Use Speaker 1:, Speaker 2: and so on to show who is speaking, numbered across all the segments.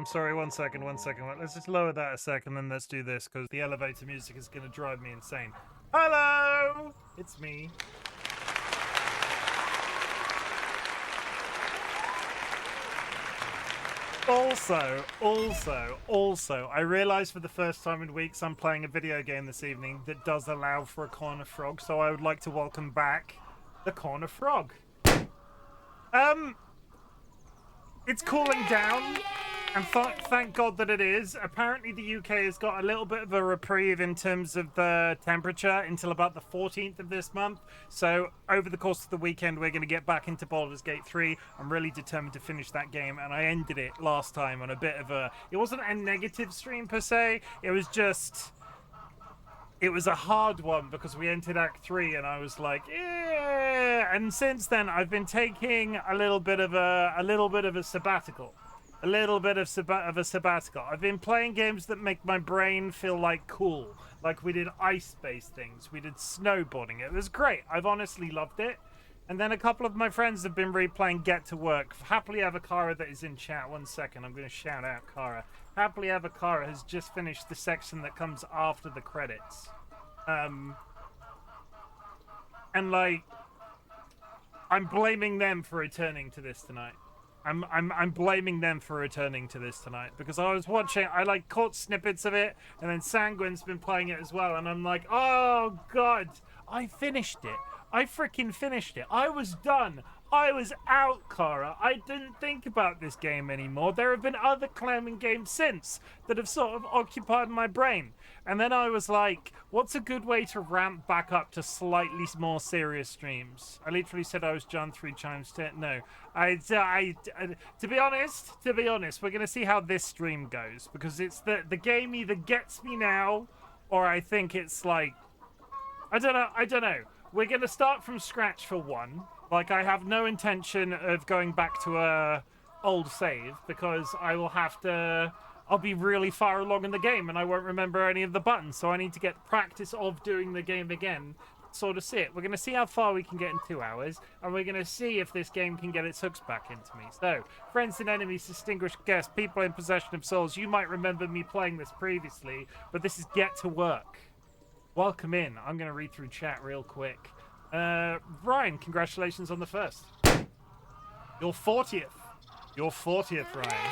Speaker 1: I'm sorry, one second. Let's just lower that a second, then let's do this, because the elevator music is going to drive me insane. Hello! It's me. Also, I realized for the first time in weeks I'm playing a video game this evening that does allow for a corner frog, so I would like to welcome back the corner frog. It's cooling down, and thank God that it is. Apparently the UK has got a little bit of a reprieve in terms of the temperature until about the 14th of this month. So over the course of the weekend, we're going to get back into Baldur's Gate 3. I'm really determined to finish that game, and I ended it last time on a bit of a... It wasn't a negative stream per se, it was just... It was a hard one because we entered Act 3 and I was like, yeah. And since then, I've been taking a little bit of a sabbatical. I've been playing games that make my brain feel like cool. Like we did ice-based things. We did snowboarding. It was great. I've honestly loved it. And then a couple of my friends have been replaying Get to Work. Happily Avocara that is in chat. One second, I'm going to shout out Kara. Happily Avocara has just finished the section that comes after the credits. And like, I'm blaming them for returning to this tonight. I'm blaming them for returning to this tonight because I was watching, I like caught snippets of it, and then Sanguine's been playing it as well, and I'm like, oh god, I finished it. I freaking finished it. I was done. I was out, Kara. I didn't think about this game anymore. There have been other climbing games since that have sort of occupied my brain. And then I was like, what's a good way to ramp back up to slightly more serious streams? I literally said I was John 3 times 10. No. To be honest, we're going to see how this stream goes. Because it's the game either gets me now, or I think it's like... I don't know. We're going to start from scratch for one. Like, I have no intention of going back to a old save because I will have to... I'll be really far along in the game and I won't remember any of the buttons, so I need to get practice of doing the game again, sort of see it. We're going to see how far we can get in 2 hours, and we're going to see if this game can get its hooks back into me. So, friends and enemies, distinguished guests, people in possession of souls, you might remember me playing this previously, but this is Get to Work. Welcome in. I'm going to read through chat real quick. Ryan, congratulations on the first. Your 40th. Your 40th, Ryan.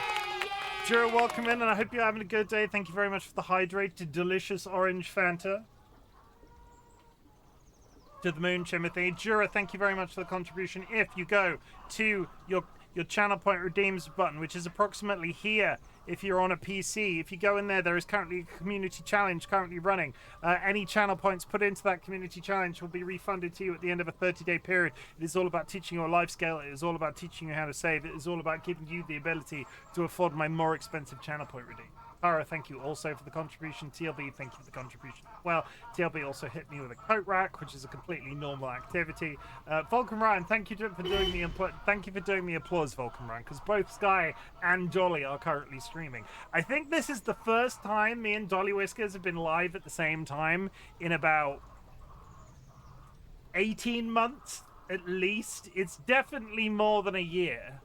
Speaker 1: Jura, welcome in, and I hope you're having a good day. Thank you very much for the hydrated, delicious orange Fanta. To the moon, Timothy. Jura, thank you very much for the contribution. If you go to your channel point redeems button, which is approximately here if you're on a PC. If you go in there, there is currently a community challenge currently running. Any channel points put into that community challenge will be refunded to you at the end of a 30-day period. It is all about teaching you a life scale. It is all about teaching you how to save. It is all about giving you the ability to afford my more expensive channel point redeem. Tara, thank you also for the contribution. TLB, thank you for the contribution as well. TLB also hit me with a coat rack, which is a completely normal activity. Vulcan Ryan, thank you for doing the applause, Vulcan Ryan, because both Sky and Dolly are currently streaming. I think this is the first time me and DollyWhiskers have been live at the same time in about 18 months, at least. It's definitely more than a year.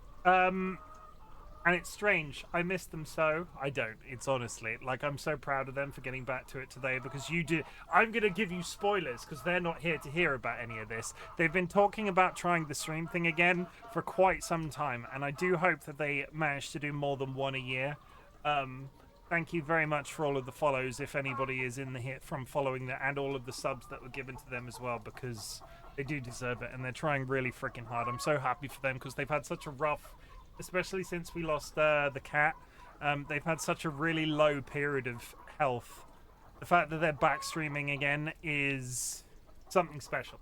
Speaker 1: And it's strange. I miss them so. I don't. It's honestly, like, I'm so proud of them for getting back to it today because you did. I'm going to give you spoilers because they're not here to hear about any of this. They've been talking about trying the stream thing again for quite some time, and I do hope that they manage to do more than one a year. Thank you very much for all of the follows, if anybody is in the hit from following that, and all of the subs that were given to them as well, because they do deserve it, and they're trying really freaking hard. I'm so happy for them because they've had such a rough... Especially since we lost the cat, they've had such a really low period of health. The fact that they're back streaming again is something special.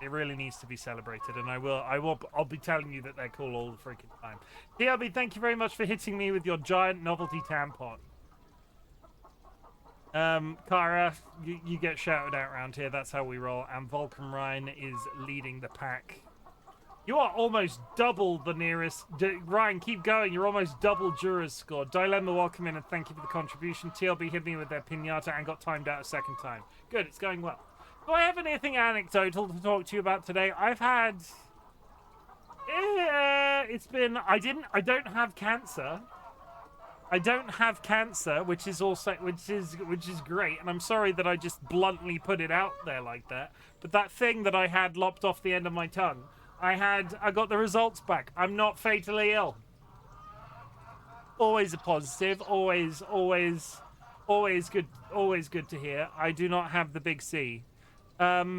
Speaker 1: It really needs to be celebrated, and I'll be telling you that they're cool all the freaking time. TLB, thank you very much for hitting me with your giant novelty tampon. Kara, you get shouted out around here. That's how we roll. And Vulcan Ryan is leading the pack. You are almost double the nearest... Ryan, keep going. You're almost double Jura's score. Dilemma, welcome in, and thank you for the contribution. TLB hit me with their pinata and got timed out a second time. Good, it's going well. Do I have anything anecdotal to talk to you about today? I've had... it's been... I don't have cancer. I don't have cancer, which is great, and I'm sorry that I just bluntly put it out there like that. But that thing that I had lopped off the end of my tongue, I got the results back. I'm not fatally ill. Always a positive, always good to hear. I do not have the big C. But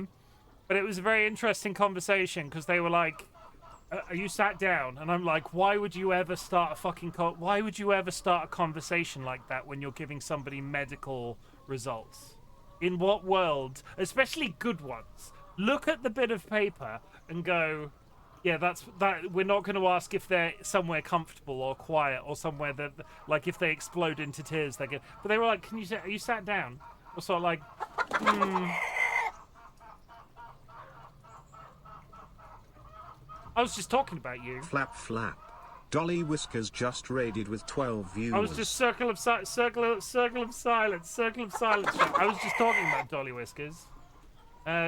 Speaker 1: it was a very interesting conversation because they were like, are you sat down? And I'm like, why would you ever start a conversation like that when you're giving somebody medical results? In what world, especially good ones, look at the bit of paper and go, yeah, that. We're not going to ask if they're somewhere comfortable or quiet or somewhere that, like, if they explode into tears, they get. But they were like, are you sat down? Or sort of like, I was just talking about you.
Speaker 2: Flap flap. DollyWhiskers just raided with 12 viewers.
Speaker 1: I was just circle of silence. Circle of silence. I was just talking about DollyWhiskers.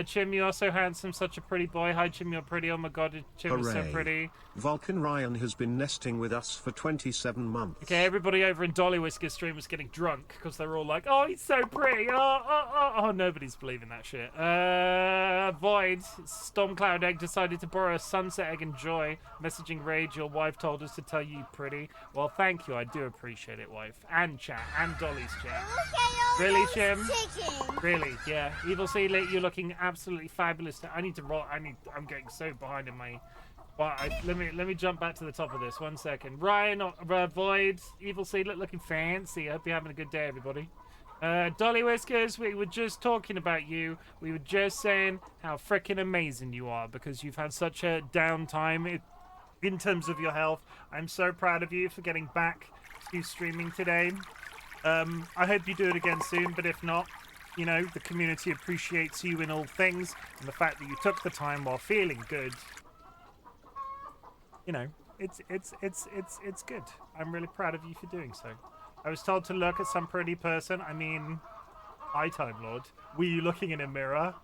Speaker 1: Chim, you are so handsome, such a pretty boy. Hi, Chim, you're pretty. Oh my god, Chim is so pretty.
Speaker 2: Vulcan Ryan has been nesting with us for 27 months.
Speaker 1: Okay, everybody over in DollyWhiskers stream was getting drunk because they're all like, oh, he's so pretty. Oh, nobody's believing that shit. Void, Stormcloud Egg decided to borrow a sunset egg and joy. Messaging Rage, your wife told us to tell you pretty. Well, thank you, I do appreciate it, wife. And chat, and Dolly's chat. Really, Chim? Really, yeah. Evil Seedlit, you're looking absolutely fabulous. I need to roll. I'm getting so behind in my. Well, let me jump back to the top of this. 1 second. Ryan, Void, Evil Seedlet, looking fancy. I hope you're having a good day, everybody. DollyWhiskers, we were just talking about you. We were just saying how freaking amazing you are because you've had such a downtime in terms of your health. I'm so proud of you for getting back to streaming today. I hope you do it again soon, but if not, you know, the community appreciates you in all things, and the fact that you took the time while feeling good, you know, it's good. I'm really proud of you for doing so. I was told to look at some pretty person. I mean, hi, Time Lord. Were you looking in a mirror?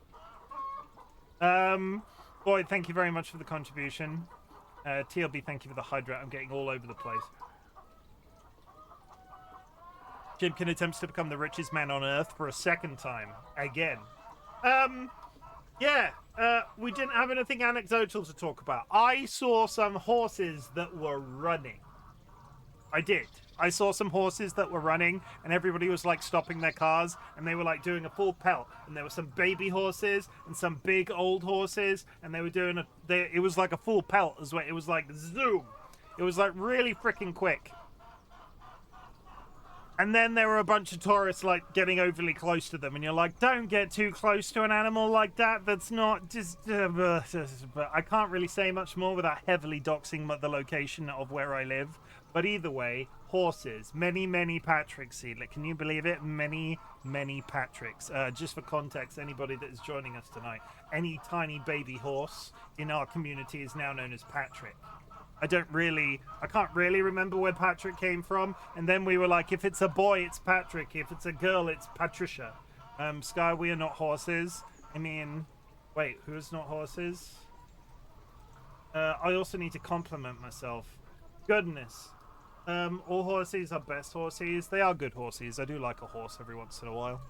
Speaker 1: Boyd, thank you very much for the contribution. TLB, thank you for the hydrate. I'm getting all over the place. Chimken attempts to become the richest man on Earth for a second time. Again. We didn't have anything anecdotal to talk about. I saw some horses that were running. I did. I saw some horses that were running, and everybody was, like, stopping their cars, and they were, like, doing a full pelt. And there were some baby horses and some big old horses, and they were doing it was like a full pelt as well. It was like, zoom. It was, like, really freaking quick. And then there were a bunch of tourists, like, getting overly close to them. And you're like, don't get too close to an animal like that. That's not just... But I can't really say much more without heavily doxing the location of where I live. But either way, horses. Many, many Patricks, Seedlet. Can you believe it? Many, many Patricks. Just for context, anybody that is joining us tonight, any tiny baby horse in our community is now known as Patrick. I can't really remember where Patrick came from. And then we were like, if it's a boy, it's Patrick. If it's a girl, it's Patricia. Sky, we are not horses. I mean, wait, who's not horses? I also need to compliment myself. Goodness. All horses are best horses. They are good horses. I do like a horse every once in a while.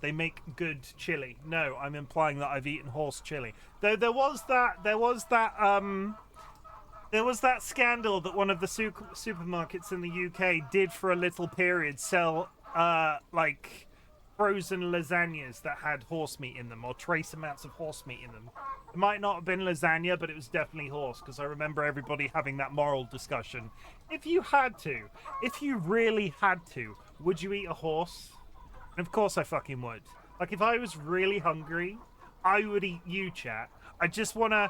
Speaker 1: They make good chili. No, I'm implying that I've eaten horse chili. Though there was that scandal that one of the supermarkets in the UK did for a little period sell, like, frozen lasagnas that had horse meat in them, or trace amounts of horse meat in them. It might not have been lasagna, but it was definitely horse, because I remember everybody having that moral discussion. If you really had to, would you eat a horse? And of course I fucking would. Like, if I was really hungry, I would eat you, chat. I just wanna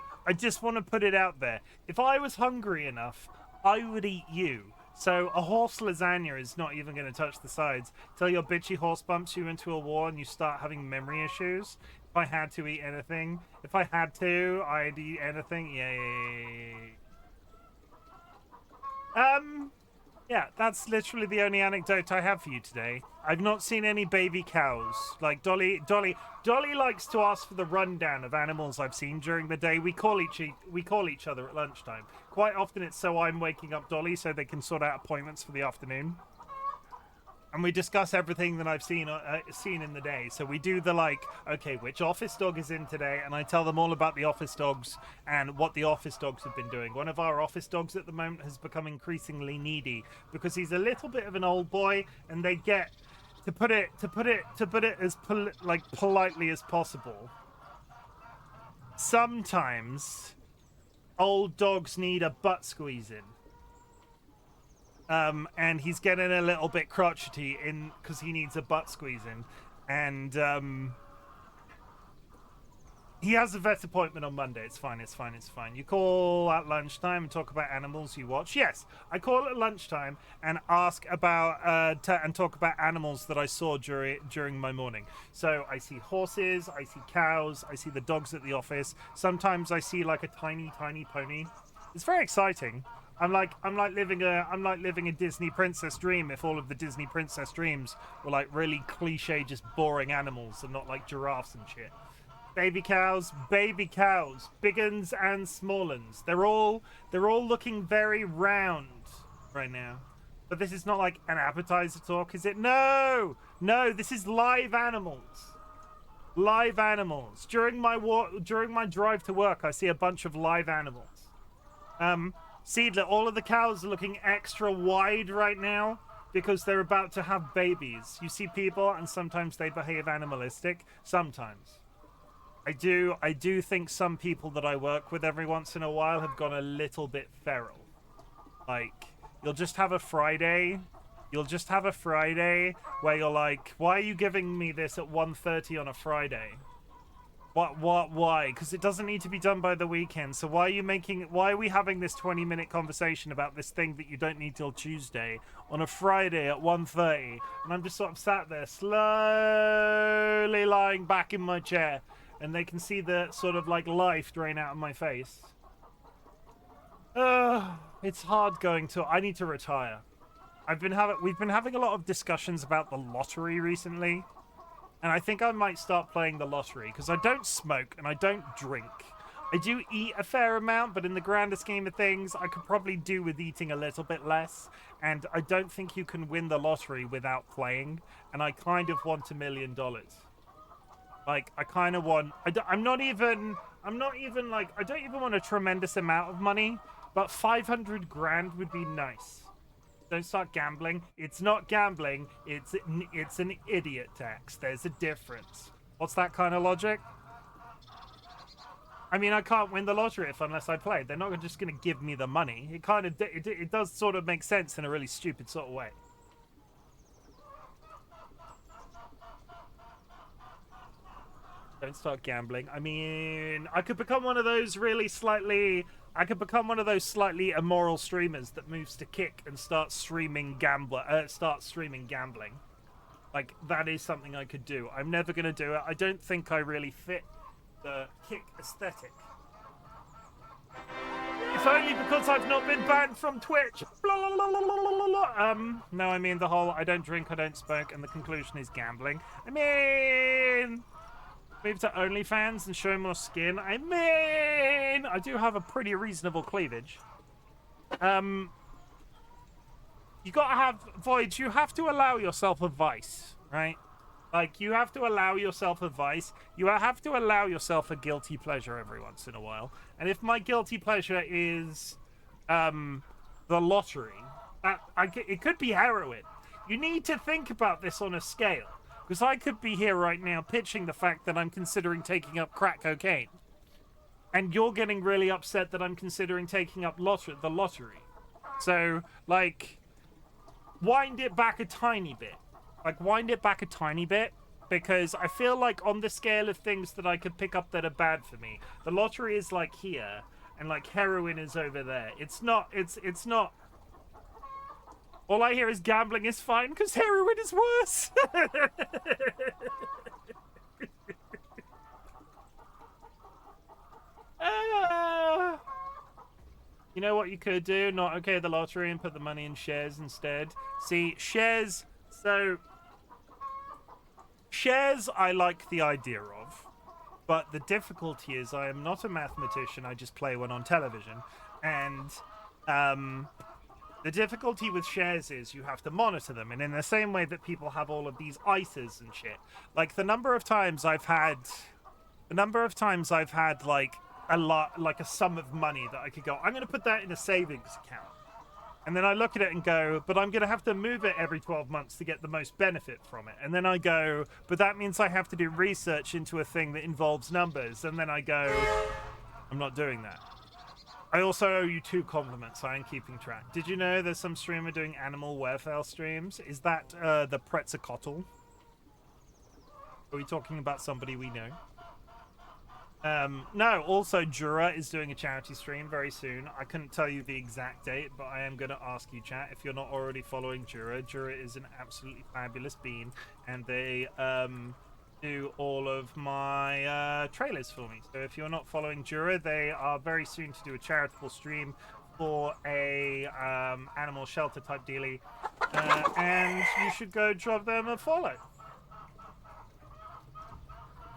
Speaker 1: put it out there. If I was hungry enough, I would eat you. So a horse lasagna is not even going to touch the sides. Till your bitchy horse bumps you into a wall and you start having memory issues. If I had to eat anything, I'd eat anything. Yay. Yeah, that's literally the only anecdote I have for you today. I've not seen any baby cows. Like Dolly likes to ask for the rundown of animals I've seen during the day. We call each other at lunchtime. Quite often it's so I'm waking up Dolly so they can sort out appointments for the afternoon. And we discuss everything that I've seen in the day. So we do the like, okay, which office dog is in today, and I tell them all about the office dogs and what the office dogs have been doing. One of our office dogs at the moment has become increasingly needy because he's a little bit of an old boy, and they get to put it as politely as possible. Sometimes old dogs need a butt squeezing. And he's getting a little bit crotchety in because he needs a butt squeezing, and he has a vet appointment on Monday. It's fine. You call at lunchtime and talk about animals you watch. Yes, I call at lunchtime and ask about and talk about animals that I saw during my morning. So I see horses, I see cows, I see the dogs at the office. Sometimes I see like a tiny pony. It's very exciting. I'm like living a Disney princess dream if all of the Disney princess dreams were like really cliche, just boring animals and not like giraffes and shit. Baby cows, big uns and small uns. They're all looking very round right now. But this is not like an appetizer talk, is it? No, this is live animals. Live animals. During my drive to work, I see a bunch of live animals. Seedler, all of the cows are looking extra wide right now because they're about to have babies. You see people, and sometimes they behave animalistic. Sometimes. I do think some people that I work with every once in a while have gone a little bit feral. Like, you'll just have a Friday where you're like, why are you giving me this at 1:30 on a Friday? Why? Because it doesn't need to be done by the weekend. So why are we having this 20-minute conversation about this thing that you don't need till Tuesday on a Friday at 1:30? And I'm just sort of sat there slowly lying back in my chair, and they can see the sort of like life drain out of my face. It's hard going to. I need to retire. We've been having a lot of discussions about the lottery recently. And I think I might start playing the lottery, because I don't smoke and I don't drink. I do eat a fair amount, but in the grander scheme of things, I could probably do with eating a little bit less. And I don't think you can win the lottery without playing. And I kind of want $1 million. Like, I kind of want... I don't even want a tremendous amount of money, but 500 grand would be nice. Don't start gambling. It's not gambling. It's an idiot tax. There's a difference. What's that kind of logic? I mean, I can't win the lottery unless I play. They're not just going to give me the money. It does sort of make sense in a really stupid sort of way. Don't start gambling. I mean, I could become one of those slightly immoral streamers that moves to Kick and starts streaming gambling. Like, that is something I could do. I'm never going to do it. I don't think I really fit the Kick aesthetic. If only because I've not been banned from Twitch. Blah, blah, blah, blah, blah. No, I mean the whole I don't drink, I don't smoke, and the conclusion is gambling. I mean... move to OnlyFans and show more skin. I mean, I do have a pretty reasonable cleavage. You gotta have Voids. You have to allow yourself a vice, right? Like, you have to allow yourself a vice. You have to allow yourself a guilty pleasure every once in a while. And if my guilty pleasure is the lottery, it could be heroin. You need to think about this on a scale. Because I could be here right now pitching the fact that I'm considering taking up crack cocaine. And you're getting really upset that I'm considering taking up the lottery. So, like, wind it back a tiny bit. Because I feel like on the scale of things that I could pick up that are bad for me, the lottery is like here, and like heroin is over there. It's not... All I hear is gambling is fine because heroin is worse. You know what you could do? Not okay the lottery and put the money in shares instead. See, shares. So shares, I like the idea of, but the difficulty is I am not a mathematician. I just play one on television, and the difficulty with shares is you have to monitor them, and in the same way that people have all of these ISAs and shit, like the number of times I've had like a lot, like a sum of money that I could go, I'm going to put that in a savings account, and then I look at it and go, but I'm going to have to move it every 12 months to get the most benefit from it, and then I go, but that means I have to do research into a thing that involves numbers, and then I go, I'm not doing that. I also owe you 2 compliments. I am keeping track. Did you know there's some streamer doing animal welfare streams? Is that the Pretzicotl? Are we talking about somebody we know? No, also Jura is doing a charity stream very soon. I couldn't tell you the exact date, but I am going to ask you, chat, if you're not already following Jura. Jura is an absolutely fabulous bean, and they do all of my trailers for me. So if you're not following Jura, they are very soon to do a charitable stream for a animal shelter type dealie, and you should go drop them a follow.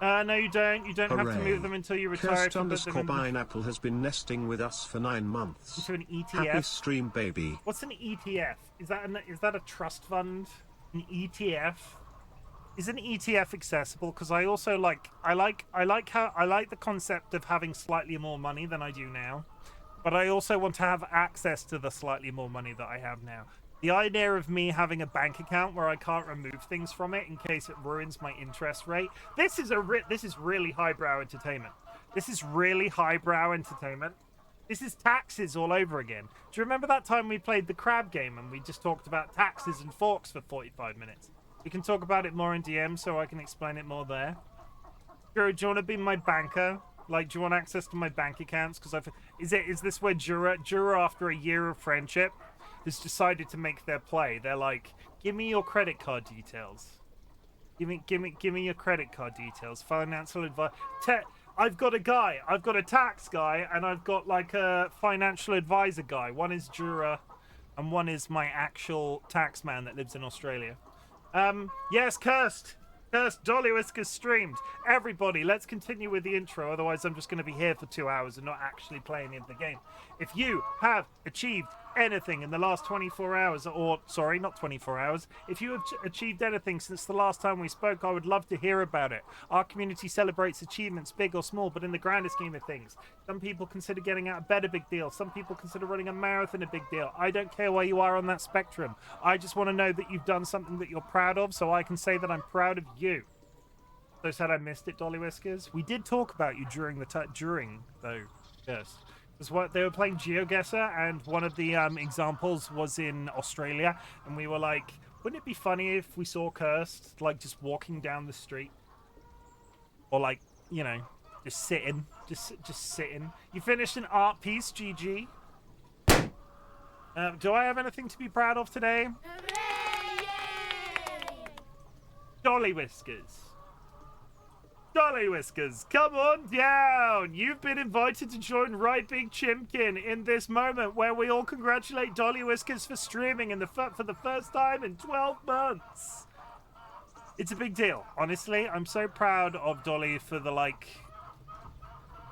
Speaker 1: No, you don't. You don't have to move them until you retire.
Speaker 2: _Pineapple has been nesting with us for 9 months.
Speaker 1: Into an ETF.
Speaker 2: Happy stream, baby.
Speaker 1: What's an ETF? Is that a trust fund? An ETF? Is an ETF accessible? Because I also I like the concept of having slightly more money than I do now, but I also want to have access to the slightly more money that I have now. The idea of me having a bank account where I can't remove things from it in case it ruins my interest rate. This is really highbrow entertainment. This is really highbrow entertainment. This is taxes all over again. Do you remember that time we played the crab game and we just talked about taxes and forks for 45 minutes? We can talk about it more in DM so I can explain it more there. Drew, do you want to be my banker? Like, do you want access to my bank accounts? Because is this where Jura after a year of friendship has decided to make their play? They're like, give me your credit card details. Give me your credit card details. Financial advice. I've got a tax guy, and I've got like a financial advisor guy. One is Jura, and one is my actual tax man that lives in Australia. Yes, Cursed, DollyWhiskers streamed. Everybody, let's continue with the intro, otherwise I'm just going to be here for 2 hours and not actually playing in the game. If you have achieved anything in the last 24 hours, or sorry, not 24 hours, if you have achieved anything since the last time we spoke, I would love to hear about it. Our community celebrates achievements, big or small, but in the grander scheme of things, some people consider getting out of bed a big deal. Some people consider running a marathon a big deal. I don't care where you are on that spectrum. I just want to know that you've done something that you're proud of, so I can say that I'm proud of you. So said I missed it, DollyWhiskers. We did talk about you during though. Yes. What they were playing GeoGuessr, and one of the examples was in Australia, and we were like, wouldn't it be funny if we saw Cursed like just walking down the street, or like, you know, just sitting. You finished an art piece, GG. Do I have anything to be proud of today? DollyWhiskers. DollyWhiskers, come on down! You've been invited to join RightBigChimken in this moment where we all congratulate DollyWhiskers for streaming for the first time in 12 months. It's a big deal. Honestly, I'm so proud of Dolly for a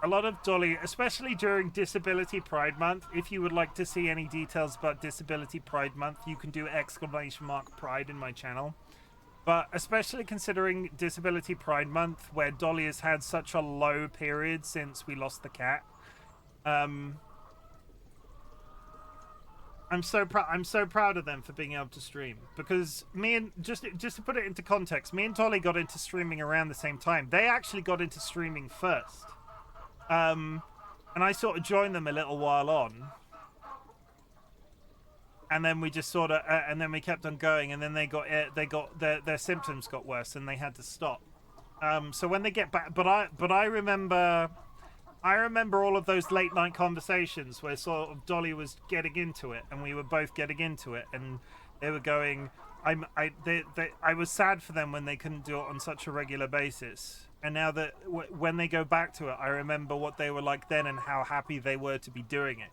Speaker 1: lot of Dolly, especially during Disability Pride Month. If you would like to see any details about Disability Pride Month, you can do !pride in my channel. But especially considering Disability Pride Month, where Dolly has had such a low period since we lost the cat, I'm so proud of them for being able to stream. Because me and just to put it into context, me and Dolly got into streaming around the same time. They actually got into streaming first, and I sort of joined them a little while on. And then we just sort of, and then we kept on going, and then their symptoms got worse, and they had to stop. So when they get back, but I remember all of those late night conversations where sort of Dolly was getting into it, and we were both getting into it, and they were going. I was sad for them when they couldn't do it on such a regular basis, and now that when they go back to it, I remember what they were like then and how happy they were to be doing it.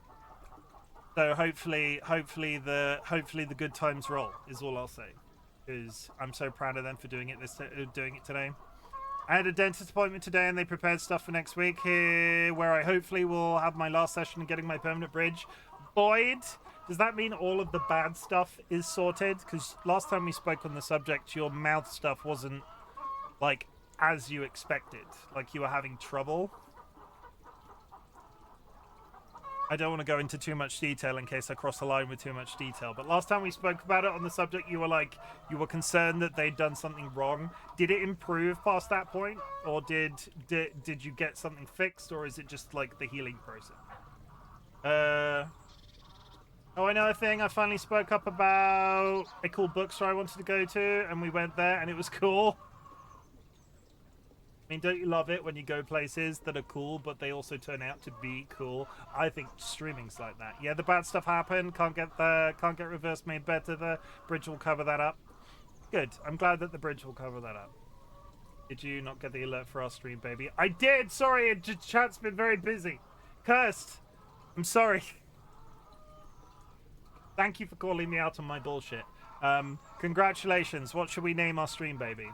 Speaker 1: So hopefully the good times roll is all I'll say, because I'm so proud of them for doing it today. I had a dentist appointment today, and they prepared stuff for next week here, where I hopefully will have my last session in getting my permanent bridge. Boyd, does that mean all of the bad stuff is sorted? Because last time we spoke on the subject, your mouth stuff wasn't like as you expected, like you were having trouble. I don't want to go into too much detail in case I cross the line with too much detail, but last time we spoke about it on the subject, you were concerned that they'd done something wrong. Did it improve past that point, or did you get something fixed, or is it just like the healing process? Oh, I know a thing. I finally spoke up about a cool bookstore I wanted to go to, and we went there, and it was cool. I mean, don't you love it when you go places that are cool, but they also turn out to be cool? I think streaming's like that. Yeah, the bad stuff happened. Can't get reverse made better. The bridge will cover that up. Good. I'm glad that the bridge will cover that up. Did you not get the alert for our stream, baby? I did. Sorry, chat's been very busy. Cursed. I'm sorry. Thank you for calling me out on my bullshit. Congratulations. What should we name our stream, baby?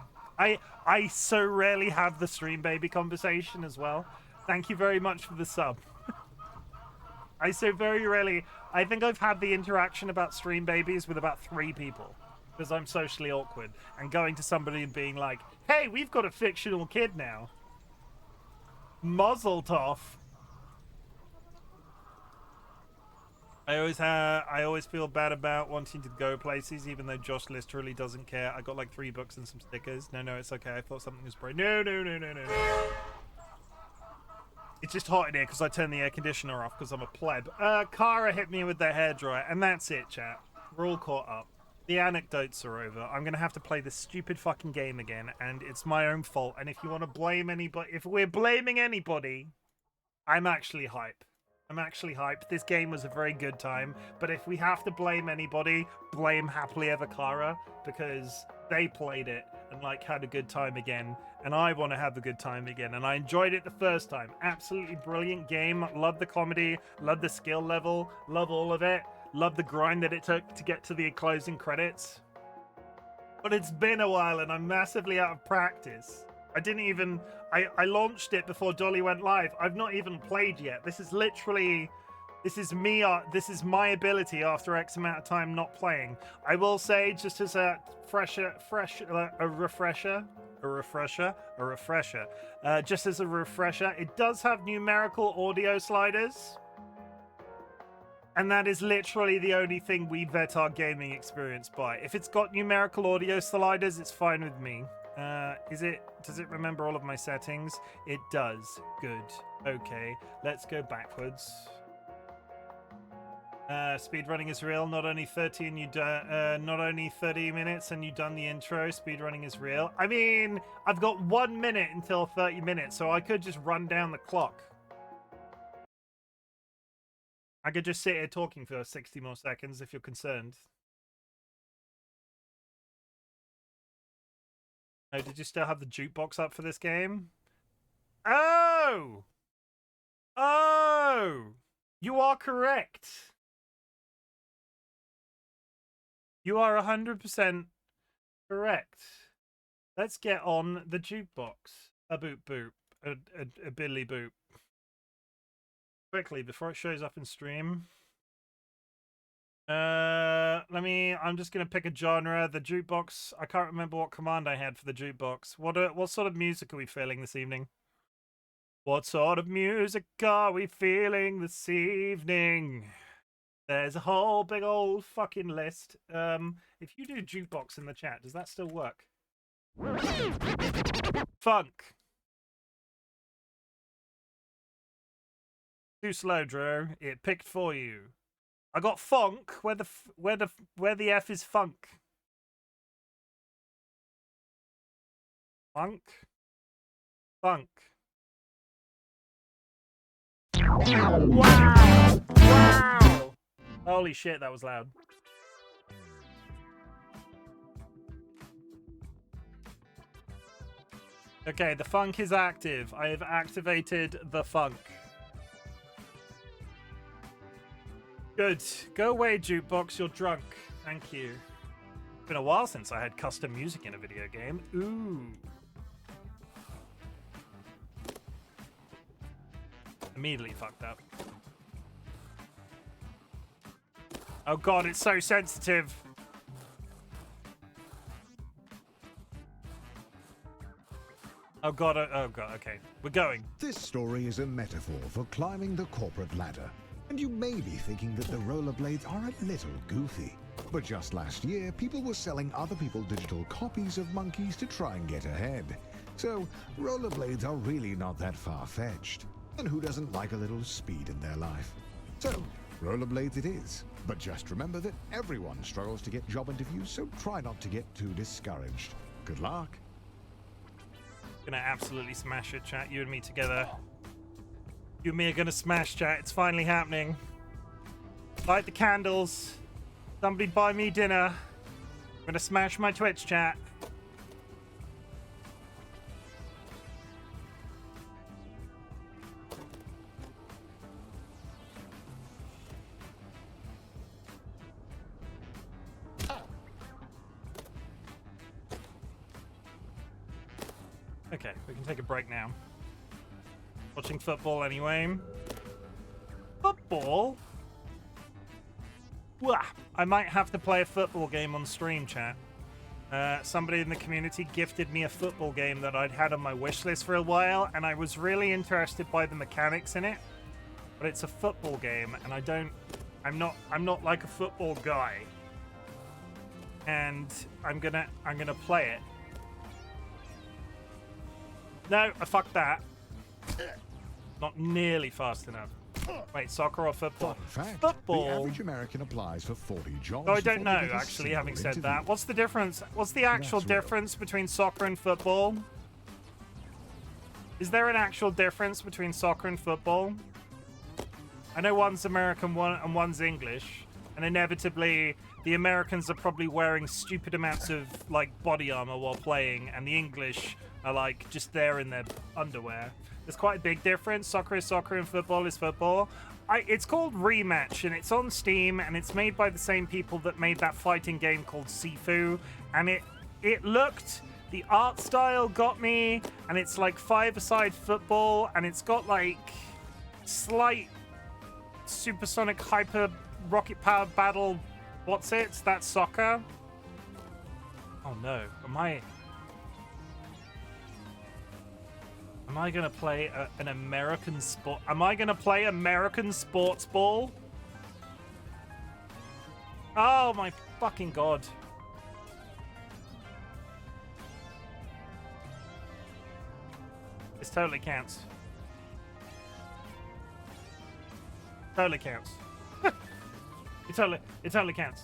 Speaker 1: I so rarely have the stream baby conversation as well. Thank you very much for the sub. I so very rarely... I think I've had the interaction about stream babies with about 3 people. Because I'm socially awkward. And going to somebody and being like, hey, we've got a fictional kid now. Mazel tov. I always feel bad about wanting to go places, even though Josh literally doesn't care. I got like 3 books and some stickers. No, it's okay. I thought something was broken. No. It's just hot in here because I turned the air conditioner off because I'm a pleb. Kara hit me with the hairdryer, and that's it, chat. We're all caught up. The anecdotes are over. I'm going to have to play this stupid fucking game again, and it's my own fault. And if you want to blame anybody, if we're blaming anybody, I'm actually hype. I'm actually hyped. This game was a very good time, but if we have to blame anybody, blame Happily Ever Clara, because they played it and like had a good time again, and I want to have a good time again, and I enjoyed it the first time. Absolutely brilliant game. Love the comedy, love the skill level, love all of it, love the grind that it took to get to the closing credits. But it's been a while, and I'm massively out of practice. I launched it before Dolly went live. I've not even played yet. This is me. This is my ability after X amount of time not playing. I will say, just as a refresher. Just as a refresher, it does have numerical audio sliders. And that is literally the only thing we vet our gaming experience by. If it's got numerical audio sliders, it's fine with me. Does it remember all of my settings? It does. Good. Okay, let's go backwards. Speedrunning is real. Not only 30 minutes and you've done the intro. Speedrunning is real. I mean, I've got 1 minute until 30 minutes, so I could just run down the clock. I could just sit here talking for 60 more seconds if you're concerned. Oh, did you still have the jukebox up for this game? Oh! You are correct. You are 100% correct. Let's get on the jukebox. A boop boop. A billy boop. Quickly, before it shows up in stream. I'm just gonna pick a genre. The jukebox. I can't remember what command I had for the jukebox. What sort of music are we feeling this evening? What sort of music are we feeling this evening? There's a whole big old fucking list. If you do jukebox in the chat, does that still work? Funk. Too slow, Drew. It picked for you. I got funk. Where the F is funk? Funk. Funk. Wow! Wow! Holy shit, that was loud. Okay, the funk is active. I have activated the funk. Good. Go away, jukebox. You're drunk. Thank you. It's been a while since I had custom music in a video game. Ooh. Immediately fucked up. Oh god, it's so sensitive. Oh god, okay. We're going.
Speaker 3: This story is a metaphor for climbing the corporate ladder. And you may be thinking that the rollerblades are a little goofy. But just last year, people were selling other people digital copies of monkeys to try and get ahead. So, rollerblades are really not that far-fetched. And who doesn't like a little speed in their life? So, rollerblades it is. But just remember that everyone struggles to get job interviews, so try not to get too discouraged. Good luck.
Speaker 1: Gonna absolutely smash it, chat. You and me together. You and me are gonna smash, chat. It's finally happening. Light the candles. Somebody buy me dinner. I'm gonna smash my Twitch, chat. Okay, we can take a break now. Watching football anyway. Football? Wah! I might have to play a football game on stream, chat. Somebody in the community gifted me a football game that I'd had on my wish list for a while, and I was really interested by the mechanics in it. But it's a football game, and I'm not like a football guy. And I'm gonna play it. No, I fucked that. Not nearly fast enough. Wait, soccer or football?
Speaker 3: Fun fact,
Speaker 1: Football.
Speaker 3: The average American applies for 40 jobs.
Speaker 1: Oh, I don't
Speaker 3: before
Speaker 1: know,
Speaker 3: they get a
Speaker 1: actually,
Speaker 3: single
Speaker 1: having said
Speaker 3: interview.
Speaker 1: that. What's the difference? What's the actual
Speaker 3: That's real.
Speaker 1: difference between soccer and football? Is there an actual difference between soccer and football? I know one's American and one's English, and inevitably the Americans are probably wearing stupid amounts of like body armor while playing, and the English are like just there in their underwear. There's quite a big difference. Soccer is soccer and football is football. It's called Rematch, and it's on Steam, and it's made by the same people that made that fighting game called Sifu, and it looked, the art style got me, and it's like five-a-side football, and it's got like slight supersonic hyper rocket powered battle. What's it? That's soccer. Oh no, am I gonna play an American sport? Am I gonna play American sports ball? Oh my fucking god. This totally counts. Totally counts. It totally counts.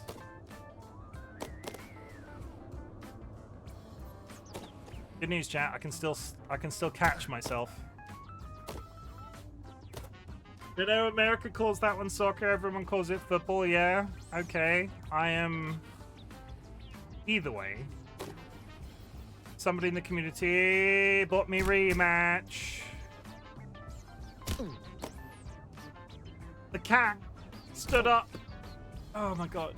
Speaker 1: Good news, chat. I can still catch myself. You know, America calls that one soccer. Everyone calls it football. Yeah. Okay. I am. Either way. Somebody in the community bought me Rematch. The cat stood up. Oh my god.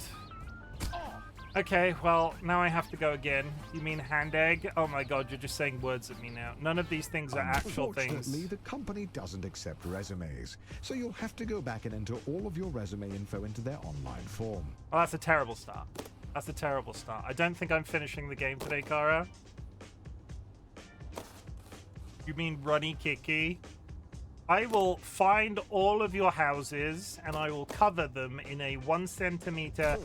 Speaker 1: Okay, well, now I have to go again. You mean hand egg? Oh my god, you're just saying words at me now. None of these things are actual things.
Speaker 3: Unfortunately, the company doesn't accept resumes, so you'll have to go back and enter all of your resume info into their online form.
Speaker 1: Oh, that's a terrible start. That's a terrible start. I don't think I'm finishing the game today, Kara. You mean runny Kiki? I will find all of your houses and I will cover them in a 1 centimeter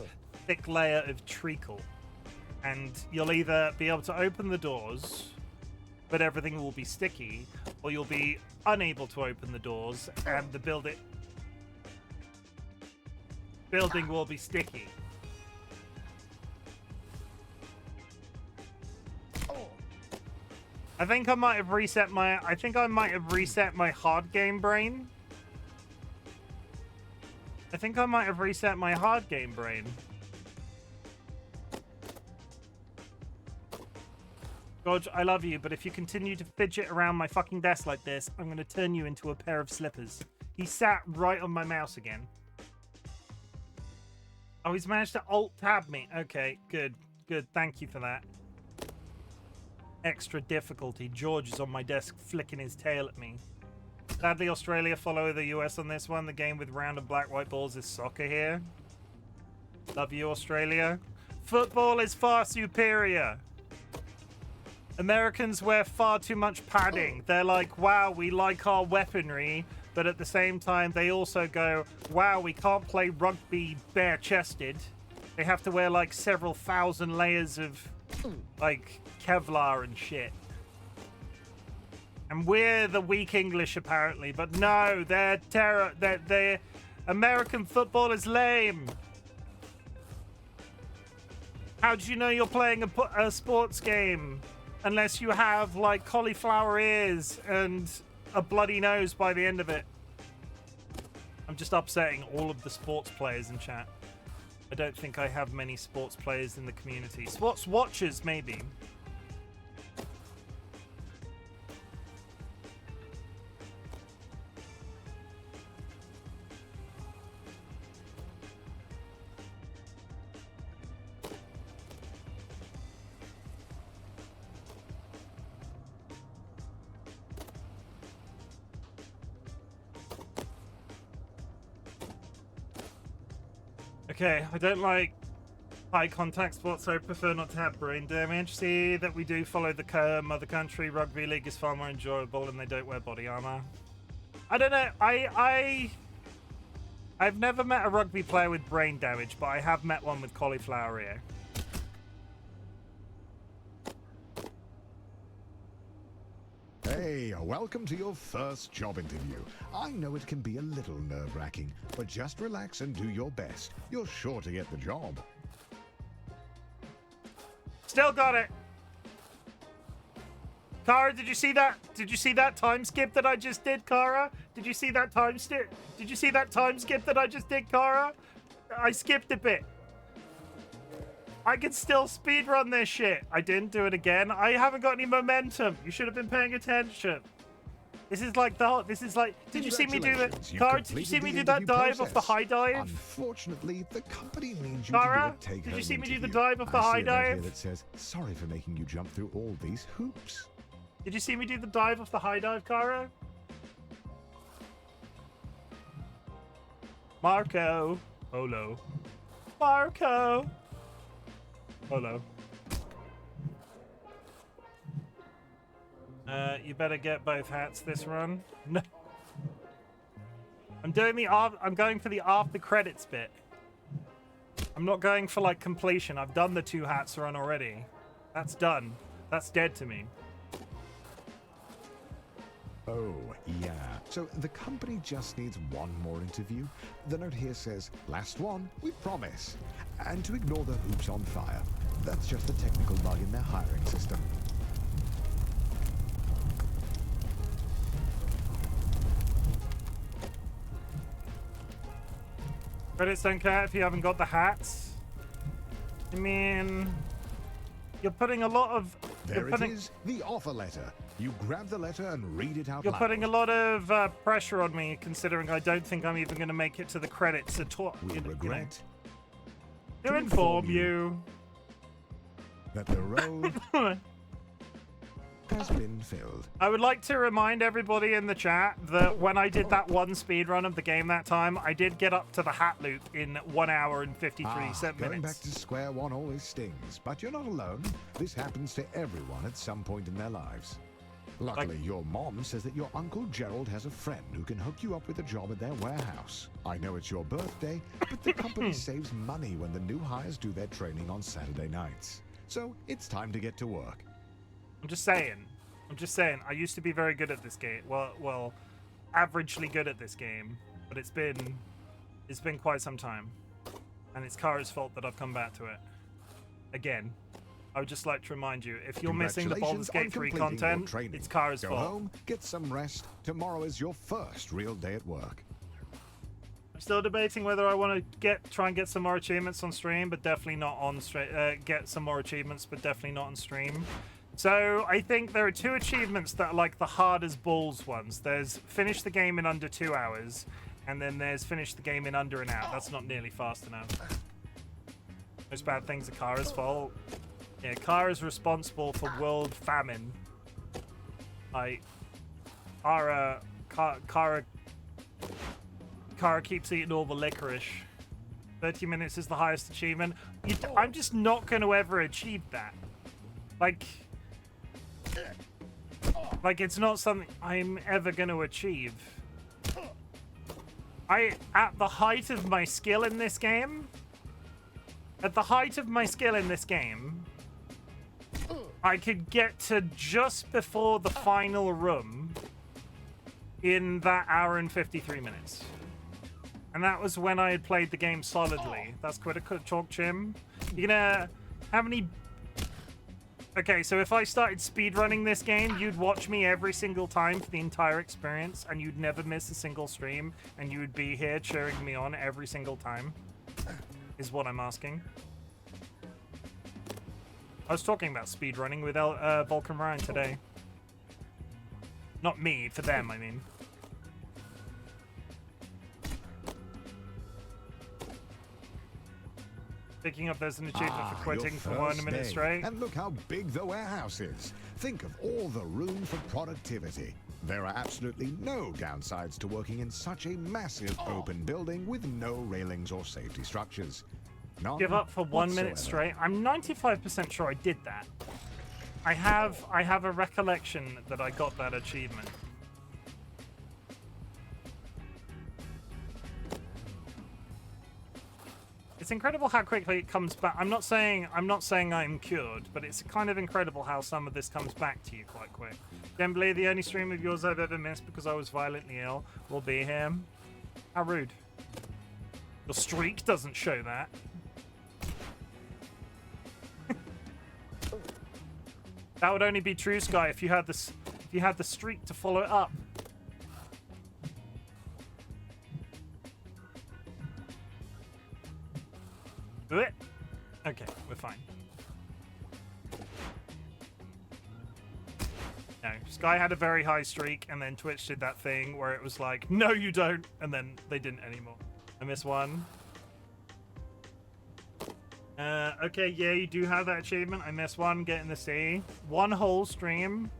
Speaker 1: thick layer of treacle. And you'll either be able to open the doors, but everything will be sticky, or you'll be unable to open the doors and the building will be sticky. I think I might have reset my hard game brain. I think I might have reset my hard game brain. Gorge, I love you, but if you continue to fidget around my fucking desk like this, I'm going to turn you into a pair of slippers. He sat right on my mouse again. Oh, he's managed to alt-tab me. Okay, good. Good, thank you for that. Extra difficulty. George is on my desk flicking his tail at me. Sadly, Australia follow the US on this one. The game with round and black white balls is soccer here. Love you, Australia. Football is far superior. Americans wear far too much padding. They're like, wow, we like our weaponry. But at the same time, they also go, wow, we can't play rugby bare-chested. They have to wear like several thousand layers of like Kevlar and shit. And we're the weak English apparently, but no, they're terror. They're American football is lame. How do you know you're playing a sports game unless you have like cauliflower ears and a bloody nose by the end of it? I'm just upsetting all of the sports players in chat. I don't think I have many sports players in the community. Sports watchers, maybe. Okay, I don't like high contact sports, so I prefer not to have brain damage. See that we do follow the mother country. Rugby league is far more enjoyable and they don't wear body armor. I don't know. I've never met a rugby player with brain damage, but I have met one with cauliflower ear.
Speaker 3: Hey, welcome to your first job interview. I know it can be a little nerve-wracking, but just relax and do your best. You're sure to get the job.
Speaker 1: Still got it. Kara, did you see that? Did you see that time skip that I just did, Kara? Did you see that time skip? Did you see that time skip that I just did, Kara? I skipped a bit. I can still speedrun this shit. I didn't do it again. I haven't got any momentum. You should have been paying attention. This is like the This is like. Did you see me do the? Kara, did you see me do that dive off the high dive?
Speaker 3: Unfortunately, the company needs you
Speaker 1: Kara,
Speaker 3: to do a take-home
Speaker 1: did you see me do the
Speaker 3: interview.
Speaker 1: dive off the high
Speaker 3: I see a note here
Speaker 1: dive?
Speaker 3: that says, "Sorry for making you jump through all these hoops."
Speaker 1: Did you see me do the dive off the high dive, Kara? Marco. Hello. Marco. Hello. You better get both hats this run. No. I'm going for the after credits bit. I'm not going for like completion. I've done the 2 hats run already. That's done. That's dead to me.
Speaker 3: Oh, yeah. So the company just needs one more interview. The note here says, "Last one, we promise." And to ignore the hoops on fire. That's just a technical bug in their hiring system.
Speaker 1: Credits don't care if you haven't got the hats. I mean, you're putting a lot of...
Speaker 3: There it is, the offer letter. You grab the letter and read it out
Speaker 1: You're
Speaker 3: loud.
Speaker 1: putting a lot of pressure on me, considering I don't think I'm even going to make it to the credits at all.
Speaker 3: We regret
Speaker 1: To inform you
Speaker 3: that the role has been filled.
Speaker 1: I would like to remind everybody in the chat that when I did that one speedrun of the game that time, I did get up to the hat loop in 1 hour and 53 minutes.
Speaker 3: Going back to square one always stings, but you're not alone. This happens to everyone at some point in their lives. Luckily, your mom says that your Uncle Gerald has a friend who can hook you up with a job at their warehouse. I know it's your birthday, but the company saves money when the new hires do their training on Saturday nights. So it's time to get to work.
Speaker 1: I'm just saying. I used to be very good at this game. Well, averagely good at this game, but it's been quite some time, and it's Kara's fault that I've come back to it again. I would just like to remind you, if you're missing the Baldur's Gate 3 content, it's Kara's fault.
Speaker 3: Go home, get some rest. Tomorrow is your first real day at work.
Speaker 1: I'm still debating whether I want to try and get some more achievements on stream, but definitely not on get some more achievements, but definitely not on stream. So I think there are 2 achievements that are like the hard as balls ones. There's finish the game in under 2 hours, and then there's finish the game in under an hour. That's not nearly fast enough. Most bad things are Kara's fault. Yeah, Kara's responsible for world famine. Like, Kara keeps eating all the licorice. 30 minutes is the highest achievement. I'm just not going to ever achieve that. Like, it's not something I'm ever going to achieve. At the height of my skill in this game, I could get to just before the final room in that hour and 53 minutes. And that was when I had played the game solidly. That's quite a chalk, Chim. You're gonna... How many... Okay, so if I started speedrunning this game, you'd watch me every single time for the entire experience, and you'd never miss a single stream, and you would be here cheering me on every single time, is what I'm asking. I was talking about speedrunning with Vulcan Ryan today. Not me, for them, I mean. Picking up there's an achievement for quitting for 1 minute straight.
Speaker 3: And look how big the warehouse is. Think of all the room for productivity. There are absolutely no downsides to working in such a massive open building with no railings or safety structures. None
Speaker 1: Give up for 1 minute
Speaker 3: whatsoever.
Speaker 1: straight. I'm 95% sure I did that. I have a recollection that I got that achievement. It's incredible how quickly it comes back. I'm not saying I'm cured, but it's kind of incredible how some of this comes back to you quite quick. Generally, the only stream of yours I've ever missed because I was violently ill will be him. How rude. The streak doesn't show that. That would only be true, Sky, if you had this, if you had the streak to follow it up. Do it. Okay, we're fine. No, Sky had a very high streak, and then Twitch did that thing where it was like, no, you don't, and then they didn't anymore. I missed one. Okay, yeah, you do have that achievement. I missed one, get in the sea. One whole stream.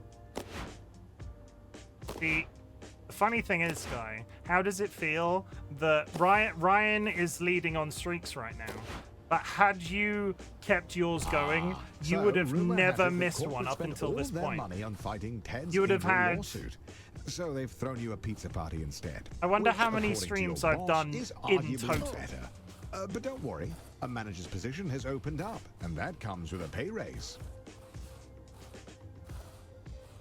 Speaker 1: The funny thing is, Sky, how does it feel that Ryan is leading on streaks right now? But had you kept yours going, you would have never missed one up until this point.
Speaker 3: Money on fighting Ted's
Speaker 1: You would have
Speaker 3: injury
Speaker 1: had...
Speaker 3: lawsuit. So they've thrown you a pizza party instead.
Speaker 1: I wonder
Speaker 3: Which,
Speaker 1: how many
Speaker 3: according to
Speaker 1: streams
Speaker 3: your
Speaker 1: I've
Speaker 3: boss,
Speaker 1: done
Speaker 3: is
Speaker 1: in
Speaker 3: arguably
Speaker 1: total.
Speaker 3: better. But don't worry, a manager's position has opened up, and that comes with a pay raise.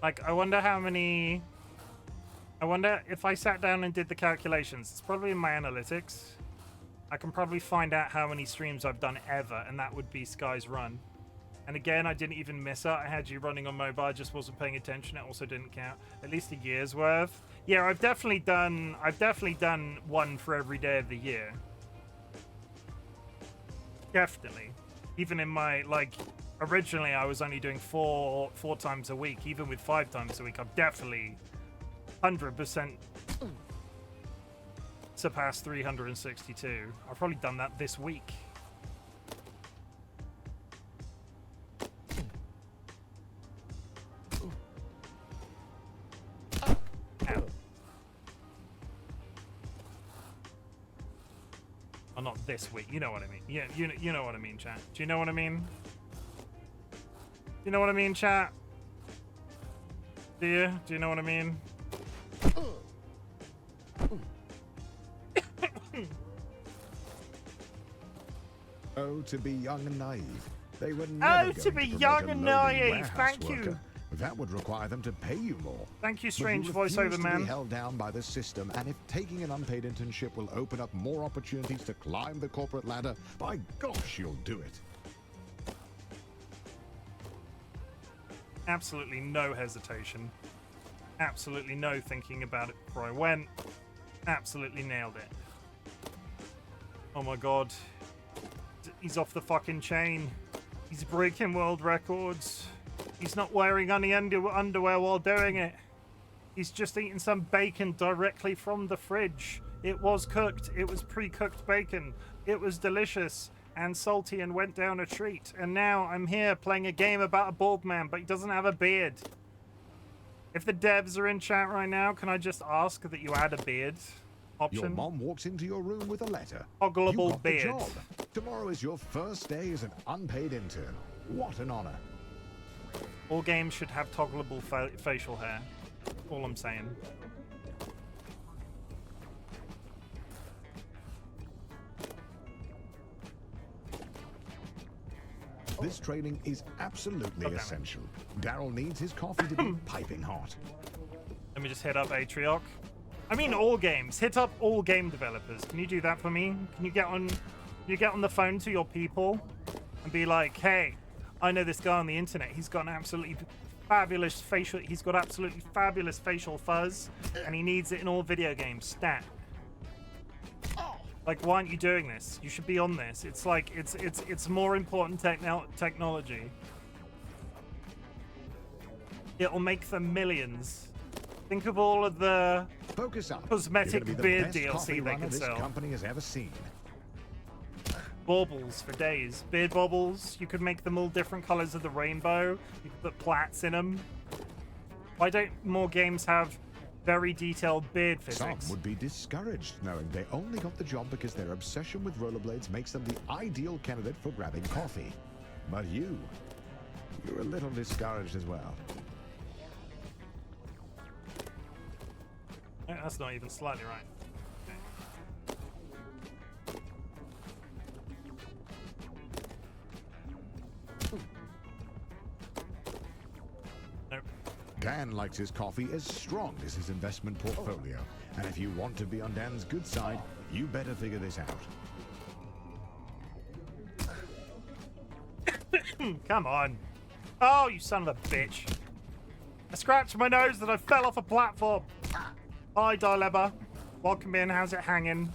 Speaker 1: Like, I wonder how many... I wonder if I sat down and did the calculations. It's probably in my analytics. I can probably find out how many streams I've done ever, and that would be Sky's run. And again, I didn't even miss it. I had you running on mobile, I just wasn't paying attention. It also didn't count. At least a year's worth. Yeah, I've definitely done one for every day of the year. Definitely. Even in my, like, originally I was only doing four times a week. Even with 5 times a week, I've definitely 100% surpassed 362. I've probably done that this week. Ow. Oh, not this week. You know what I mean. Yeah, you know what I mean, chat. Do you know what I mean? You know what I mean, chat? Do you? Do you know what I mean?
Speaker 3: Oh, to be young and naive. They were
Speaker 1: Oh,
Speaker 3: never
Speaker 1: to
Speaker 3: going
Speaker 1: be
Speaker 3: promote
Speaker 1: young
Speaker 3: a
Speaker 1: and
Speaker 3: lowly
Speaker 1: naive.
Speaker 3: warehouse
Speaker 1: Thank you.
Speaker 3: worker. That would require them to pay you more.
Speaker 1: Thank you,
Speaker 3: But
Speaker 1: strange
Speaker 3: you
Speaker 1: voiceover
Speaker 3: refuse to
Speaker 1: man.
Speaker 3: be held down by the system, and if taking an unpaid internship will open up more opportunities to climb the corporate ladder, by gosh, you'll do it.
Speaker 1: Absolutely no hesitation. Absolutely no thinking about it before I went. Absolutely nailed it. Oh my god. He's off the fucking chain. He's breaking world records. He's not wearing any underwear while doing it. He's just eating some bacon directly from the fridge. It was cooked. It was pre-cooked bacon. It was delicious. and salty and went down a treat. And now I'm here playing a game about a bald man, but he doesn't have a beard. If the devs are in chat right now, can I just ask that you add a beard option?
Speaker 3: Your mom walks into your room with a letter.
Speaker 1: Toggleable
Speaker 3: You got the
Speaker 1: beard.
Speaker 3: job. Tomorrow is your first day as an unpaid intern. What an honor.
Speaker 1: All games should have toggleable facial hair. All I'm saying.
Speaker 3: This training is absolutely essential. Daryl needs his coffee to be piping hot.
Speaker 1: Let me just hit up Atrioc. I mean, all games. Hit up all game developers. Can you do that for me? Can you get on the phone to your people and be like, hey, I know this guy on the internet. He's got an absolutely fabulous facial. He's got absolutely fabulous facial fuzz, and he needs it in all video games. Stat. Like, why aren't you doing this? You should be on this. It's like it's more important technology. It'll make them millions. Think of all of the
Speaker 3: Focus up.
Speaker 1: cosmetic
Speaker 3: You're gonna be the
Speaker 1: beard
Speaker 3: best
Speaker 1: DLC
Speaker 3: coffee
Speaker 1: they
Speaker 3: runner
Speaker 1: can
Speaker 3: this
Speaker 1: sell.
Speaker 3: company has ever seen.
Speaker 1: Baubles for days. Beard baubles. You could make them all different colors of the rainbow. You could put plats in them. Why don't more games have very detailed beard physics?
Speaker 3: Some would be discouraged knowing they only got the job because their obsession with rollerblades makes them the ideal candidate for grabbing coffee. But you're a little discouraged as well.
Speaker 1: No, that's not even slightly right. Nope.
Speaker 3: Dan likes his coffee as strong as his investment portfolio. And if you want to be on Dan's good side, you better figure this out.
Speaker 1: Come on. Oh, you son of a bitch. I scratched my nose and I fell off a platform. Hi, Dilemma. Welcome in. How's it hanging?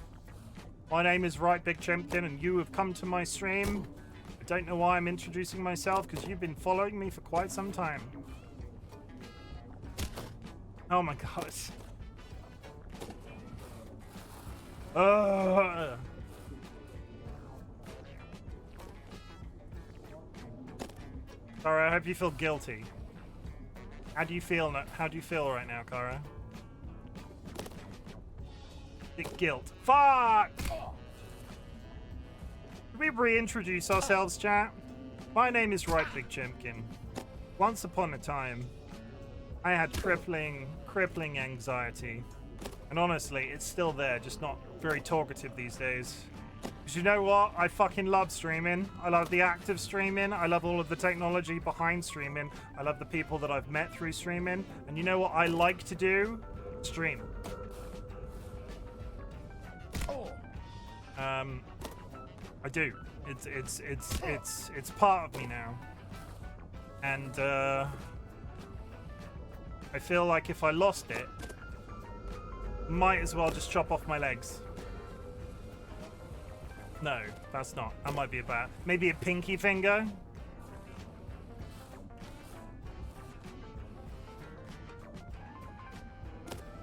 Speaker 1: My name is RightBigChimken, and you have come to my stream. I don't know why I'm introducing myself, because you've been following me for quite some time. Oh my god. Kara, I hope you feel guilty. How do you feel right now, Kara? Guilt. Fuck! Can we reintroduce ourselves, chat? My name is RightBigChimken. Once upon a time, I had crippling anxiety. And honestly, it's still there, just not very talkative these days. Because you know what? I fucking love streaming. I love the act of streaming. I love all of the technology behind streaming. I love the people that I've met through streaming. And you know what I like to do? Stream. I do. It's part of me now. And I feel like if I lost it, might as well just chop off my legs. No, that's not. That might be about maybe a pinky finger.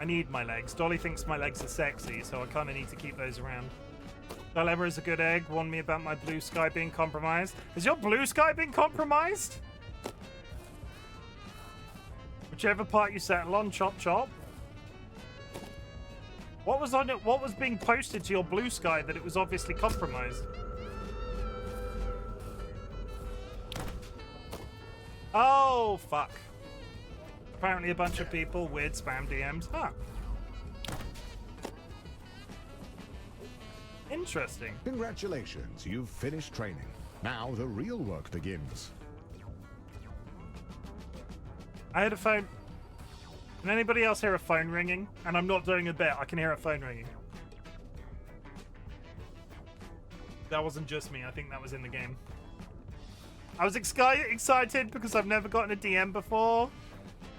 Speaker 1: I need my legs. Dolly thinks my legs are sexy, so I kind of need to keep those around. Dilemma is a good egg. Warned me about my blue sky being compromised. Has your blue sky been compromised? Whichever part you settle on, chop chop. What was on it? What was being posted to your blue sky that it was obviously compromised? Oh fuck. Apparently a bunch of people weird spam DMs. Huh. Interesting.
Speaker 3: Congratulations, you've finished training. Now the real work begins.
Speaker 1: I had a phone. Can anybody else hear a phone ringing? And I'm not doing a bit. I can hear a phone ringing. That wasn't just me. I think that was in the game. I was excited because I've never gotten a DM before.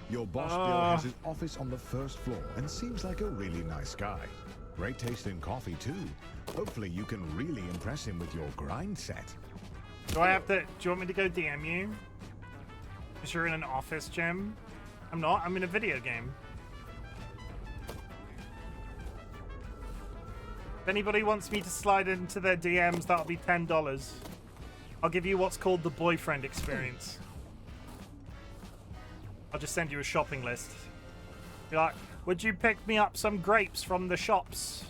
Speaker 3: Your boss Bill has his office on the first floor and seems like a really nice guy. Great taste in coffee too. Hopefully you can really impress him with your grind set.
Speaker 1: Do I have to? Do you want me to go DM you? Because you're in an office, Jim. I'm not. I'm in a video game. If anybody wants me to slide into their DMs, that'll be $10. I'll give you what's called the boyfriend experience. I'll just send you a shopping list. Be like, would you pick me up some grapes from the shops?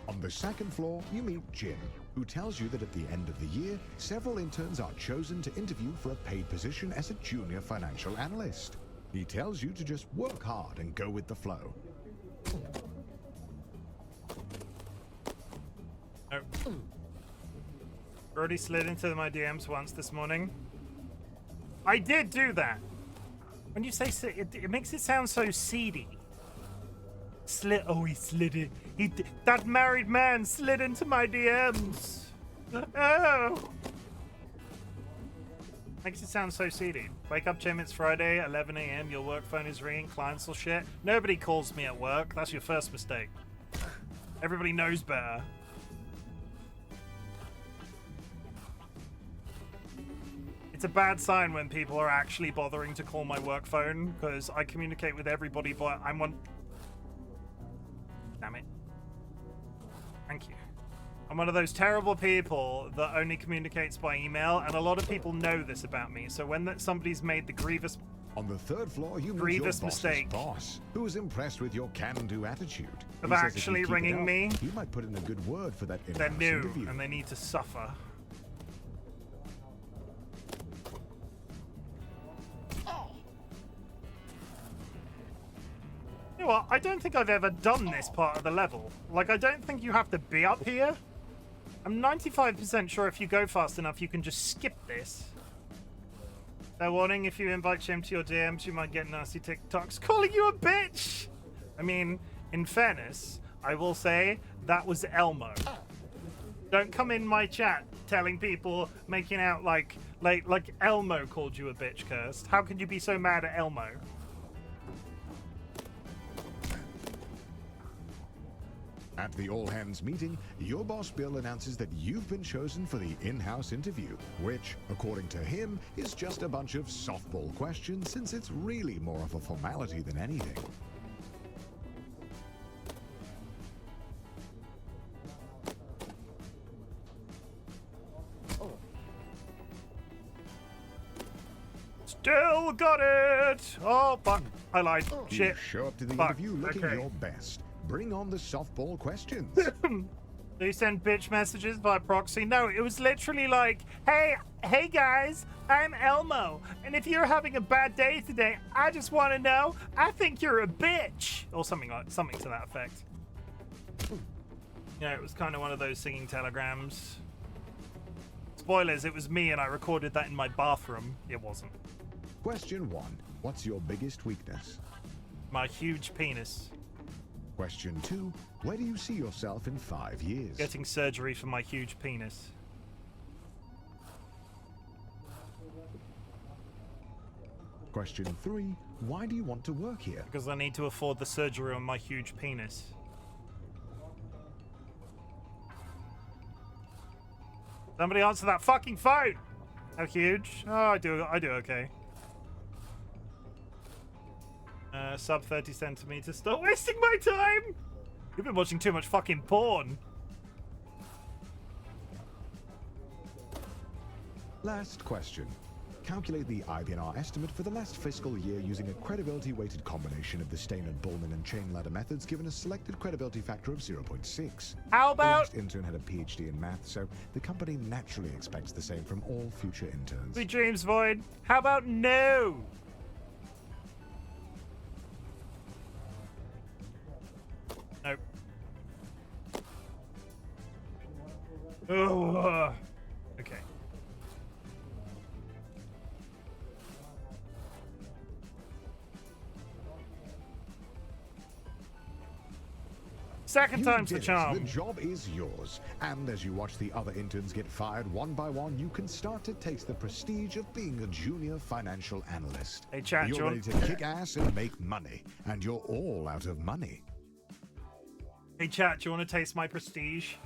Speaker 3: On the second floor, you meet Chim, who tells you that at the end of the year, several interns are chosen to interview for a paid position as a junior financial analyst. He tells you to just work hard and go with the flow.
Speaker 1: Oh. Already slid into my DMs once this morning. I did do that. When you say it makes it sound so seedy. He slid in. That married man slid into my DMs. Oh. Makes it sound so seedy. Wake up, Chim, it's Friday, 11 a.m. Your work phone is ringing, clients will shit. Nobody calls me at work. That's your first mistake. Everybody knows better. It's a bad sign when people are actually bothering to call my work phone, because I communicate with everybody, but I'm one... Damn it. Thank you. I'm one of those terrible people that only communicates by email, and a lot of people know this about me. So when somebody's made the grievous...
Speaker 3: On the third floor, you meet
Speaker 1: grievous
Speaker 3: your boss's
Speaker 1: mistake
Speaker 3: boss, who is impressed with your can-do attitude.
Speaker 1: of
Speaker 3: He says if you
Speaker 1: actually
Speaker 3: keep it
Speaker 1: ringing
Speaker 3: up,
Speaker 1: me,
Speaker 3: he might put in a good word for that
Speaker 1: they're
Speaker 3: in-house
Speaker 1: new,
Speaker 3: interview.
Speaker 1: and they need to suffer. You know what? I don't think I've ever done this part of the level. Like, I don't think you have to be up here. I'm 95% sure if you go fast enough, you can just skip this. They're warning, if you invite Chim to your DMs, you might get nasty TikToks calling you a bitch. I mean, in fairness, I will say that was Elmo. Don't come in my chat telling people, making out like Elmo called you a bitch, Cursed. How could you be so mad at Elmo?
Speaker 3: At the all-hands meeting, your boss Bill announces that you've been chosen for the in-house interview, which, according to him, is just a bunch of softball questions since it's really more of a formality than anything.
Speaker 1: Still got it! Oh, fuck. I lied. Shit.
Speaker 3: You show up to the
Speaker 1: Fuck.
Speaker 3: interview looking
Speaker 1: Okay.
Speaker 3: your best. Bring on the softball questions.
Speaker 1: Do you send bitch messages by proxy? No, it was literally like, hey guys, I'm Elmo, and if you're having a bad day today, I just want to know, I think you're a bitch, or something to that effect. Yeah, it was kind of one of those singing telegrams. Spoilers, it was me, and I recorded that in my bathroom. It wasn't.
Speaker 3: Question 1. What's your biggest weakness?
Speaker 1: My huge penis.
Speaker 3: Question 2. Where do you see yourself in 5 years?
Speaker 1: Getting surgery for my huge penis.
Speaker 3: Question 3. Why do you want to work here?
Speaker 1: Because I need to afford the surgery on my huge penis. Somebody answer that fucking phone! How huge? Oh, I do okay. Sub 30 centimeters. Stop wasting my time! You've been watching too much fucking porn.
Speaker 3: Last question. Calculate the IBNR estimate for the last fiscal year using a credibility-weighted combination of the Steinert, Bullman, and chain ladder methods given a selected credibility factor of 0.6.
Speaker 1: How
Speaker 3: The
Speaker 1: about...
Speaker 3: last intern had a PhD in math, so the company naturally expects the same from all future interns.
Speaker 1: Sweet dreams, Void. How about no? Nope. Oh, okay. Second
Speaker 3: You
Speaker 1: time's the
Speaker 3: did it.
Speaker 1: charm.
Speaker 3: The job is yours. And as you watch the other interns get fired one by one, you can start to taste the prestige of being a junior financial analyst.
Speaker 1: Hey, chat,
Speaker 3: You're
Speaker 1: John.
Speaker 3: ready to kick ass and make money. And you're all out of money.
Speaker 1: Hey chat, do you want to taste my prestige?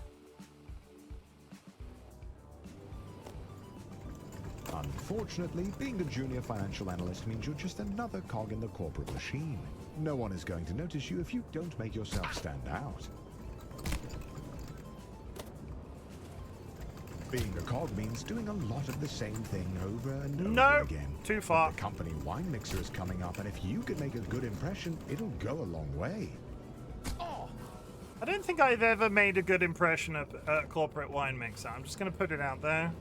Speaker 3: Unfortunately, being a junior financial analyst means you're just another cog in the corporate machine. No one is going to notice you if you don't make yourself stand out. Being a cog means doing a lot of the same thing over and over again.
Speaker 1: Too far.
Speaker 3: But the company wine mixer is coming up, and if you can make a good impression, it'll go a long way.
Speaker 1: I don't think I've ever made a good impression of a corporate wine mixer. I'm just going to put it out there.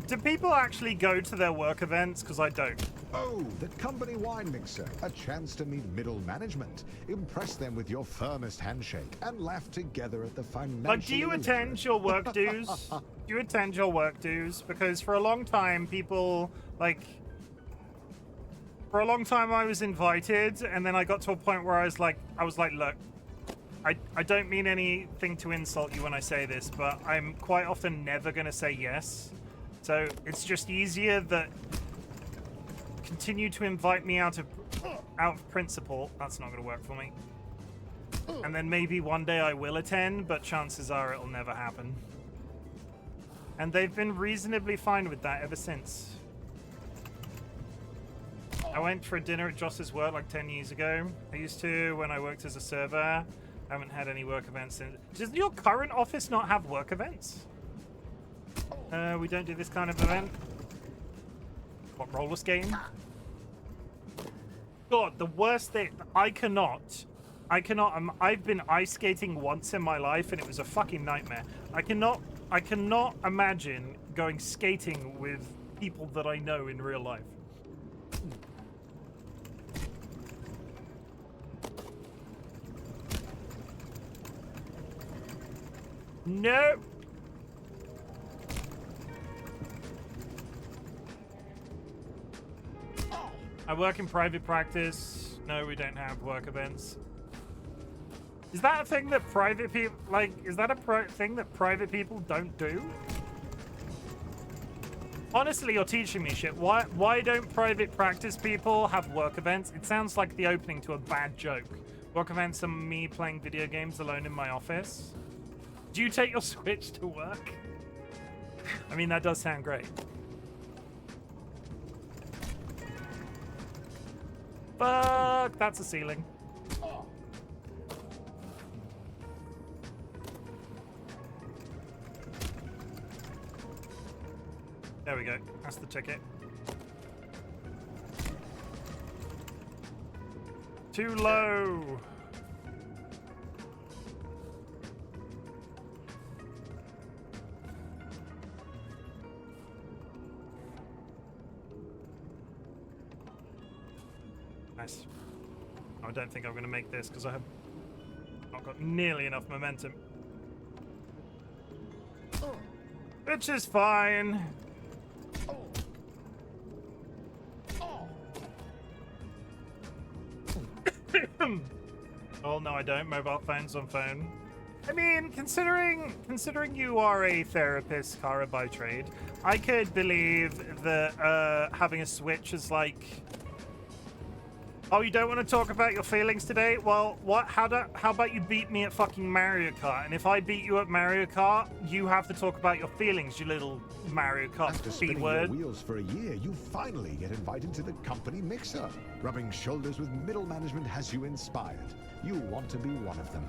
Speaker 1: Do people actually go to their work events? Because I don't.
Speaker 3: Oh, the company wine mixer. A chance to meet middle management. Impress them with your firmest handshake and laugh together at the financial...
Speaker 1: Like, do you attend your work dues? Do you attend your work dues? Because for a long time, people, like... For a long time, I was invited, and then I got to a point where I was like, look, I don't mean anything to insult you when I say this, but I'm quite often never going to say yes. So it's just easier that continue to invite me out of principle. That's not going to work for me. And then maybe one day I will attend, but chances are it'll never happen. And they've been reasonably fine with that ever since. I went for a dinner at Joss's work like 10 years ago. I used to when I worked as a server. I haven't had any work events since. Does your current office not have work events? We don't do this kind of event. What, roller skating? God, the worst thing. I cannot. I've been ice skating once in my life and it was a fucking nightmare. I cannot imagine going skating with people that I know in real life. No. I work in private practice. No, we don't have work events. Is that a thing that private people, like, is that a thing that private people don't do? Honestly, you're teaching me shit. Why don't private practice people have work events? It sounds like the opening to a bad joke. Work events are me playing video games alone in my office. Do you take your Switch to work? I mean, that does sound great. Fuck, that's a ceiling. There we go. That's the ticket. Too low. Nice. I don't think I'm going to make this because I have not got nearly enough momentum. Which is fine. Oh no, I don't. Mobile phones on phone. I mean, considering you are a therapist, Kara, by trade, I could believe that having a Switch is like, oh, you don't want to talk about your feelings today? Well, what? How about you beat me at fucking Mario Kart? And if I beat you at Mario Kart, you have to talk about your feelings, you little Mario Kart
Speaker 3: After spinning your wheels for a year, you finally get invited to the company mixer. Rubbing shoulders with middle management has you inspired. You want to be one of them.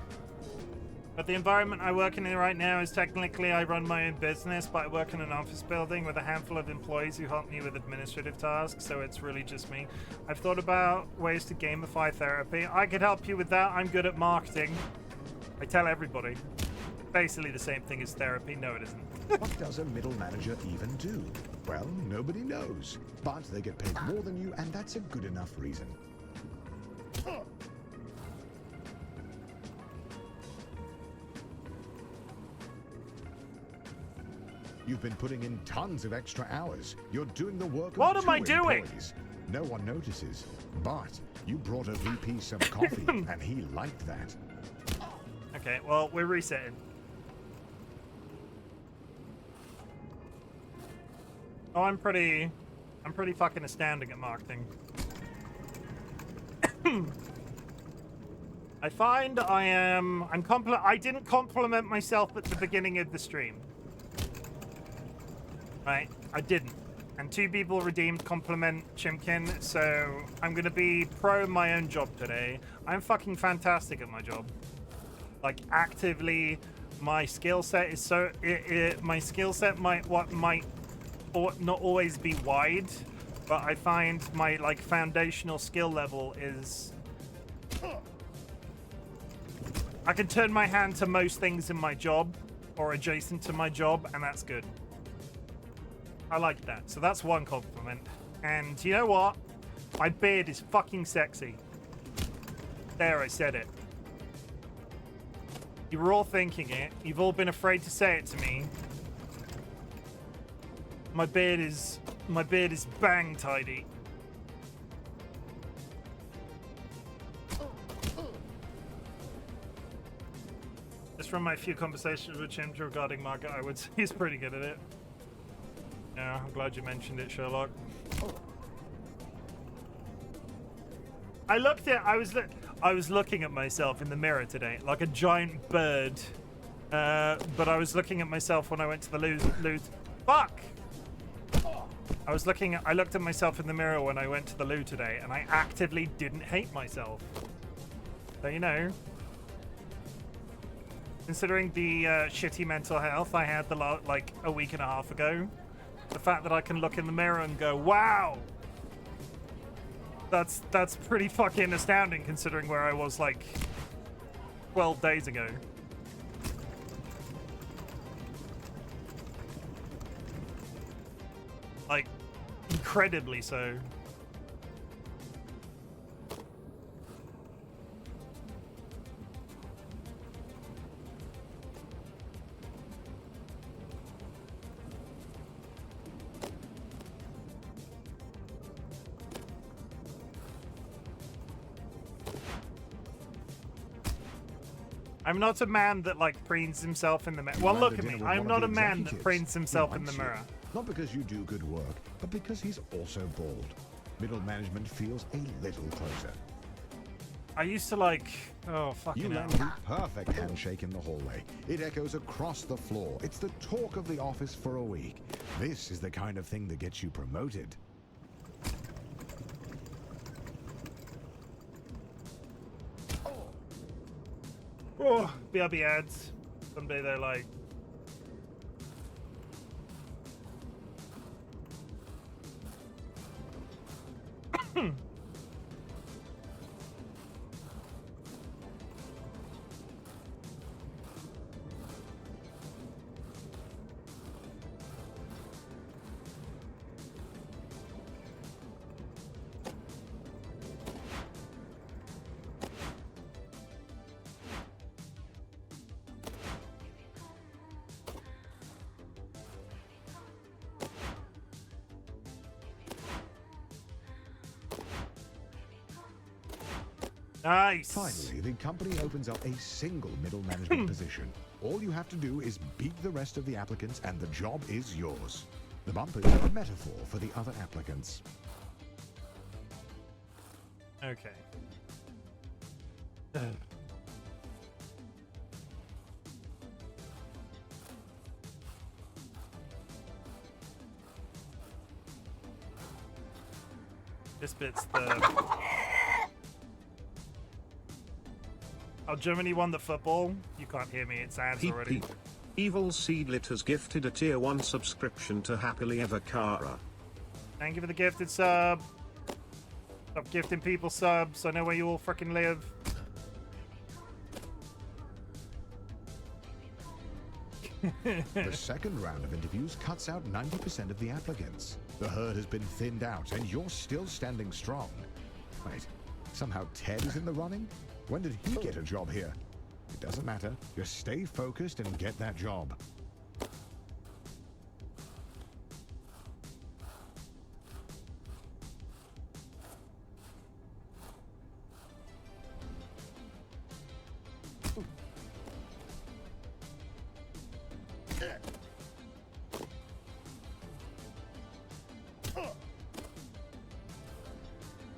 Speaker 1: But the environment I work in right now is technically I run my own business, but I work in an office building with a handful of employees who help me with administrative tasks, so it's really just me. I've thought about ways to gamify therapy. I could help you with that. I'm good at marketing. I tell everybody. Basically the same thing as therapy. No, it isn't.
Speaker 3: What does a middle manager even do? Well, nobody knows. But they get paid more than you, and that's a good enough reason. You've been putting in tons of extra hours. You're doing the work of
Speaker 1: What am I
Speaker 3: two
Speaker 1: doing?
Speaker 3: employees. No one notices. But you brought a VP some coffee, and he liked that.
Speaker 1: Okay, well, we're resetting. Oh, I'm pretty fucking astounding at marketing. I find I didn't compliment myself at the beginning of the stream. Right? I didn't. And 2 people redeemed compliment Chimken, so I'm gonna be pro my own job today. I'm fucking fantastic at my job. Like, actively, my skill set is so... my skill set might or not always be wide, but I find my, like, foundational skill level is... I can turn my hand to most things in my job, or adjacent to my job, and that's good. I like that. So that's one compliment. And you know what? My beard is fucking sexy. There, I said it. You were all thinking it. You've all been afraid to say it to me. My beard is bang tidy. Just from my few conversations with Chim regarding Margaret, I would say he's pretty good at it. Yeah, I'm glad you mentioned it, Sherlock. I was looking at myself in the mirror today, like a giant bird. But I was looking at myself when I went to the loo. Fuck! I looked at myself in the mirror when I went to the loo today, and I actively didn't hate myself. So, you know. Considering the shitty mental health I had like a week and a half ago, the fact that I can look in the mirror and go, wow! That's pretty fucking astounding considering where I was like 12 days ago. Like, incredibly so. I'm not a man that, like, preens himself in the mirror. Well, look at me. I'm not a man that preens himself in the mirror.
Speaker 3: Not because you do good work, but because he's also bald. Middle management feels a little closer.
Speaker 1: I used to, like... Oh, fucking hell.
Speaker 3: You land the perfect handshake in the hallway. It echoes across the floor. It's the talk of the office for a week. This is the kind of thing that gets you promoted.
Speaker 1: Oh, BRB ads. Someday they're like... Nice.
Speaker 3: Finally, the company opens up a single middle management position. All you have to do is beat the rest of the applicants and the job is yours. The bump is a metaphor for the other applicants.
Speaker 1: Okay. This bit's the... Oh, Germany won the football? You can't hear me, it's ads already.
Speaker 2: Peep. Evil Seedlit has gifted a tier 1 subscription to Happily Ever Kara.
Speaker 1: Thank you for the gifted sub. Stop gifting people subs. I know where you all freaking live.
Speaker 3: The second round of interviews cuts out 90% of the applicants. The herd has been thinned out, and you're still standing strong. Wait, somehow Ted is in the running? When did he get a job here? It doesn't matter. Just stay focused and get that job.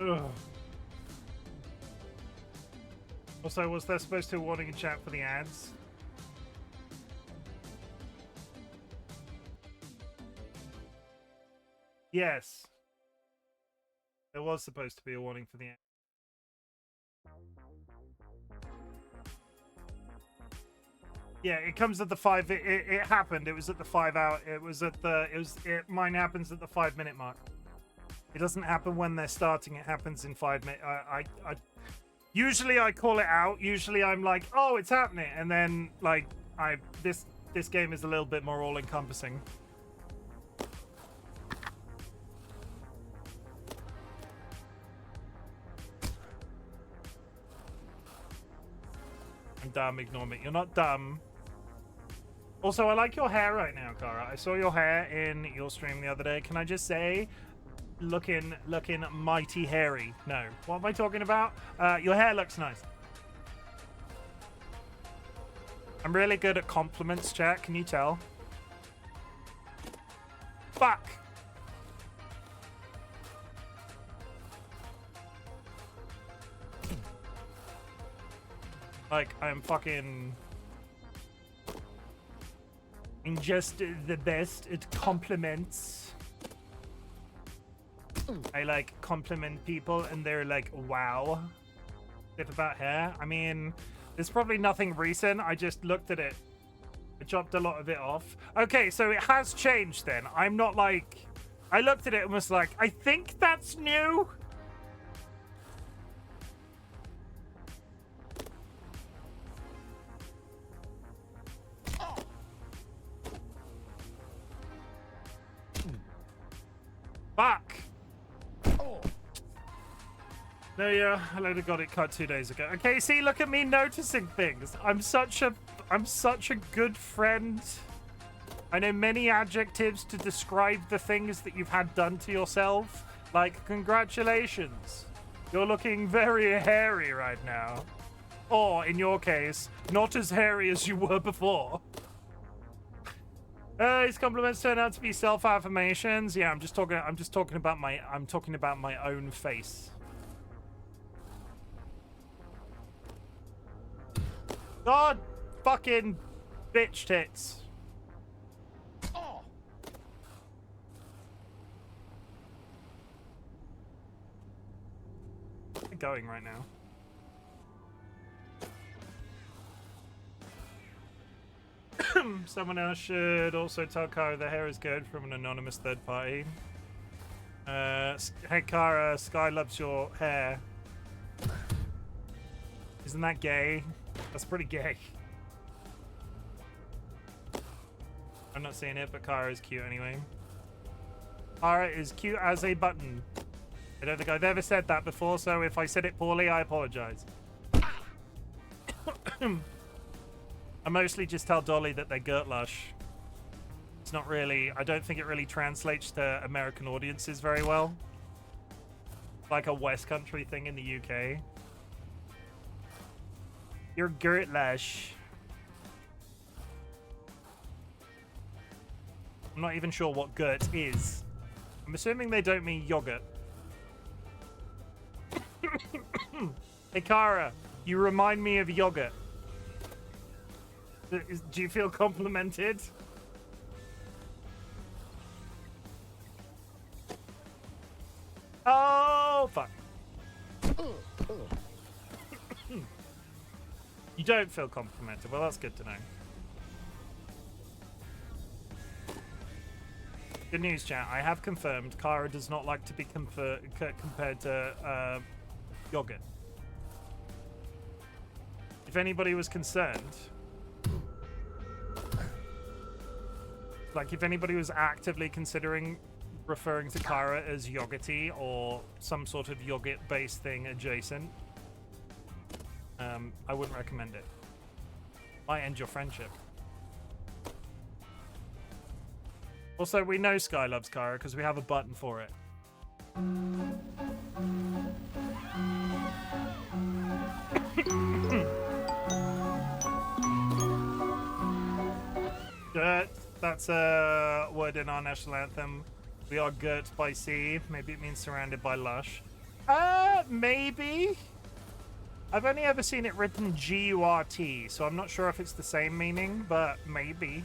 Speaker 1: Ugh. Also, was there supposed to be a warning in chat for the ads? Yes. There was supposed to be a warning for the end. Yeah, it comes at the 5. It happened. It was at the 5 hour. It was at the. Mine happens at the 5 minute mark. It doesn't happen when they're starting. It happens in 5 minutes. Usually I call it out. Usually I'm like, oh, it's happening, and then like this game is a little bit more all encompassing. I'm dumb. Ignore me. You're not dumb. Also, I like your hair right now, Kara. I saw your hair in your stream the other day. Can I just say, looking mighty hairy. No. What am I talking about? Your hair looks nice. I'm really good at compliments, chat. Can you tell? Fuck. Like, I'm fucking... I'm just the best at compliments. I like compliment people and they're like, wow. Bit about hair. I mean, there's probably nothing recent. I just looked at it. I chopped a lot of it off. Okay, so it has changed then. I'm not like... I looked at it and was like, I think that's new. Fuck. No, yeah, I later got it cut 2 days ago. Okay, see, look at me noticing things. I'm such a good friend. I know many adjectives to describe the things that you've had done to yourself. Like, congratulations. You're looking very hairy right now. Or, in your case, not as hairy as you were before. These compliments turn out to be self-affirmations. Yeah, I'm talking about my own face. God fucking bitch tits. Oh. Where going right now? Someone else should also tell Kara the hair is good from an anonymous third party. Hey Kara, Sky loves your hair. Isn't that gay? That's pretty gay. I'm not seeing it, but Kara is cute anyway. Kara is cute as a button. I don't think I've ever said that before, so if I said it poorly, I apologize. I mostly just tell Dolly that they're Gertlush. It's not really... I don't think it really translates to American audiences very well. Like a West Country thing in the UK. You're Gertlush. I'm not even sure what Gert is. I'm assuming they don't mean yogurt. Hey Kara, you remind me of yogurt. Do you feel complimented? Oh, fuck. You don't feel complimented. Well, that's good to know. Good news, chat. I have confirmed Kara does not like to be compared to yogurt. If anybody was concerned... Like, if anybody was actively considering referring to Kara as yogurty or some sort of yogurt-based thing adjacent, I wouldn't recommend it. Might end your friendship. Also, we know Sky loves Kara because we have a button for it. Dirt. That's a word in our national anthem. We are girt by sea. Maybe it means surrounded by lush. Maybe. I've only ever seen it written G-U-R-T, so I'm not sure if it's the same meaning, but maybe.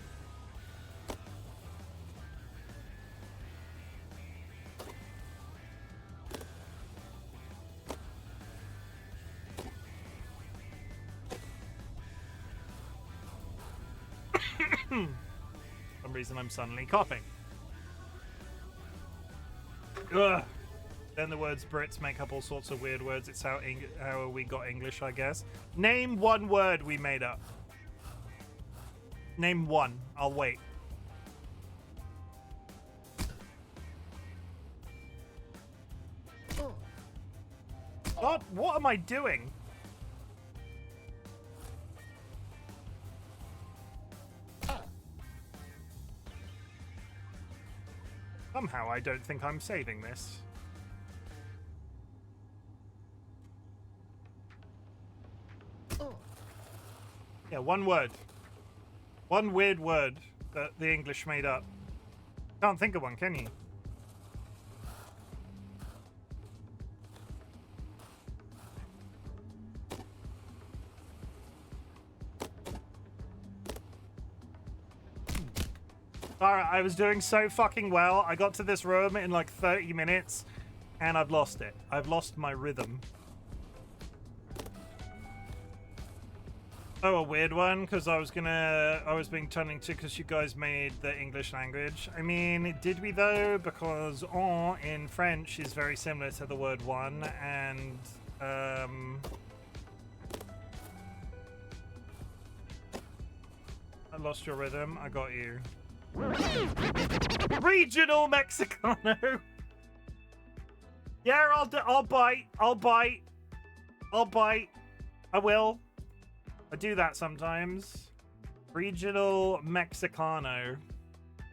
Speaker 1: For some reason I'm suddenly coughing. Ugh. Then the words Brits make up all sorts of weird words. It's how we got English, I guess. Name one word we made up. Name one. I'll wait. God, what am I doing? Somehow I don't think I'm saving this. Yeah, one word. One weird word that the English made up. Can't think of one, can you? Alright, I was doing so fucking well. I got to this room in like 30 minutes and I've lost it. I've lost my rhythm. Oh, a weird one, because I was being turned into because you guys made the English language. I mean, did we though? Because on in French is very similar to the word one, and I lost your rhythm. I got you. Regional Mexicano. Yeah, I'll bite. I will. I do that sometimes. Regional Mexicano.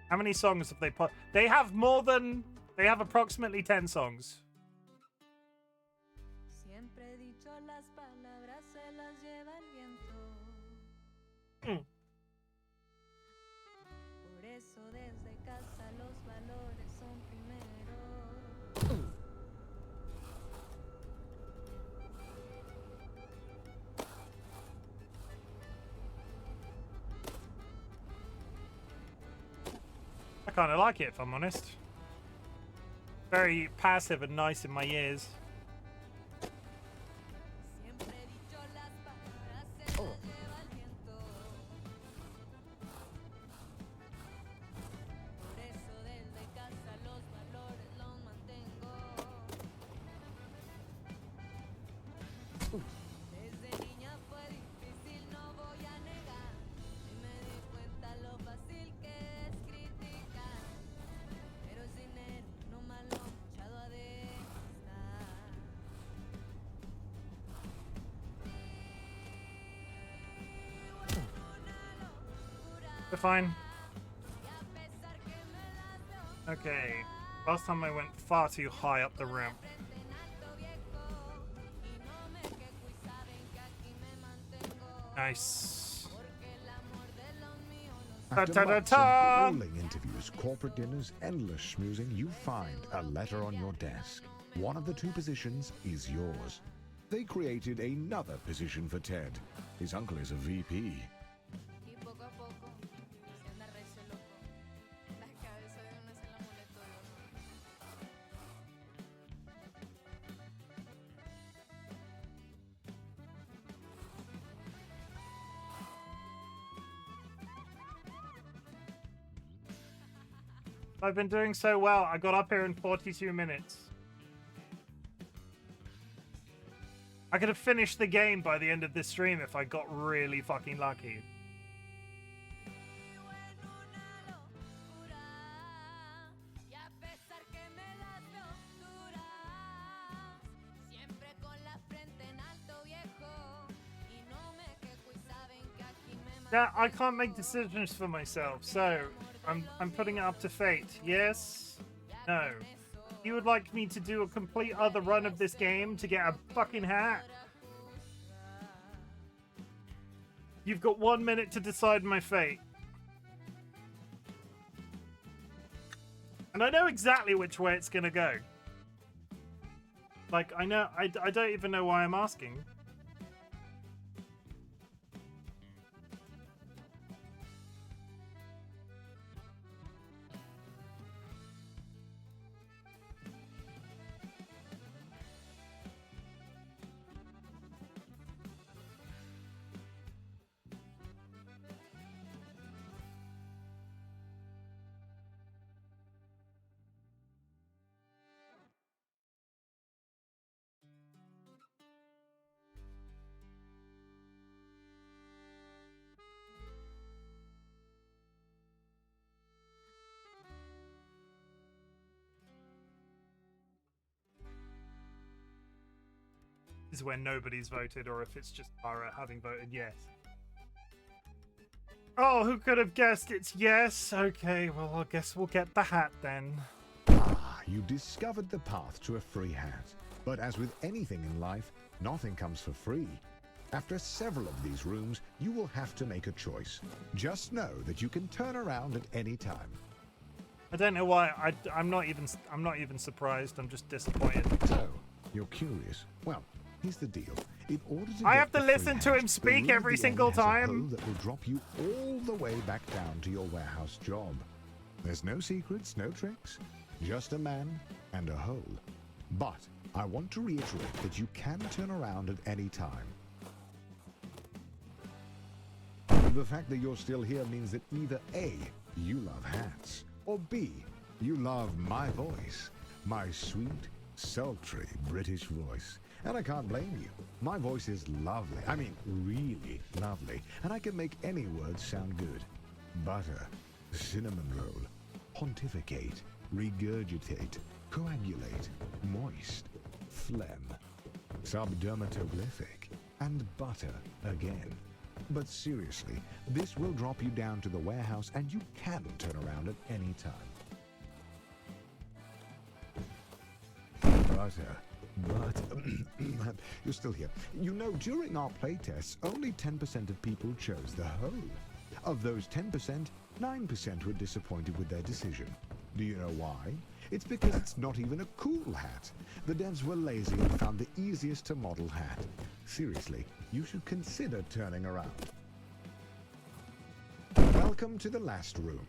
Speaker 1: How many songs have they put? They have approximately 10 songs. I kind of like it, if I'm honest. Very passive and nice in my ears. We're fine. Okay. Last time I went far too high up the ramp. Nice.
Speaker 3: After months of rolling interviews, corporate dinners, endless schmoozing, you find a letter on your desk. One of the two positions is yours. They created another position for Ted. His uncle is a VP.
Speaker 1: I've been doing so well. I got up here in 42 minutes. I could have finished the game by the end of this stream if I got really fucking lucky. Yeah, I can't make decisions for myself, so I'm putting it up to fate. Yes? No. You would like me to do a complete other run of this game to get a fucking hat? You've got 1 minute to decide my fate. And I know exactly which way it's gonna go. Like, I know, I don't even know why I'm asking. is when nobody's voted, or if it's just Tara having voted yes. Oh, who could have guessed it's yes? Okay, well, I guess we'll get the hat then.
Speaker 3: Ah, you discovered the path to a free hat. But as with anything in life, nothing comes for free. After several of these rooms, you will have to make a choice. Just know that you can turn around at any time.
Speaker 1: I don't know why. I'm not even surprised. I'm just disappointed.
Speaker 3: So, you're curious. Well, here's the deal. In order to
Speaker 1: I
Speaker 3: get
Speaker 1: have to
Speaker 3: the free
Speaker 1: listen to
Speaker 3: hat,
Speaker 1: him
Speaker 3: the
Speaker 1: speak
Speaker 3: room at
Speaker 1: every
Speaker 3: the
Speaker 1: single
Speaker 3: end has a
Speaker 1: time.
Speaker 3: hole that will drop you all the way back down to your warehouse job. There's no secrets, no tricks, just a man and a hole. But I want to reiterate that you can turn around at any time. The fact that you're still here means that either A, you love hats, or B, you love my voice, my sweet, sultry British voice. And I can't blame you. My voice is lovely. I mean, really lovely. And I can make any words sound good. Butter, cinnamon roll, pontificate, regurgitate, coagulate, moist, phlegm, subdermatoglyphic, and butter again. But seriously, this will drop you down to the warehouse and you can turn around at any time. Butter. But you're still here. You know, during our playtests, only 10% of people chose the hole. Of those 10%, 9% were disappointed with their decision. Do you know why? It's because it's not even a cool hat. The devs were lazy and found the easiest to model hat. Seriously, you should consider turning around. Welcome to the last room.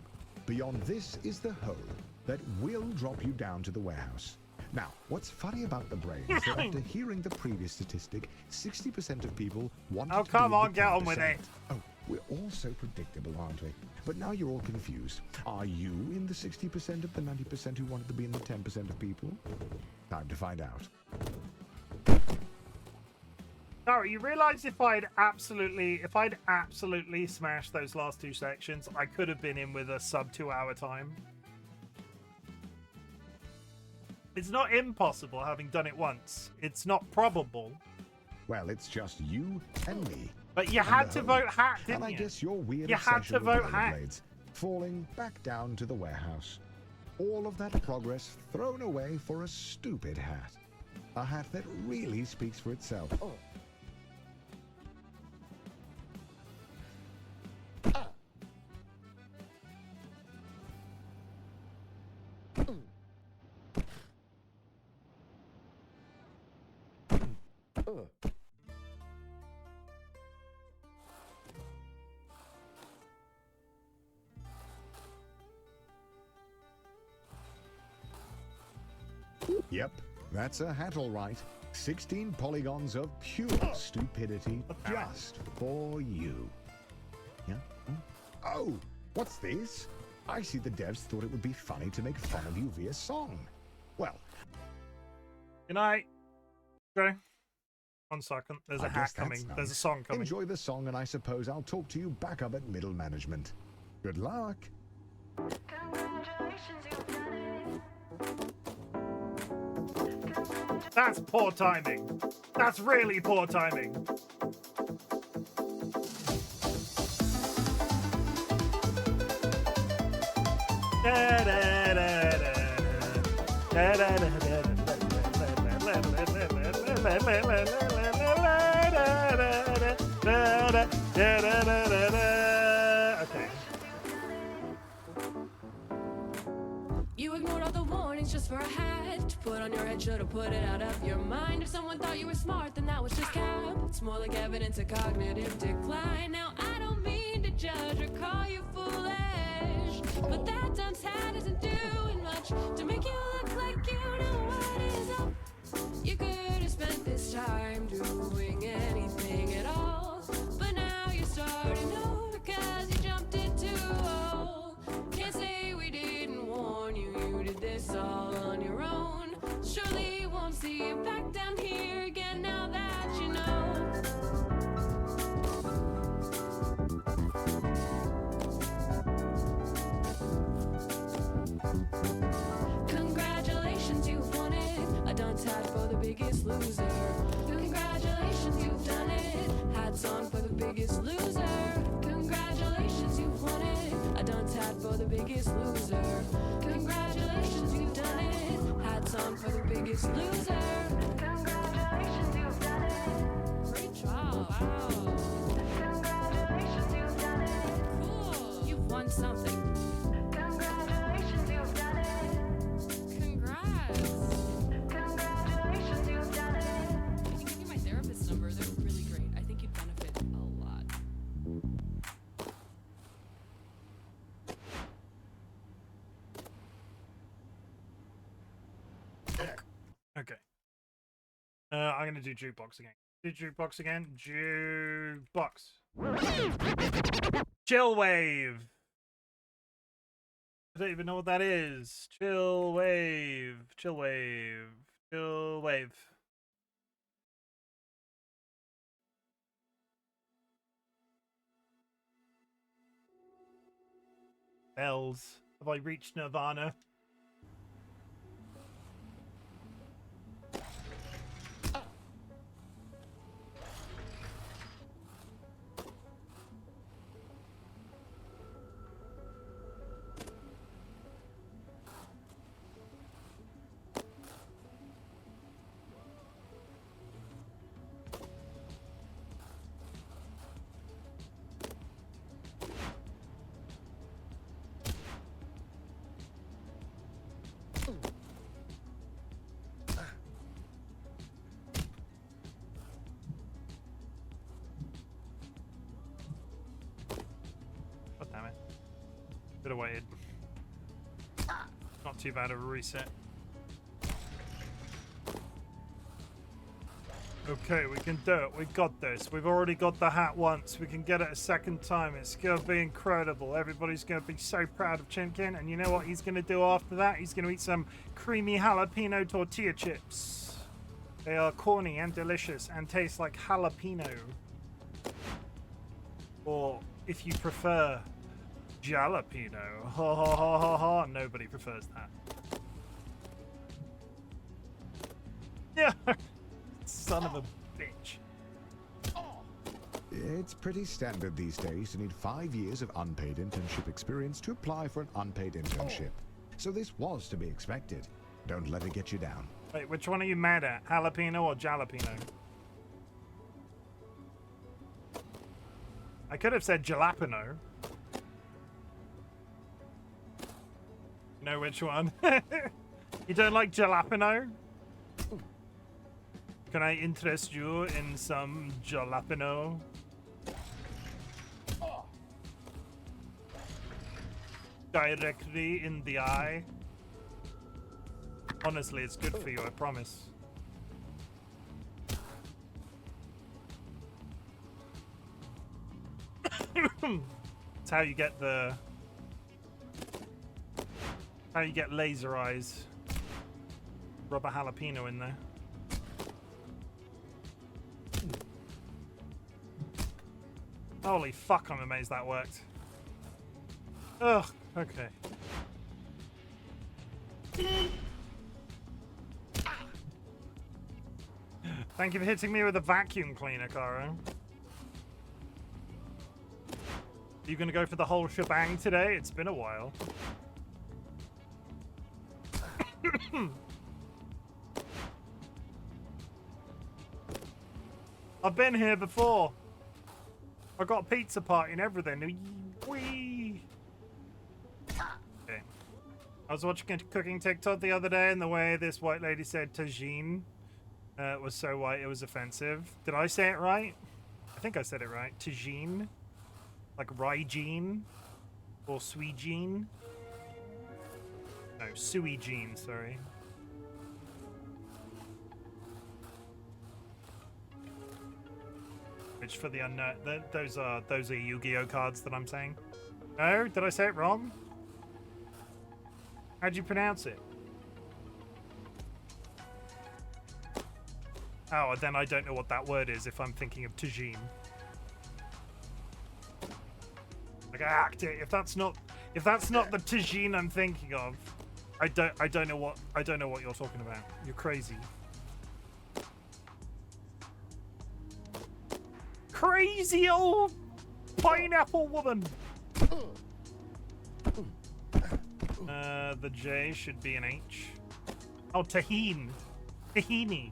Speaker 3: Beyond this is the hole that will drop you down to the warehouse. Now, what's funny about the brain is that after hearing the previous statistic, 60% of people wanted to
Speaker 1: come
Speaker 3: believe
Speaker 1: on,
Speaker 3: the
Speaker 1: get on with
Speaker 3: 10%.
Speaker 1: it.
Speaker 3: Oh, we're all so predictable, aren't we? But now you're all confused. Are you in the 60% of the 90% who wanted to be in the 10% of people? Time to find out.
Speaker 1: Sorry, you realise if I'd absolutely smashed those last two sections, I could have been in with a sub 2 hour time. It's not impossible having done it once. It's not probable.
Speaker 3: Well, it's just you and me.
Speaker 1: But you
Speaker 3: and
Speaker 1: had
Speaker 3: the
Speaker 1: to
Speaker 3: hole.
Speaker 1: vote hat, didn't
Speaker 3: And
Speaker 1: you?
Speaker 3: I guess your weird
Speaker 1: You had
Speaker 3: obsession
Speaker 1: to
Speaker 3: with
Speaker 1: vote hat.
Speaker 3: rollerblades, falling back down to the warehouse. All of that progress thrown away for a stupid hat. A hat that really speaks for itself. Oh. Yep, that's a hat all right. 16 polygons of pure stupidity just for you. Yeah? Oh, what's this? I see the devs thought it would be funny to make fun of you via song. Well,
Speaker 1: Good night. Okay. 1 second. There's a
Speaker 3: I
Speaker 1: hat
Speaker 3: guess that's
Speaker 1: coming.
Speaker 3: done.
Speaker 1: There's a song coming.
Speaker 3: Enjoy the song, and I suppose I'll talk to you back up at middle management. Good luck.
Speaker 1: That's poor timing. That's really poor timing. Okay.
Speaker 4: You ignored all the warnings just for a hat to put on your head. Should've put it out of your mind. If someone thought you were smart, then that was just cap. It's more like evidence of cognitive decline. Now I don't mean to judge or call you foolish, but that dunce hat isn't doing much to make you look like you know what is up. You could have spent this time doing anything at all, but now you're starting over 'cause you jumped into a hole. Can't say we didn't warn you, you did this all on your own. Surely won't see you back down here again now that you know. Congratulations, you've won it. A dunce hat for the biggest loser. Congratulations. Congratulations, you've done it. Hats on for the biggest loser. Congratulations, you've won it. A dunce hat for the biggest loser. Congratulations, you've done it. Hats on for the biggest loser. Congratulations, you've done it. Great job. Wow. Congratulations, you've done it. Cool. You've won something. Congratulations, you've done it. Congrats. Congratulations, you've done it. I can give you my therapist's number. They're really great. I think you'd benefit a lot.
Speaker 1: Okay. I'm gonna do jukebox again. Do jukebox again. Jukebox. Chill wave. I don't even know what that is. Chill wave. Chill wave. Chill wave. Bells. Have I reached Nirvana? God damn it. Could have waited. Not too bad of a reset. Okay, we can do it. We got this. We've already got the hat once. We can get it a second time. It's going to be incredible. Everybody's going to be so proud of Chimken. And you know what he's going to do after that? He's going to eat some creamy jalapeno tortilla chips. They are corny and delicious and taste like jalapeno. Or, if you prefer, jalapeno. Ha ha ha ha ha. Nobody prefers that. Yeah. Son of a bitch.
Speaker 3: It's pretty standard these days to need 5 years of unpaid internship experience to apply for an unpaid internship. So this was to be expected. Don't let it get you down.
Speaker 1: Wait, which one are you mad at? Jalapeno or jalapeno? I could have said jalapeno. You know which one? You don't like jalapeno? Can I interest you in some jalapeno? Directly in the eye. Honestly, it's good for you, I promise. It's how you get the... how you get laser eyes. Rub a jalapeno in there. Holy fuck, I'm amazed that worked. Ugh, okay. Thank you for hitting me with a vacuum cleaner, Caro. Are you gonna go for the whole shebang today? It's been a while. I've been here before. I got a pizza party and everything. Whee! Okay. I was watching a cooking TikTok the other day, and the way this white lady said tagine was so white it was offensive. Did I say it right? I think I said it right. Tagine? Like rygene? Or sweegene? No, suigene, sorry. Which, for the unknown, those are Yu-Gi-Oh cards that I'm saying. No, did I say it wrong? How'd you pronounce it? Oh, then I don't know what that word is if I'm thinking of tagine. Like I act it. If that's not the tagine I'm thinking of, I don't know what you're talking about. You're crazy. crazy old pineapple woman. The J should be an H. Oh, tahini. Tahini.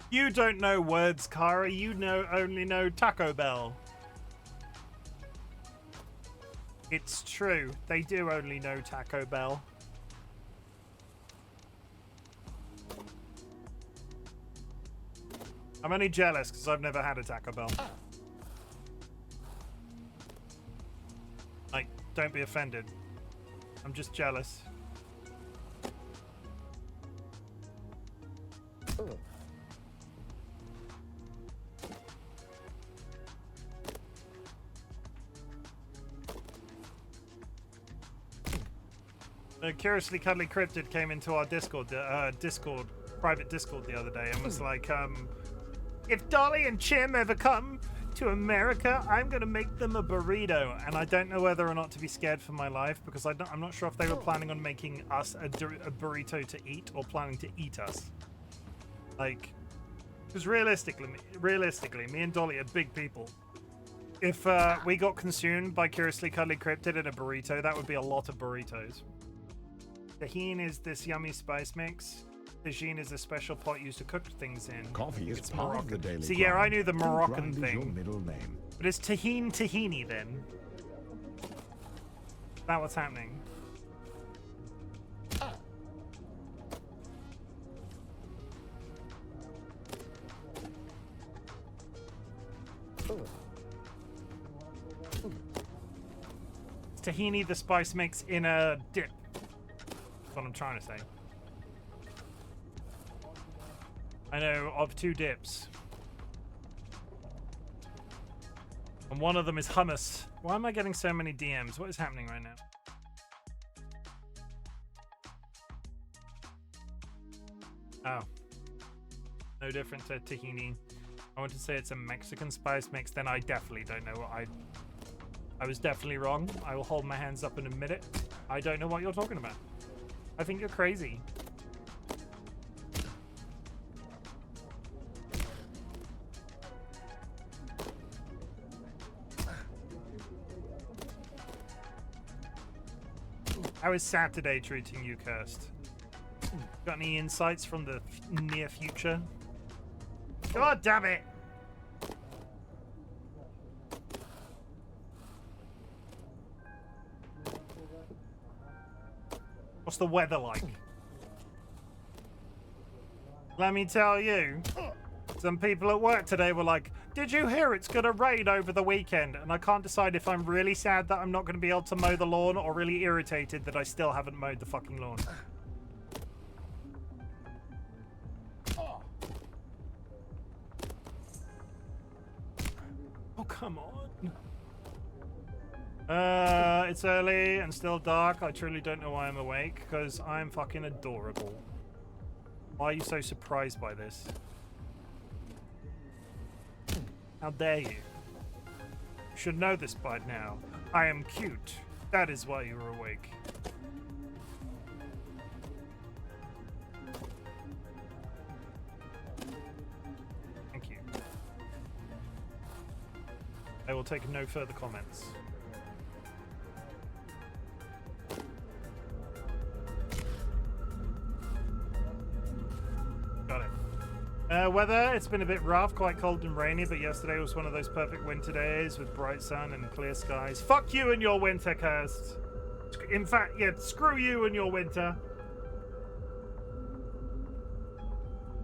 Speaker 1: You don't know words, Kara. You only know Taco Bell. It's true. They do only know Taco Bell. I'm only jealous because I've never had a Taco Bell. Like, don't be offended. I'm just jealous. The Curiously Cuddly Cryptid came into our private Discord the other day and was like, if Dolly and Chim ever come to America, I'm going to make them a burrito. And I don't know whether or not to be scared for my life because I'm not sure if they were planning on making us a burrito to eat or planning to eat us. Like, because realistically, me and Dolly are big people. If we got consumed by Curiously Cuddly Cryptid in a burrito, that would be a lot of burritos. Tahini is this yummy spice mix. Tagine is a special pot used to cook things in.
Speaker 3: Coffee is
Speaker 1: it's
Speaker 3: part
Speaker 1: Moroccan.
Speaker 3: of the daily
Speaker 1: See, yeah, I knew the
Speaker 3: grind.
Speaker 1: Moroccan
Speaker 3: Grind is your
Speaker 1: thing.
Speaker 3: middle name.
Speaker 1: But it's tahini then. Is that what's happening? It's tahini the spice mix in a dip. That's what I'm trying to say. I know of 2 dips. And one of them is hummus. Why am I getting so many DMs? What is happening right now? Oh. No different to tahini. I want to say it's a Mexican spice mix, then I definitely don't know what I was definitely wrong. I will hold my hands up and admit it. I don't know what you're talking about. I think you're crazy. How is Saturday treating you, Kirst? Got any insights from the near future? God damn it! What's the weather like? Let me tell you, some people at work today were like, did you hear it's gonna rain over the weekend? And I can't decide if I'm really sad that I'm not gonna be able to mow the lawn or really irritated that I still haven't mowed the fucking lawn. Oh, come on. It's early and still dark. I truly don't know why I'm awake, because I'm fucking adorable. Why are you so surprised by this? How dare you? You should know this by now. I am cute. That is why you are awake. Thank you. I will take no further comments. Got it. Weather, it's been a bit rough, quite cold and rainy, but yesterday was one of those perfect winter days with bright sun and clear skies. Fuck you and your winter, Kirst. In fact, yeah, screw you and your winter.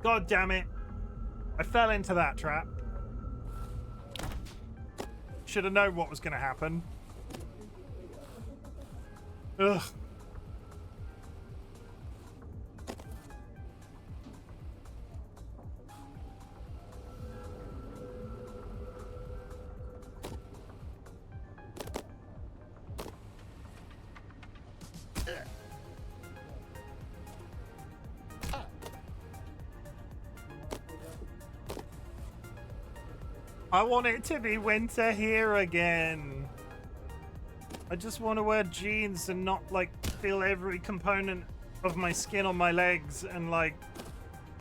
Speaker 1: God damn it. I fell into that trap. Should have known what was going to happen. Ugh. I want it to be winter here again. I just want to wear jeans and not like feel every component of my skin on my legs and like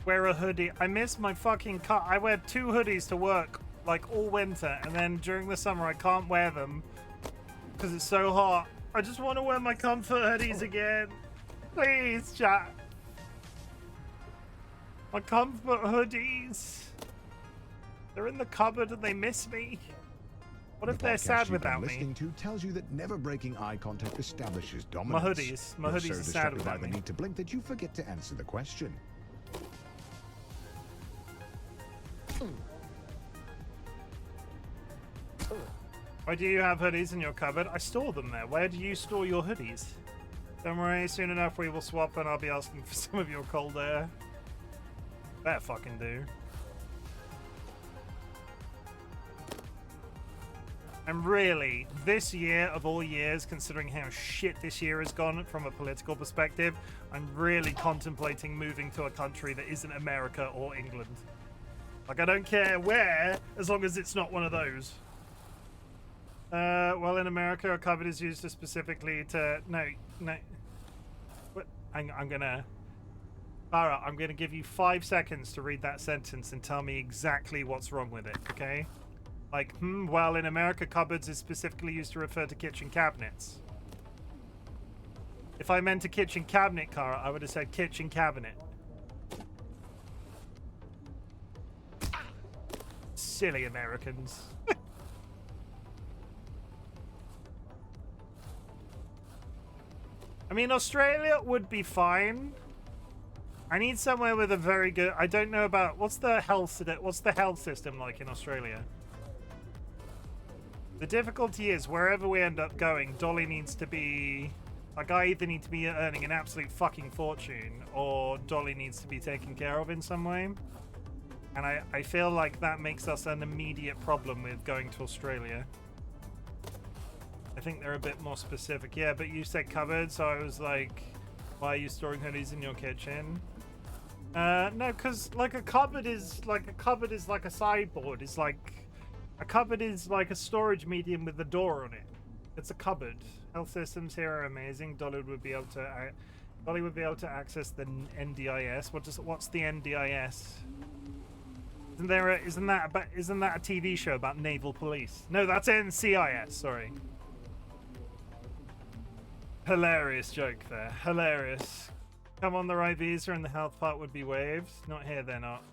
Speaker 1: wear a hoodie. I miss my fucking cut. I wear 2 hoodies to work like all winter, and then during the summer I can't wear them because it's so hot. I just want to wear my comfort hoodies again. Please, chat. My comfort hoodies. They're in the cupboard and they miss me. What if they're sad without me?
Speaker 3: Listening to tells you that never breaking eye contact establishes dominance.
Speaker 1: My hoodies
Speaker 3: You're
Speaker 1: are
Speaker 3: so
Speaker 1: sad
Speaker 3: distracted by
Speaker 1: without
Speaker 3: the
Speaker 1: me.
Speaker 3: need to blink that you forget to answer the question.
Speaker 1: Why do you have hoodies in your cupboard? I store them there. Where do you store your hoodies? Don't worry, soon enough we will swap and I'll be asking for some of your cold air. Better fucking do. And really, this year of all years, considering how shit this year has gone from a political perspective, I'm really contemplating moving to a country that isn't America or England. Like, I don't care where, as long as it's not one of those. Well, in America, a cupboard is used to specifically to... No. What? I'm gonna... Alright, I'm gonna give you 5 seconds to read that sentence and tell me exactly what's wrong with it, okay? Like, well, in America, cupboards is specifically used to refer to kitchen cabinets. If I meant a kitchen cabinet, Cara, I would have said kitchen cabinet. Silly Americans. I mean, Australia would be fine. I need somewhere with a very good... I don't know about... What's the health system like in Australia? The difficulty is, wherever we end up going, Dolly needs to be... Like, I either need to be earning an absolute fucking fortune, or Dolly needs to be taken care of in some way. And I feel like that makes us an immediate problem with going to Australia. I think they're a bit more specific. Yeah, but you said cupboard, so I was like, why are you storing hoodies in your kitchen? No, because like a cupboard is like a sideboard. It's like a cupboard is like a storage medium with a door on it. It's a cupboard. Health systems here are amazing. Dolly would be able to access the NDIS. What's the NDIS? Isn't that a TV show about naval police? No, that's NCIS. Sorry. Hilarious joke there. Hilarious. Come on the right visa and the health part would be waived. Not here, they're not.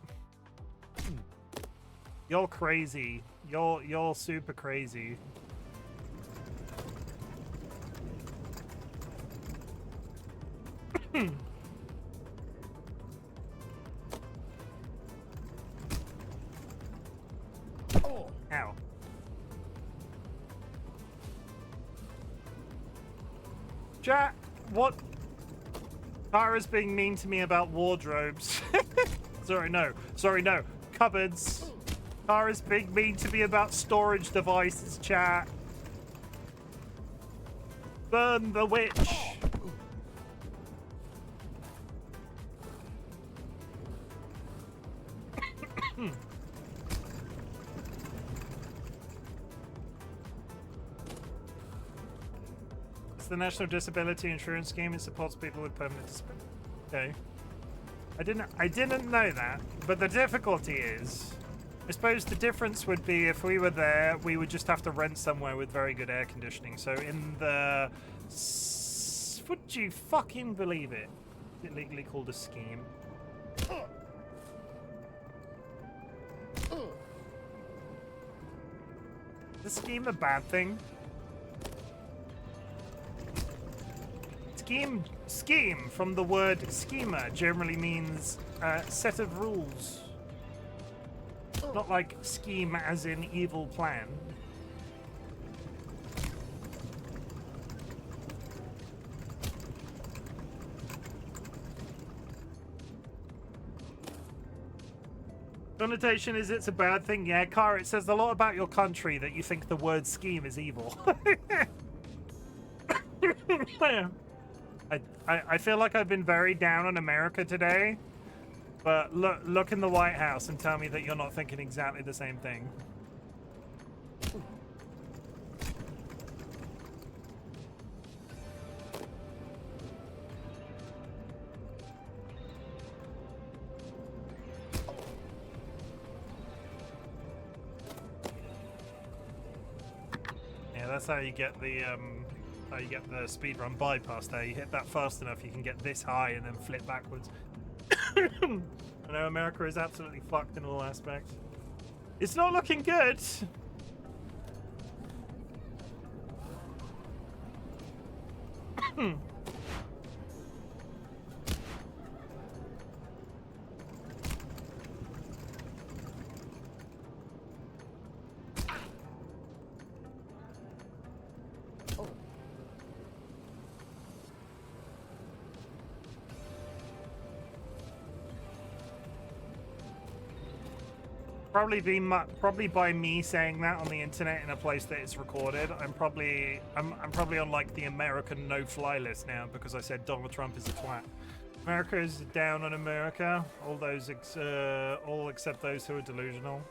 Speaker 1: You're crazy. You're super crazy. Ow. Chat, what? Tara's being mean to me about wardrobes. Sorry, no. Cupboards. Tara's being mean to me about storage devices, chat. Burn the witch. It's the National Disability Insurance Scheme. It supports people with permanent disability. Okay. I didn't know that, but the difficulty is, I suppose the difference would be if we were there, we would just have to rent somewhere with very good air conditioning. So in the... Would you fucking believe it? Is it legally called a scheme? Is the scheme a bad thing? Scheme from the word schema generally means set of rules. Not like scheme as in evil plan. Connotation is it's a bad thing. Yeah, Cara, it says a lot about your country that you think the word scheme is evil. I feel like I've been very down on America today, but look in the White House and tell me that you're not thinking exactly the same thing. that's how you get the speedrun bypass there. You hit that fast enough, you can get this high and then flip backwards. I know America is absolutely fucked in all aspects. It's not looking good. Probably by me saying that on the internet in a place that it's recorded, I'm probably on like the American no-fly list now because I said Donald Trump is a twat. America is down on America. All except those who are delusional.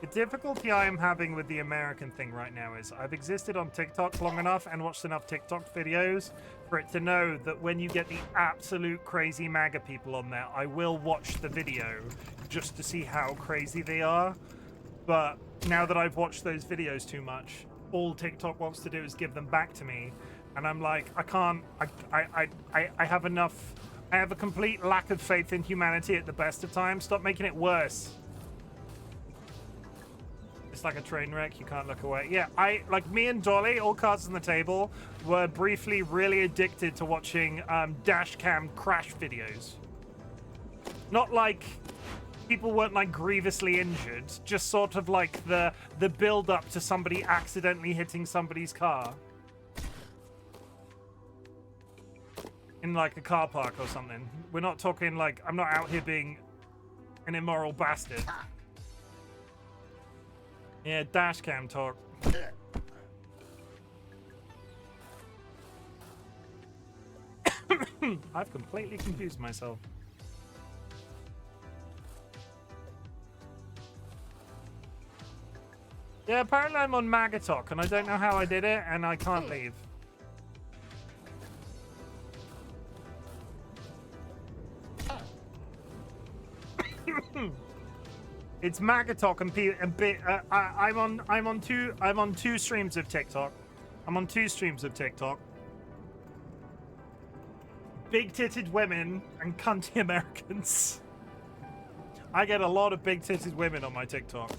Speaker 1: The difficulty I am having with the American thing right now is I've existed on TikTok long enough and watched enough TikTok videos for it to know that when you get the absolute crazy MAGA people on there, I will watch the video just to see how crazy they are. But now that I've watched those videos too much, all TikTok wants to do is give them back to me. And I'm like, I can't, I have enough, I have a complete lack of faith in humanity at the best of times. Stop making it worse. It's like a train wreck, you can't look away. Yeah, like me and Dolly, all cards on the table, were briefly really addicted to watching dash cam crash videos. Not like people weren't like grievously injured, just sort of like the build up to somebody accidentally hitting somebody's car. In like a car park or something. We're not talking like, I'm not out here being an immoral bastard. Yeah, dash cam talk. I've completely confused myself. Yeah, apparently I'm on MAGA talk and I don't know how I did it and I can't leave. It's MAGA talk and I'm on two streams of TikTok. I'm on two streams of TikTok. Big-titted women and cunty Americans. I get a lot of big-titted women on my TikTok.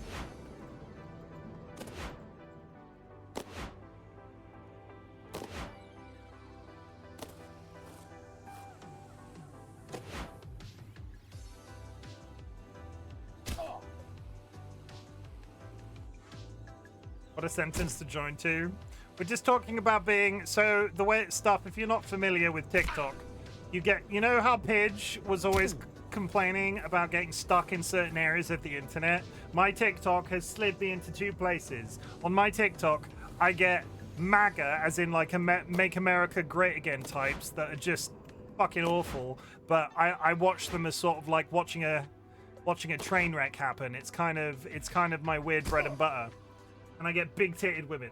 Speaker 1: What a sentence to join to. We're just talking about being, so the way it's stuff, if you're not familiar with TikTok, you know how Pidge was always complaining about getting stuck in certain areas of the internet? My TikTok has slid me into two places. On my TikTok, I get MAGA, as in like a Make America Great Again types that are just fucking awful, but I watch them as sort of like watching a train wreck happen. It's kind of my weird bread and butter. And I get big-titted women.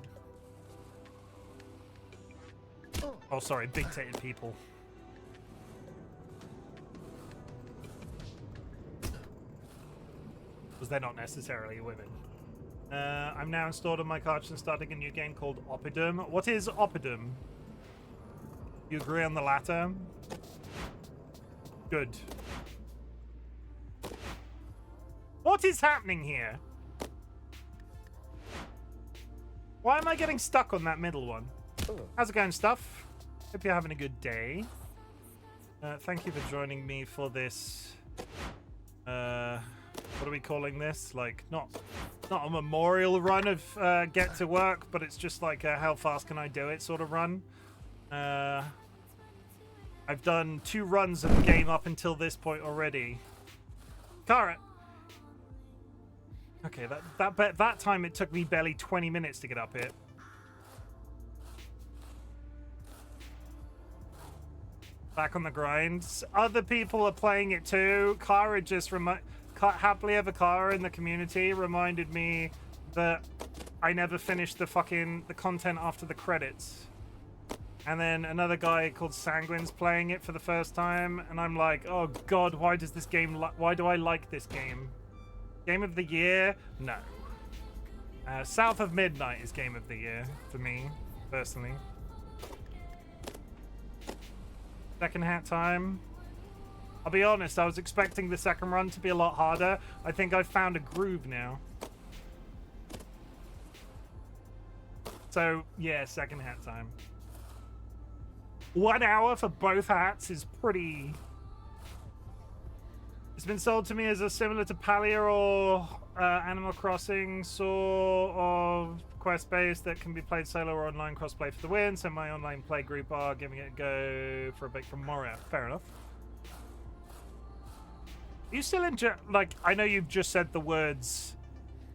Speaker 1: Oh, sorry, big-titted people. Because they're not necessarily women. I'm now installed on my cartridge and starting a new game called Oppidum. What is Oppidum? You agree on the latter? Good. What is happening here? Why am I getting stuck on that middle one? How's it going, stuff? Hope you're having a good day. Thank you for joining me for this. What are we calling this? Like, not a memorial run of get to work, but it's just like a how fast can I do it sort of run. I've done 2 runs of the game up until this point already. Kara. Okay, that time it took me barely 20 minutes to get up here. Back on the grind. Other people are playing it too. Kara just Happily Ever Kara in the community reminded me that I never finished the content after the credits. And then another guy called Sanguine's playing it for the first time, and I'm like, oh god, why do I like this game? Game of the year? No. South of Midnight is game of the year for me, personally. Second hat time. I'll be honest, I was expecting the second run to be a lot harder. I think I've found a groove now. So, yeah, second hat time. 1 hour for both hats is pretty... It's been sold to me as a similar to Palia or Animal Crossing sort of quest-based that can be played solo or online cross-play for the win. So my online play group are giving it a go for a break from Moria. Fair enough. You still enjoy... Like, I know you've just said the words,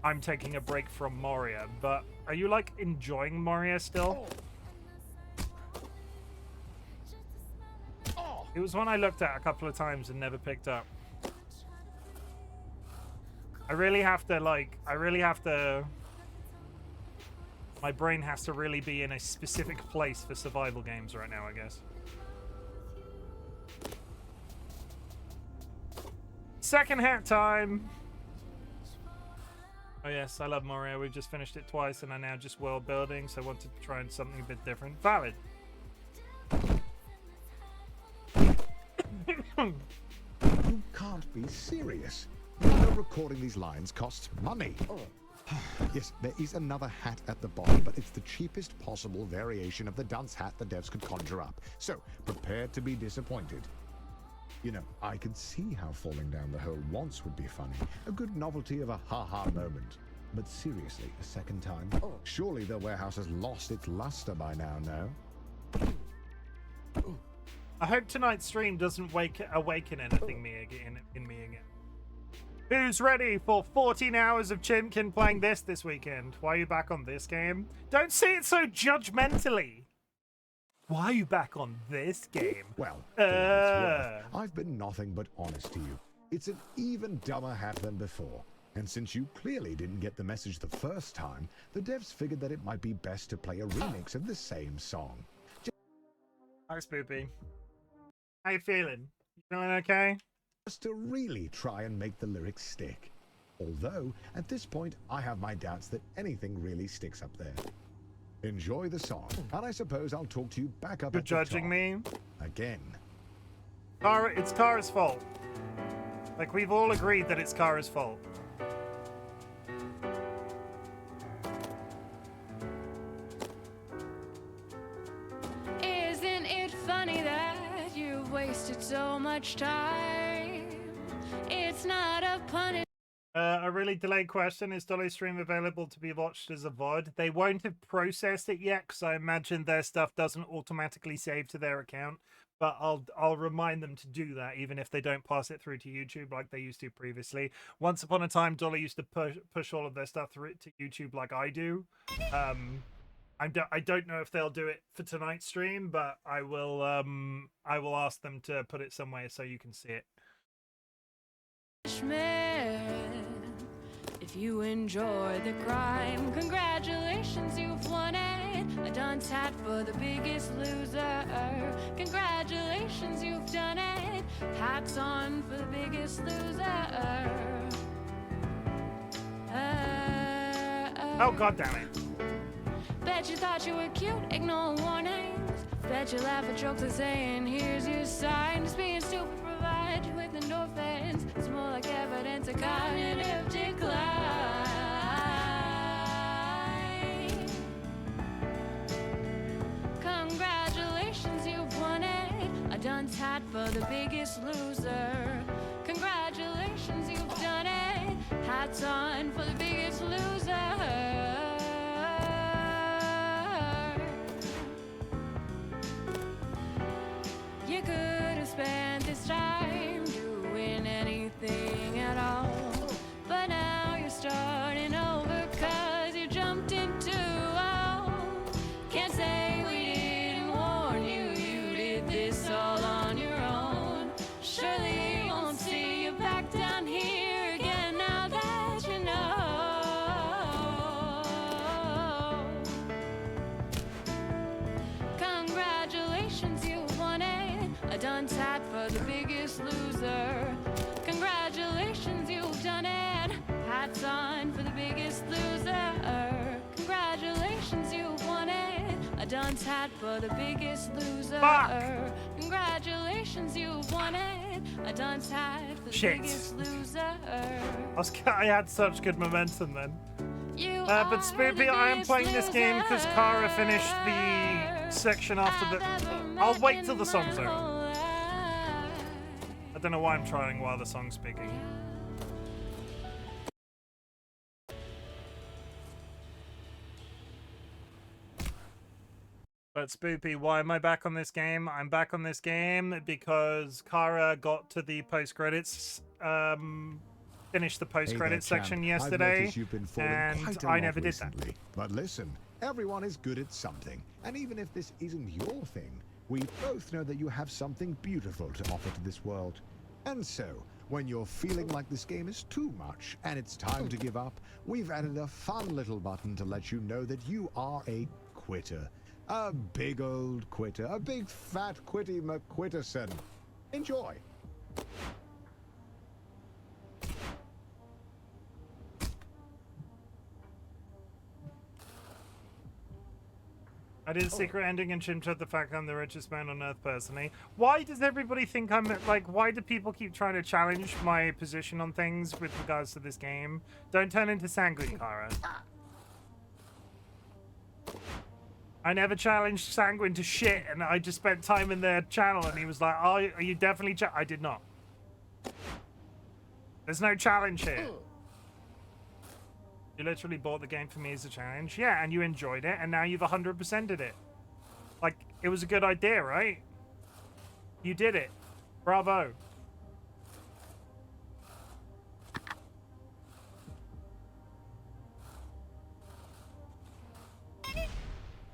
Speaker 1: I'm taking a break from Moria, but are you, like, enjoying Moria still? It was one I looked at a couple of times and never picked up. I really have to, my brain has to really be in a specific place for survival games right now, I guess. Second hat time! Oh yes, I love Moria. We've just finished it twice and I now just world building, so I want to try something a bit different. Valid.
Speaker 3: You can't be serious. You know recording these lines costs money. Yes, there is another hat at the bottom, but it's the cheapest possible variation of the dunce hat the devs could conjure up. So, prepare to be disappointed. You know, I could see how falling down the hole once would be funny. A good novelty of a ha-ha moment. But seriously, a second time? Surely the warehouse has lost its luster by now, no?
Speaker 1: I hope tonight's stream doesn't awaken anything in me again. Who's ready for 14 hours of Chimken playing this weekend? Why are you back on this game? Don't say it so judgmentally. Why are you back on this game?
Speaker 3: Well, for what it's worth, I've been nothing but honest to you. It's an even dumber hat than before. And since you clearly didn't get the message the first time, the devs figured that it might be best to play a remix of the same song.
Speaker 1: Hi, Spoopy. How you feeling? You feeling okay?
Speaker 3: Just to really try and make the lyrics stick. Although, at this point, I have my doubts that anything really sticks up there. Enjoy the song, and I suppose I'll talk to you back up
Speaker 1: You're
Speaker 3: at the
Speaker 1: judging
Speaker 3: top.
Speaker 1: me?
Speaker 3: Again.
Speaker 1: It's Kara's fault. Like, we've all agreed that it's Kara's fault.
Speaker 4: Isn't it funny that you've wasted so much time? It's not a punishment.
Speaker 1: A really delayed question. Is Dolly stream available to be watched as a VOD? They won't have processed it yet because I imagine their stuff doesn't automatically save to their account. But I'll remind them to do that even if they don't pass it through to YouTube like they used to previously. Once upon a time, Dolly used to push all of their stuff through to YouTube like I do. I don't know if they'll do it for tonight's stream, but I will ask them to put it somewhere so you can see it.
Speaker 4: If you enjoy the crime, congratulations, you've won it. A dunce hat for the biggest loser. Congratulations, you've done it. Hats on for the biggest loser.
Speaker 1: Oh, god damn it.
Speaker 4: Bet you thought you were cute, ignore warnings. Bet you laugh at jokes like saying, here's your sign. Just being stupid provide you with endorphins. It's more like evidence of cognitive decline. Congratulations, you've won it. A dunce hat for the biggest loser. Congratulations, you've done it. Hats on for the biggest loser. You could have spent this time doing anything at all, but now you're starting over 'cause you jumped into all. Can't say we didn't warn you, you did this all on your own. Surely you won't see you back down here again now that you know. once had for the biggest loser.
Speaker 1: Fuck.
Speaker 4: Congratulations, you've won it. A dunce had for the
Speaker 1: Shit.
Speaker 4: biggest loser.
Speaker 1: I had such good momentum then.
Speaker 4: You
Speaker 1: But
Speaker 4: are
Speaker 1: Spoopy,
Speaker 4: the
Speaker 1: I am
Speaker 4: biggest
Speaker 1: playing this game because
Speaker 4: loser
Speaker 1: Kara finished the section after the...
Speaker 4: I've ever
Speaker 1: I'll
Speaker 4: met
Speaker 1: wait
Speaker 4: in
Speaker 1: till the
Speaker 4: my
Speaker 1: song's over.
Speaker 4: whole life.
Speaker 1: I don't know why I'm trying while the song's speaking. But Spoopy, why am I back on this game? I'm back on this game because Kara got to the post-credits, finished the
Speaker 3: Hey there,
Speaker 1: post-credits
Speaker 3: champ.
Speaker 1: section
Speaker 3: I've
Speaker 1: yesterday,
Speaker 3: noticed you've been falling
Speaker 1: and
Speaker 3: quite a
Speaker 1: I
Speaker 3: lot
Speaker 1: never did that.
Speaker 3: recently. But listen, everyone is good at something. And even if this isn't your thing, we both know that you have something beautiful to offer to this world. And so, when you're feeling like this game is too much and it's time to give up, we've added a fun little button to let you know that you are a quitter. A big old quitter. A big fat quitty McQuitterson. Enjoy.
Speaker 1: I did a secret ending and Chim said the fact I'm the richest man on earth personally. Why does everybody think I'm like, why do people keep trying to challenge my position on things with regards to this game? Don't turn into Sanguine, Kara. I never challenged Sanguine to shit, and I just spent time in their channel and he was like, oh, are you definitely I did not. There's no challenge here. You literally bought the game for me as a challenge. Yeah, and you enjoyed it, and now you've 100%ed it. Like, it was a good idea, right? You did it. Bravo.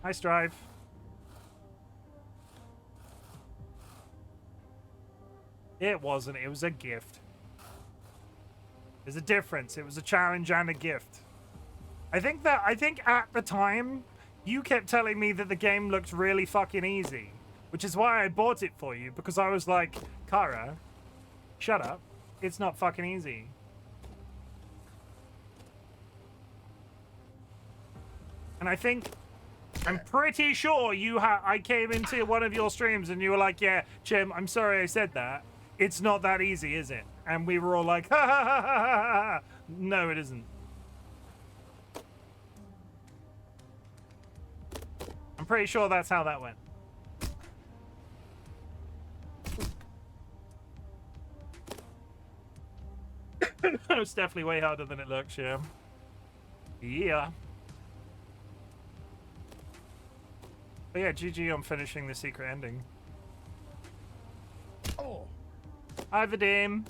Speaker 1: Nice drive. It wasn't. It was a gift. There's a difference. It was a challenge and a gift. I think at the time, you kept telling me that the game looked really fucking easy, which is why I bought it for you, because I was like, Kara, shut up. It's not fucking easy. And I'm pretty sure I came into one of your streams and you were like, yeah, Chim, I'm sorry I said that. It's not that easy, is it? And we were all like, ha ha ha ha ha ha. No, it isn't. I'm pretty sure that's how that went. It's definitely way harder than it looks, yeah. Yeah. But yeah, GG on finishing the secret ending.
Speaker 3: Oh.
Speaker 1: Hi, Vadim.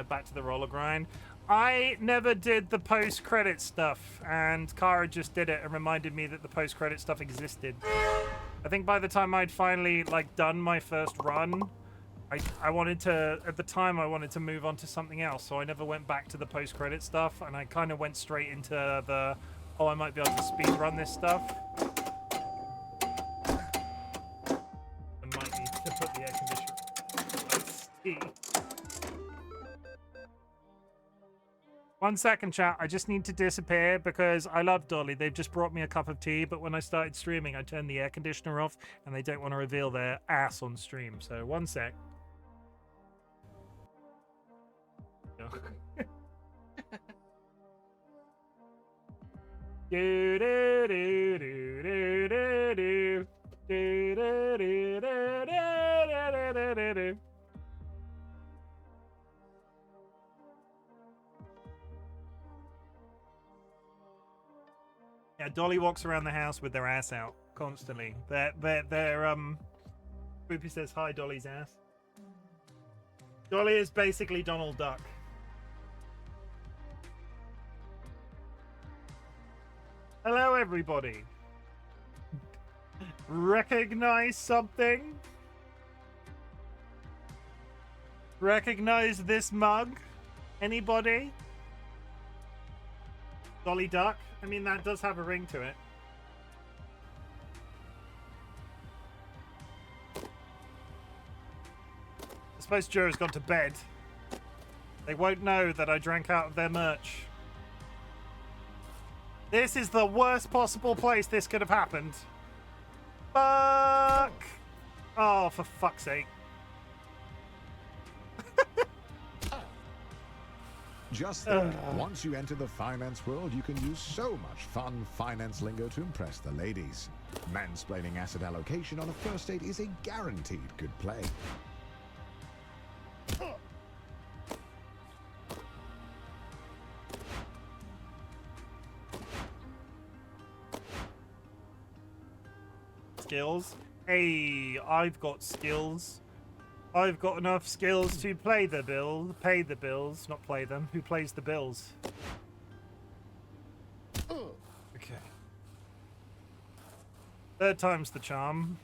Speaker 1: Back to the roller grind. I never did the post-credit stuff, and Kara just did it and reminded me that the post-credit stuff existed. I think by the time I'd finally, like, done my first run, I wanted to, at the time, I wanted to move on to something else, so I never went back to the post-credit stuff, and I kind of went straight into the, oh, I might be able to speedrun this stuff. I might need to put the air conditioner. Let's see. 1 second, chat. I just need to disappear because I love Dolly. They've just brought me a cup of tea, but when I started streaming, I turned the air conditioner off, and they don't want to reveal their ass on stream. So 1 sec. Do do do do do do do do do do do do. Yeah, Dolly walks around the house with their ass out constantly. Boopy says hi, Dolly's ass. Dolly is basically Donald Duck. Hello, everybody. Recognize something? Recognize this mug? Anybody? Dolly Duck? I mean, that does have a ring to it. I suppose Joe's gone to bed. They won't know that I drank out of their merch. This is the worst possible place this could have happened. Fuck! Oh, for fuck's sake.
Speaker 3: Just think, once you enter the finance world, you can use so much fun finance lingo to impress the ladies. Mansplaining asset allocation on a first date is a guaranteed good play.
Speaker 1: Skills. Hey, I've got skills. I've got enough skills to pay the bills, not play them. Who plays the bills? Okay. Third time's the charm.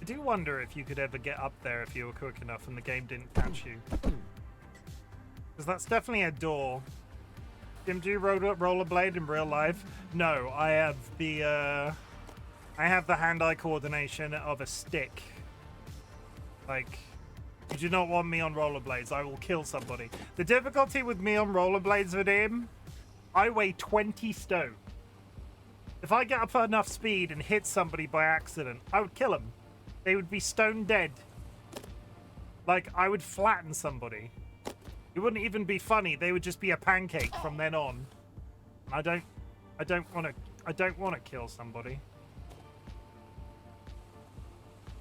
Speaker 1: I do wonder if you could ever get up there if you were quick enough and the game didn't catch you. Because that's definitely a door. Jim, do you rollerblade in real life? No, I have the hand-eye coordination of a stick. Like, you do not want me on rollerblades. I will kill somebody. The difficulty with me on rollerblades, Vadim, I weigh 20 stone. If I get up at enough speed and hit somebody by accident, I would kill them. They would be stone dead. Like, I would flatten somebody. It wouldn't even be funny. They would just be a pancake from then on. I don't want to kill somebody.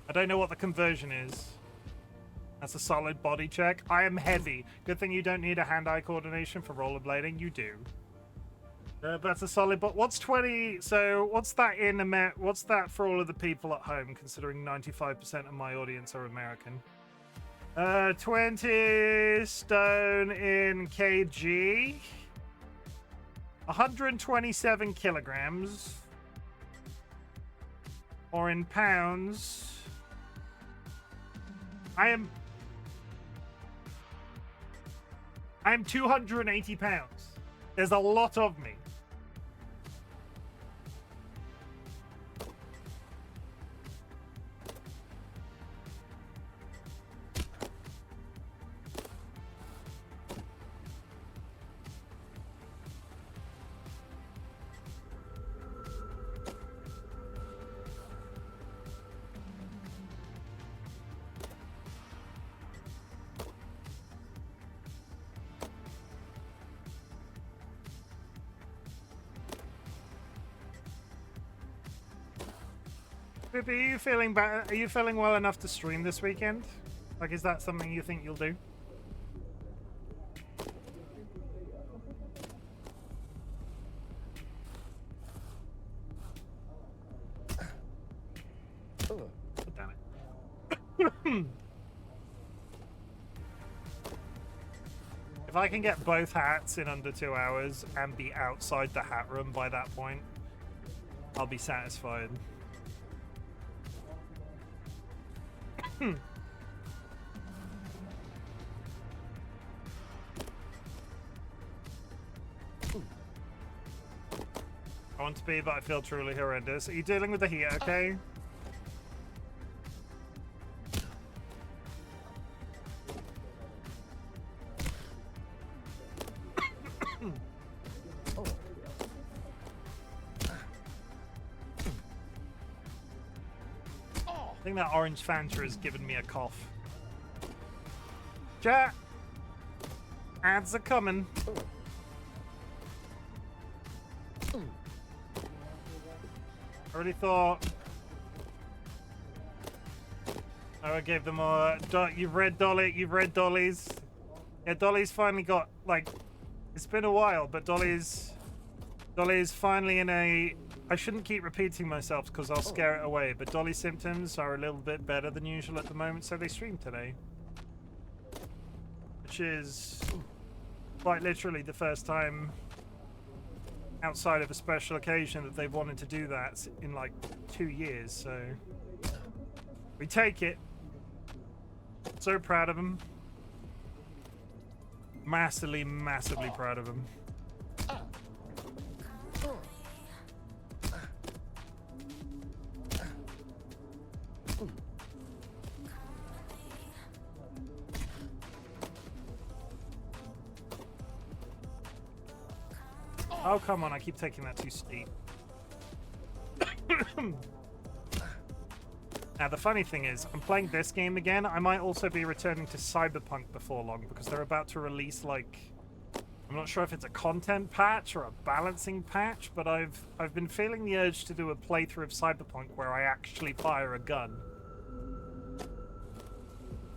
Speaker 1: I don't know what the conversion is. That's a solid body check. I am heavy. Good thing you don't need a hand-eye coordination for rollerblading. You do. But that's a solid. But what's 20? So what's that in America? What's that for all of the people at home? Considering 95% of my audience are American. 20 stone in kg. 127 kilograms. Or in pounds. I'm 280 pounds. There's a lot of me. Are you feeling better? Are you feeling well enough to stream this weekend? Like, is that something you think you'll do? Oh, damn it. If I can get both hats in under 2 hours and be outside the hat room by that point, I'll be satisfied. I want to be, but I feel truly horrendous. Are you dealing with the heat, okay? I think that orange Fanta has given me a cough. Chat! Ads are coming. I really thought... Oh, I gave them a... You've read Dolly, you've read Dolly's. Yeah, Dolly's finally got, like, It's been a while, but Dolly's finally in a... I shouldn't keep repeating myself because I'll scare it away, but Dolly's symptoms are a little bit better than usual at the moment, so they streamed today. Which is quite literally the first time outside of a special occasion that they've wanted to do that in like 2 years, so we take it. So proud of them. Massively proud of them. Oh, come on, I keep taking that too steep. Now, the funny thing is, I'm playing this game again. I might also be returning to Cyberpunk before long, because they're about to release, like... I'm not sure if it's a content patch or a balancing patch, but I've been feeling the urge to do a playthrough of Cyberpunk where I actually fire a gun.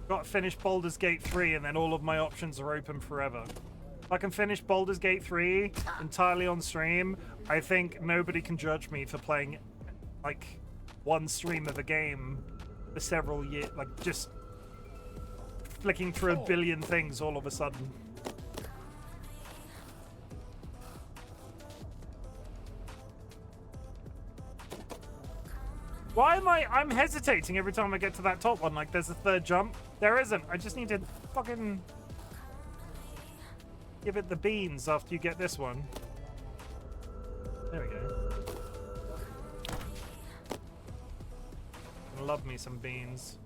Speaker 1: Got to finish Baldur's Gate 3, and then all of my options are open forever. If I can finish Baldur's Gate 3 entirely on stream, I think nobody can judge me for playing, like, one stream of a game for several years, like, just flicking through a billion things all of a sudden. Why am I'm hesitating every time I get to that top one, like there's a third jump. There isn't. I just need to fucking give it the beans after you get this one. There we go. I love me some beans.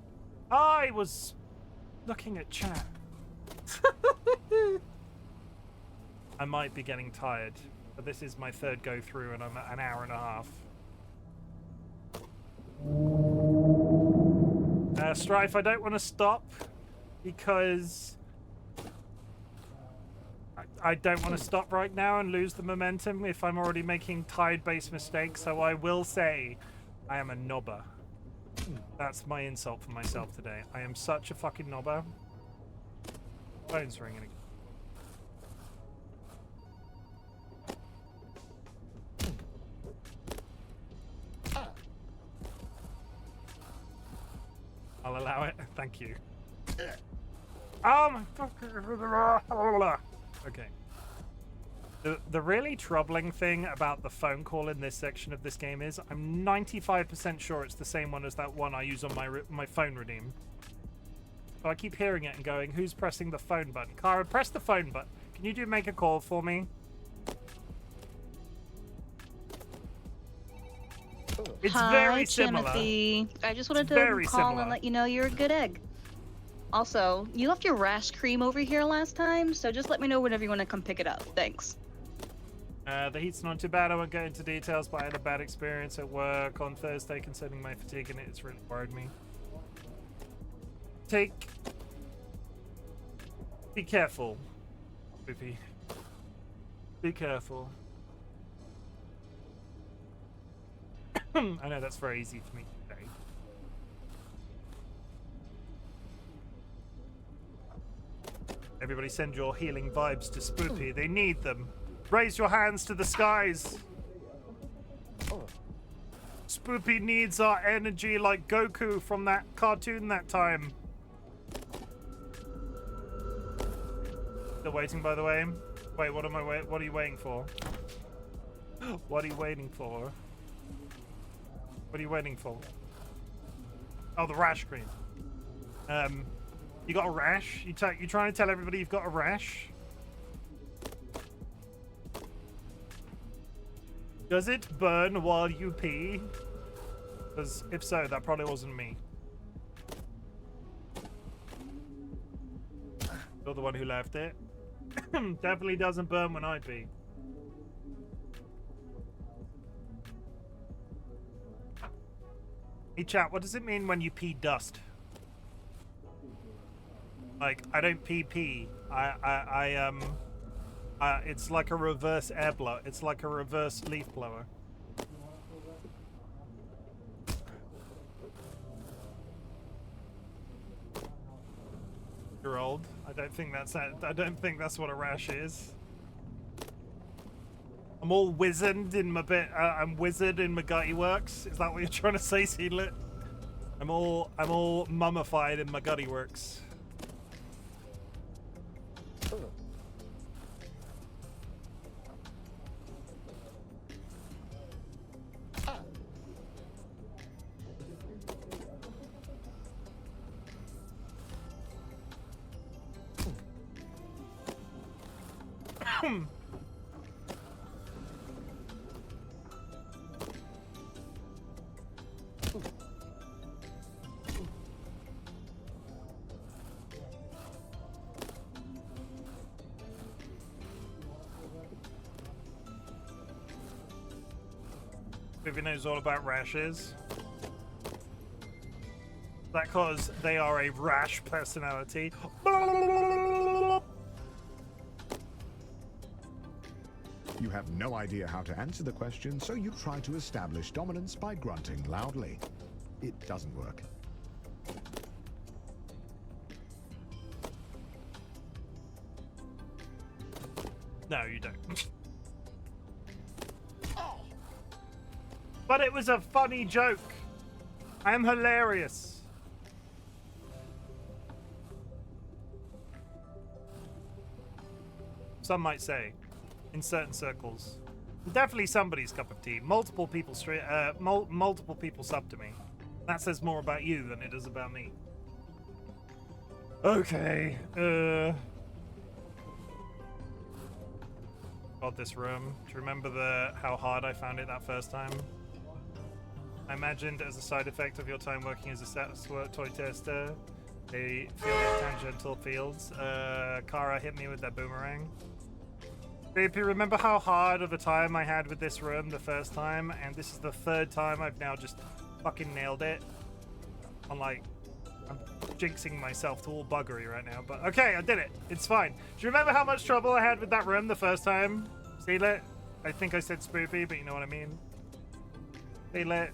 Speaker 1: I was looking at chat. I might be getting tired, but this is my third go through and I'm at an hour and a half. Strife, I don't want to stop because I don't want to stop right now and lose the momentum if I'm already making tide-based mistakes, so I will say I am a knobber. That's my insult for myself today. I am such a fucking knobber. Phone's ringing again. I'll allow it. Thank you. Oh my fucking... Okay. The really troubling thing about the phone call in this section of this game is I'm 95% sure it's the same one as that one I use on my phone redeem. So I keep hearing it and going, who's pressing the phone button? Kara, press the phone button. Can you make a call for me? It's very similar.
Speaker 5: Timothy. I just wanted to call and let you know you're a good egg. Also, you left your rash cream over here last time, so just let me know whenever you want to come pick it up. Thanks.
Speaker 1: The heat's not too bad. I won't go into details, but I had a bad experience at work on Thursday concerning my fatigue, and it's really worried me. Be careful, Poopy. Be careful. I know that's very easy for me to say. Everybody send your healing vibes to Spoopy. They need them. Raise your hands to the skies. Spoopy needs our energy like Goku from that cartoon that time. Still waiting, by the way. Wait, what are you waiting for? What are you waiting for? What are you waiting for? Oh, the rash cream. You got a rash? You trying to tell everybody you've got a rash? Does it burn while you pee? Because if so, that probably wasn't me. You're the one who left it. Definitely doesn't burn when I pee. Hey chat, what does it mean when you pee dust? Like, I don't pee. It's like a reverse air blower. It's like a reverse leaf blower. You're old. I don't think that's what a rash is. I'm all wizened in my bit. I'm wizard in my gutty works. Is that what you're trying to say, Seedlit? I'm all mummified in my gutty works. Vivi knows all about rashes. Is that because they are a rash personality?
Speaker 3: You have no idea how to answer the question, so you try to establish dominance by grunting loudly. It doesn't work.
Speaker 1: No, you don't. But it was a funny joke. I am hilarious. Some might say, in certain circles, definitely somebody's cup of tea. Multiple people multiple people sub to me. That says more about you than it does about me. Okay. God, this room. Do you remember how hard I found it that first time? I imagined as a side effect of your time working as a toy tester, they feel like tangential fields. Kara hit me with that boomerang. If you remember how hard of a time I had with this room the first time, and this is the third time I've now just fucking nailed it. I'm jinxing myself to all buggery right now, but okay, I did it. It's fine. Do you remember how much trouble I had with that room the first time? Seedlit? I think I said spoopy, but you know what I mean. Seedlit.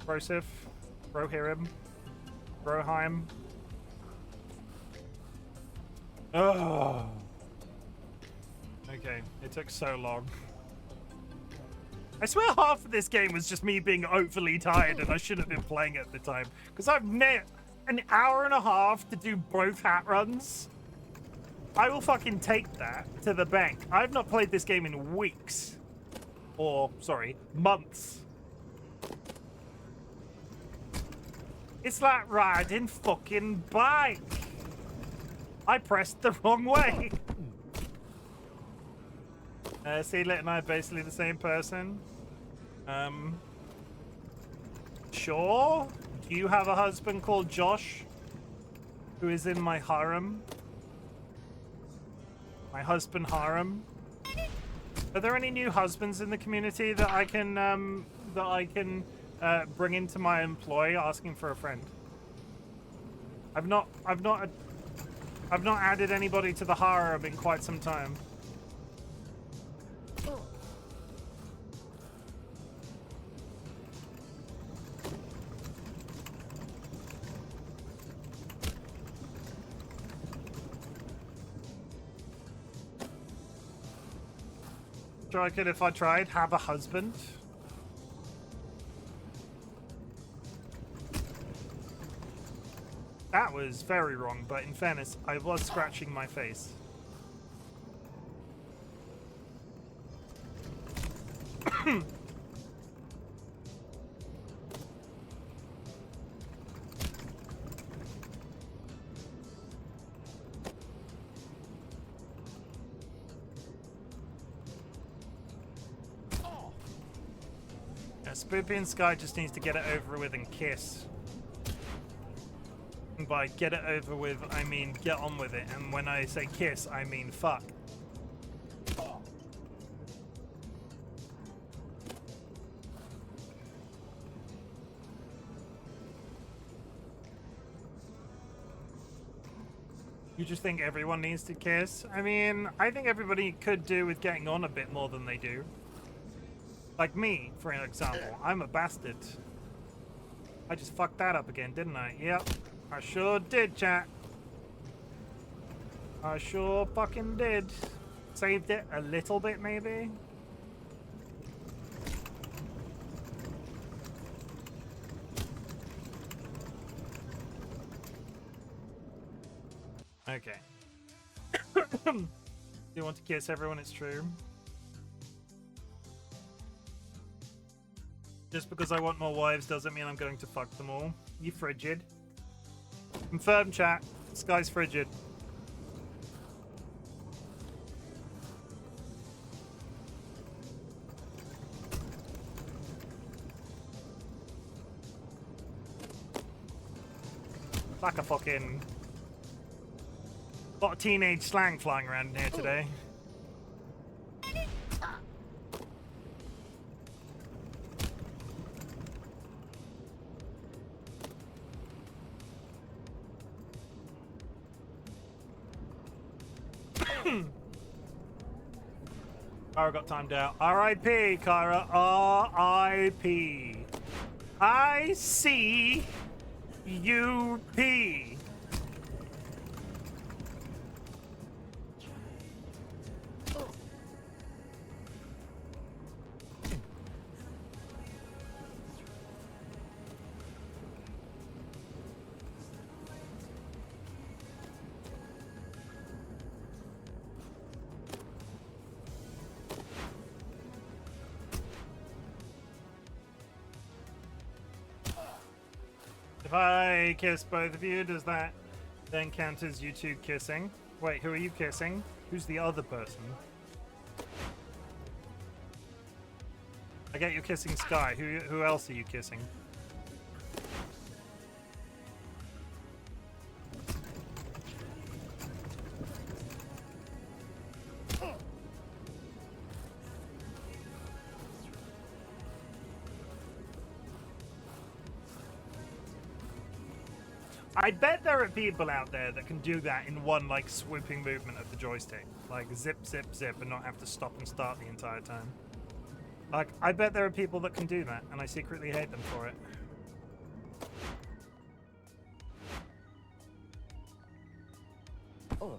Speaker 1: Brosif. Brohirim. Broheim. Oh. Okay, it took so long. I swear half of this game was just me being overly tired and I should have been playing at the time. Because I've an hour and a half to do both hat runs. I will fucking take that to the bank. I've not played this game in weeks. Or, sorry, months. It's like riding fucking bike. I pressed the wrong way. Seedlit and I are basically the same person. Sure. Do you have a husband called Josh? Who is in my harem? My husband harem? Are there any new husbands in the community that I can bring into my employ asking for a friend? I've not added anybody to the harem in quite some time. Sure, I could, if I tried, have a husband. That was very wrong, but in fairness, I was scratching my face. Spoopy and Sky just needs to get it over with and kiss. And by get it over with, I mean get on with it. And when I say kiss, I mean fuck. You just think everyone needs to kiss? I mean, I think everybody could do with getting on a bit more than they do. Like me, for example. I'm a bastard. I just fucked that up again, didn't I? Yep. I sure did, chat. I sure fucking did. Saved it a little bit, maybe? Okay. You want to kiss everyone, it's true. Just because I want more wives doesn't mean I'm going to fuck them all. You frigid. Confirm, chat. This guy's frigid. Like a fucking... lot of teenage slang flying around in here today. Kara got timed out. R.I.P. Kara. R.I.P. I-C-U-P. If I kiss both of you, does that then count as you two kissing? Wait, who are you kissing? Who's the other person? I get you kissing Sky. Who else are you kissing? I bet there are people out there that can do that in one, like, swooping movement of the joystick. Like, zip, zip, zip, and not have to stop and start the entire time. Like, I bet there are people that can do that, and I secretly hate them for it.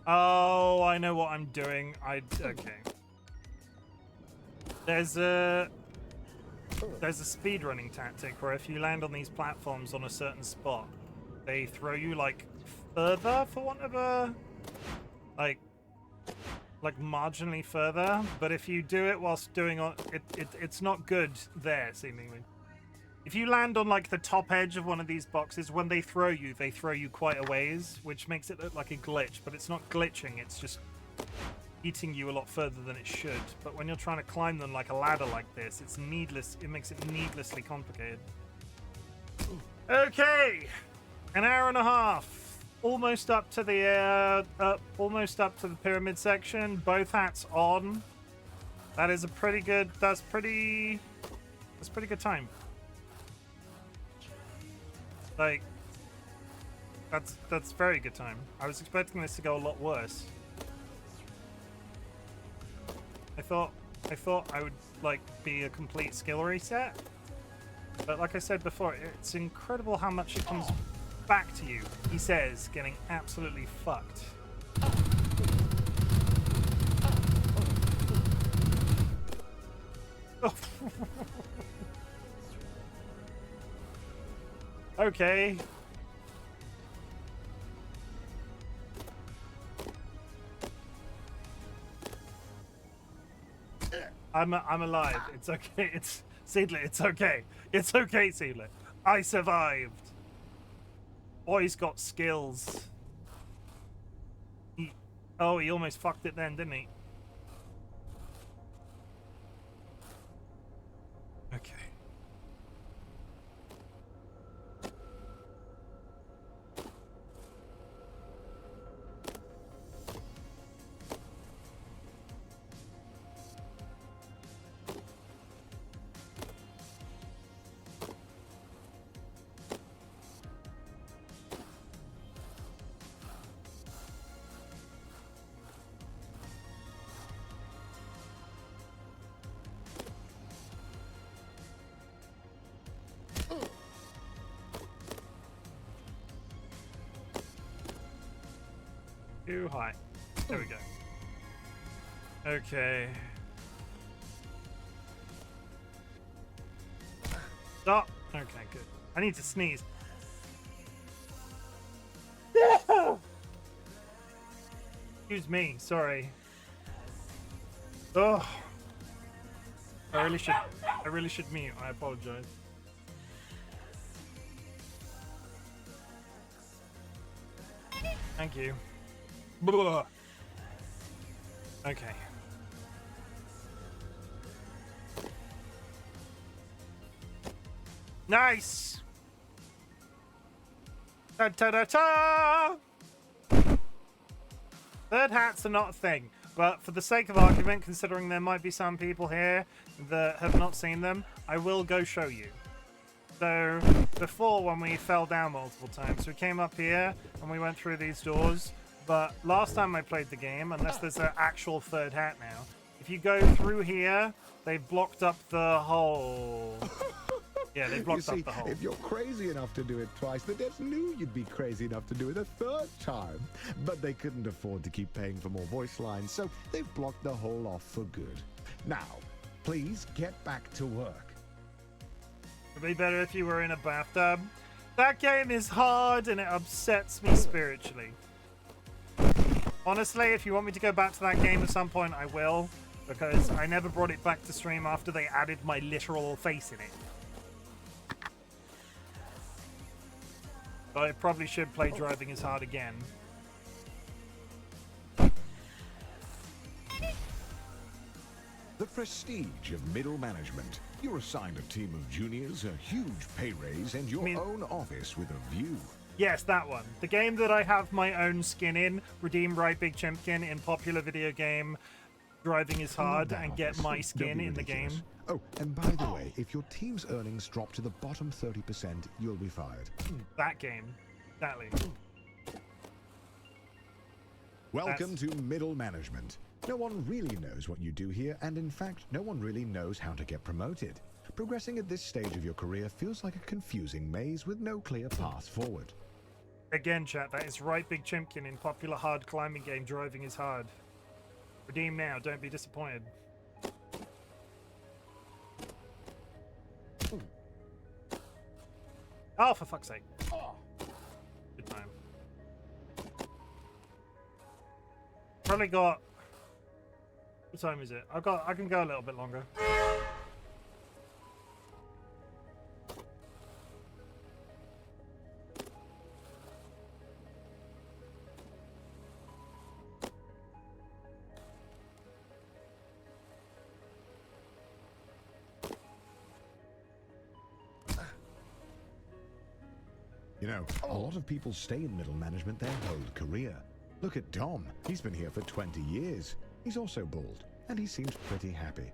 Speaker 1: Oh, I know what I'm doing. Okay. There's a speedrunning tactic where if you land on these platforms on a certain spot, they throw you, like, further, for want of a... Like, marginally further. But if you do it whilst doing... It's not good there, seemingly. If you land on, like, the top edge of one of these boxes, when they throw you quite a ways, which makes it look like a glitch. But it's not glitching, it's just eating you a lot further than it should. But when you're trying to climb them like a ladder like this, it's needless. It makes it needlessly complicated. Okay! An hour and a half, almost up to the pyramid section. Both hats on. That is a pretty good. That's pretty good time. Like, that's very good time. I was expecting this to go a lot worse. I thought I would like be a complete skill reset, but like I said before, it's incredible how much it comes back to you, he says, getting absolutely fucked. Okay. I'm alive. It's okay. It's Seedlet. It's okay. It's okay, Seedlet. I survived. Boy's got skills. He almost fucked it then, didn't he? Okay. Too high. There we go. Okay. Stop. Okay, good. I need to sneeze. Excuse me, sorry. Oh, I really should mute. I apologize. Thank you. Blah. Okay. Nice. Ta ta ta ta. Third hats are not a thing, but for the sake of argument, considering there might be some people here that have not seen them, I will go show you. So, before when we fell down multiple times, we came up here and we went through these doors, but last time I played the game, unless there's an actual third hat now, if you go through here, they've blocked up the hole. Yeah, they blocked up the hole.
Speaker 3: If you're crazy enough to do it twice, the devs knew you'd be crazy enough to do it a third time. But they couldn't afford to keep paying for more voice lines, so they've blocked the hole off for good. Now, please get back to work.
Speaker 1: It'd be better if you were in a bathtub. That game is hard and it upsets me spiritually. Honestly, if you want me to go back to that game at some point, I will. Because I never brought it back to stream after they added my literal face in it. But I probably should play Driving Is Hard again.
Speaker 3: The prestige of middle management. You're assigned a team of juniors, a huge pay raise, and your own office with a view.
Speaker 1: Yes, that one. The game that I have my own skin in, redeem RightBigChimken in popular video game Driving Is Hard, and get my skin in the game.
Speaker 3: Oh, and by the way, if your team's earnings drop to the bottom 30%, you'll be fired.
Speaker 1: That game. Exactly.
Speaker 3: Welcome to middle management. No one really knows what you do here, and in fact, no one really knows how to get promoted. Progressing at this stage of your career feels like a confusing maze with no clear path forward.
Speaker 1: Again, chat, that is RightBigChimken in popular hard climbing game Driving Is Hard. Redeem now, don't be disappointed. Oh, for fuck's sake. Good time. Probably got... What time is it? I can go a little bit longer.
Speaker 3: You know, a lot of people stay in middle management their whole career. Look at Dom. He's been here for 20 years. He's also bald, and he seems pretty happy.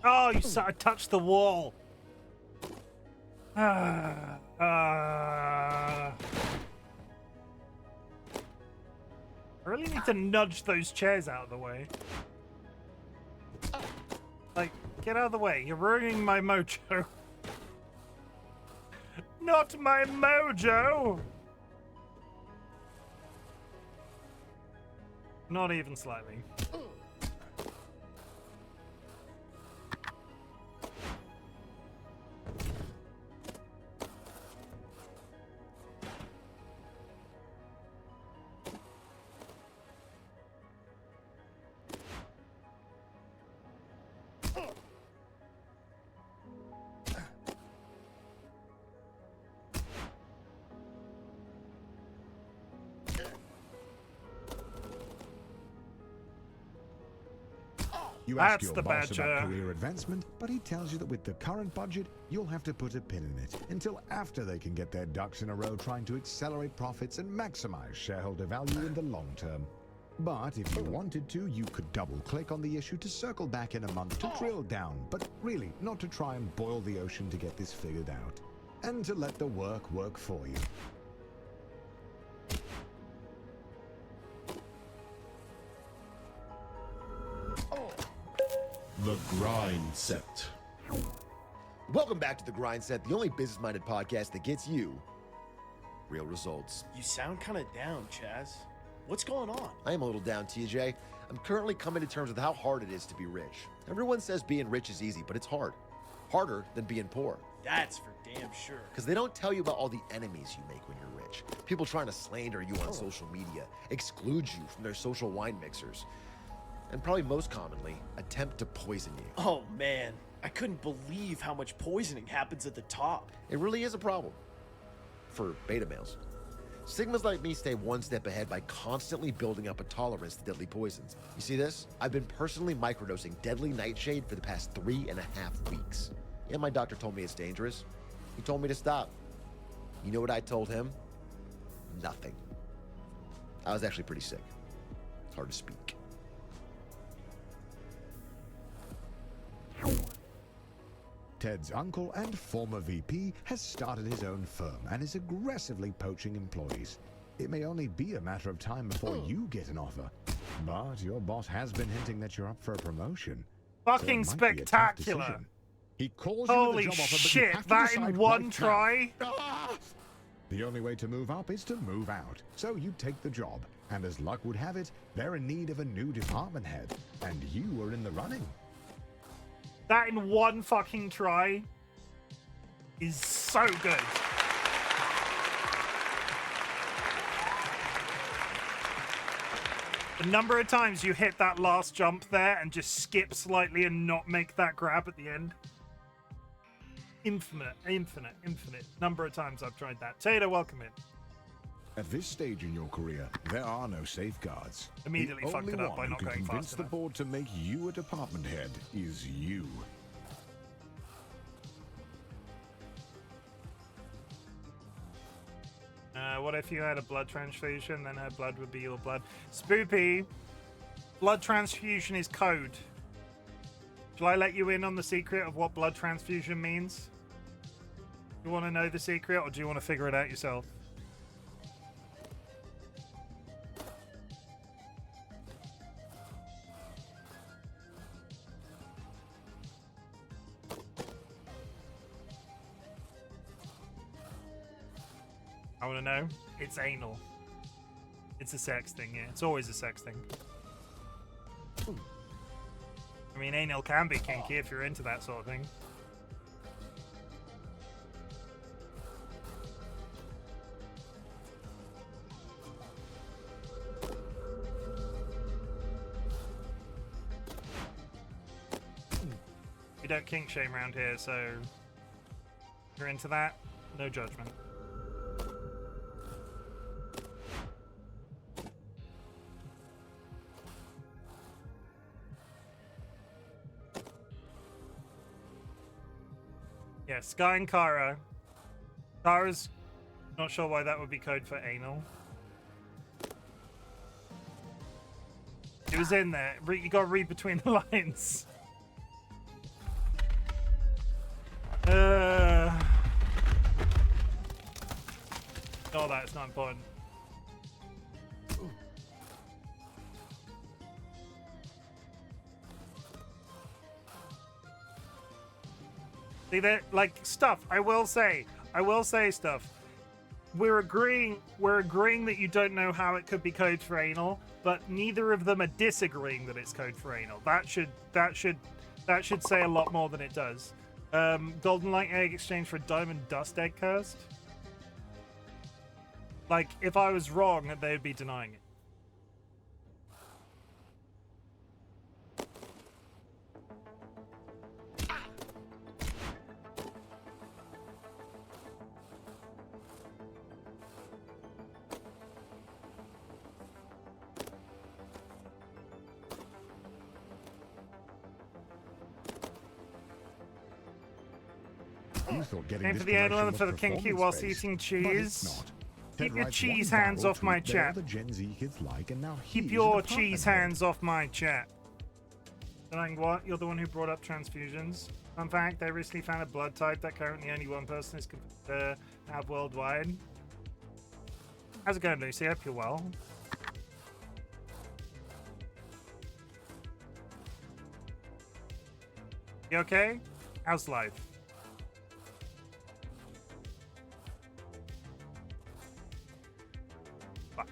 Speaker 1: Oh, you saw I touched the wall. I really need to nudge those chairs out of the way. Like, get out of the way. You're ruining my mojo. Not my mojo! Not even slightly.
Speaker 3: You ask your boss about career advancement, but he tells you that with the current budget, you'll have to put a pin in it until after they can get their ducks in a row trying to accelerate profits and maximize shareholder value in the long term. But if you wanted to, you could double-click on the issue to circle back in a month to drill down, but really not to try and boil the ocean to get this figured out, and to let the work work for you.
Speaker 6: The Grind Set.
Speaker 7: Welcome back to The Grind Set, the only business-minded podcast that gets you real results.
Speaker 6: You sound kind of down, Chaz. What's going on?
Speaker 7: I am a little down, TJ. I'm currently coming to terms with how hard it is to be rich. Everyone says being rich is easy, but it's hard. Harder than being poor.
Speaker 8: That's for damn sure.
Speaker 7: Because they don't tell you about all the enemies you make when you're rich. People trying to slander you on social media, exclude you from their social wine mixers, and probably most commonly, attempt to poison you.
Speaker 8: Oh man, I couldn't believe how much poisoning happens at the top.
Speaker 7: It really is a problem. For beta males. Sigmas like me stay one step ahead by constantly building up a tolerance to deadly poisons. You see this? I've been personally microdosing deadly nightshade for the past 3.5 weeks. Yeah, my doctor told me it's dangerous. He told me to stop. You know what I told him? Nothing. I was actually pretty sick. It's hard to speak.
Speaker 3: Ted's uncle and former VP has started his own firm and is aggressively poaching employees. It may only be a matter of time before you get an offer, but your boss has been hinting that you're up for a promotion.
Speaker 1: Fucking
Speaker 3: So it might be a tough
Speaker 1: spectacular.
Speaker 3: decision. He calls
Speaker 1: Holy
Speaker 3: you the job offer, but you
Speaker 1: shit,
Speaker 3: have to
Speaker 1: that
Speaker 3: decide
Speaker 1: in one
Speaker 3: right
Speaker 1: try?
Speaker 3: now. Ah! The only way to move up is to move out. So you take the job, and as luck would have it, they're in need of a new department head, and you are in the running.
Speaker 1: That in one fucking try is so good. The number of times you hit that last jump there and just skip slightly and not make that grab at the end. Infinite number of times I've tried that. Tater, welcome in.
Speaker 3: At this stage in your career, there are no safeguards.
Speaker 1: Immediately
Speaker 3: The
Speaker 1: fucked it
Speaker 3: only
Speaker 1: up by
Speaker 3: one
Speaker 1: not
Speaker 3: who can
Speaker 1: going
Speaker 3: convince
Speaker 1: fast
Speaker 3: the
Speaker 1: enough.
Speaker 3: board to make you a department head is you.
Speaker 1: What if you had a blood transfusion, then her blood would be your blood? Spoopy, blood transfusion is code. Shall I let you in on the secret of what blood transfusion means? You want to know the secret, or do you want to figure it out yourself? I want to know. It's anal. It's a sex thing, yeah. It's always a sex thing. I mean, anal can be kinky if you're into that sort of thing. We don't kink shame around here, so if you're into that, no judgment. Yeah, Sky and Kara. Kara's not sure why that would be code for anal. It was in there. You gotta read between the lines. No, that's not important. See that, like, stuff. I will say stuff. We're agreeing that you don't know how it could be code for anal, but neither of them are disagreeing that it's code for anal. That should say a lot more than it does. Golden light egg exchange for diamond dust egg cursed. Like, if I was wrong, they'd be denying it.
Speaker 3: You thought getting
Speaker 1: Aim
Speaker 3: this
Speaker 1: for the anal
Speaker 3: promotion
Speaker 1: and for the
Speaker 3: was
Speaker 1: kinky whilst
Speaker 3: performance-based,
Speaker 1: eating
Speaker 3: but
Speaker 1: cheese.
Speaker 3: it's not.
Speaker 1: Keep
Speaker 3: Ted
Speaker 1: your
Speaker 3: writes
Speaker 1: cheese
Speaker 3: one
Speaker 1: hands
Speaker 3: viral
Speaker 1: off my
Speaker 3: tweet that
Speaker 1: chat.
Speaker 3: all the Gen Z kids like, and now
Speaker 1: Keep
Speaker 3: he's
Speaker 1: your
Speaker 3: a department
Speaker 1: cheese
Speaker 3: head.
Speaker 1: hands off my chat. Saying what? You're the one who brought up transfusions. Fun fact, they recently found a blood type that currently only one person is confirmed to have worldwide. How's it going, Lucy? Hope you're well. You okay? How's life? Fuck.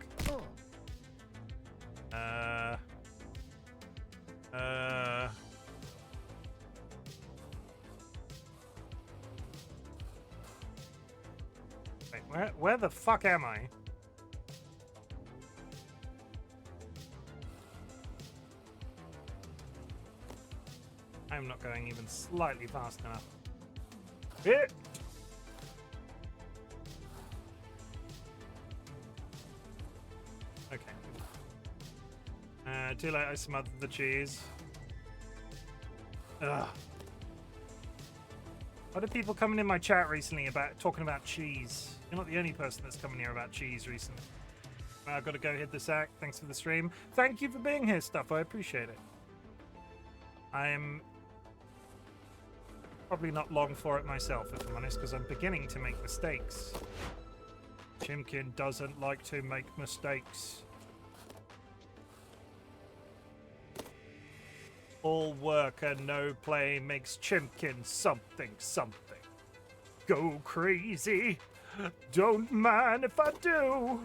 Speaker 1: Where the fuck am I? I'm not going even slightly fast enough. Hit! Okay. Too late, I smothered the cheese. Ugh. What are people coming in my chat recently about talking about cheese? You're not the only person that's coming here about cheese recently. I've got to go hit the sack. Thanks for the stream. Thank you for being here, Stuff. I appreciate it. I'm probably not long for it myself, if I'm honest, because I'm beginning to make mistakes. Chimken doesn't like to make mistakes. All work and no play makes Chimken something. Go crazy. Don't mind if I do.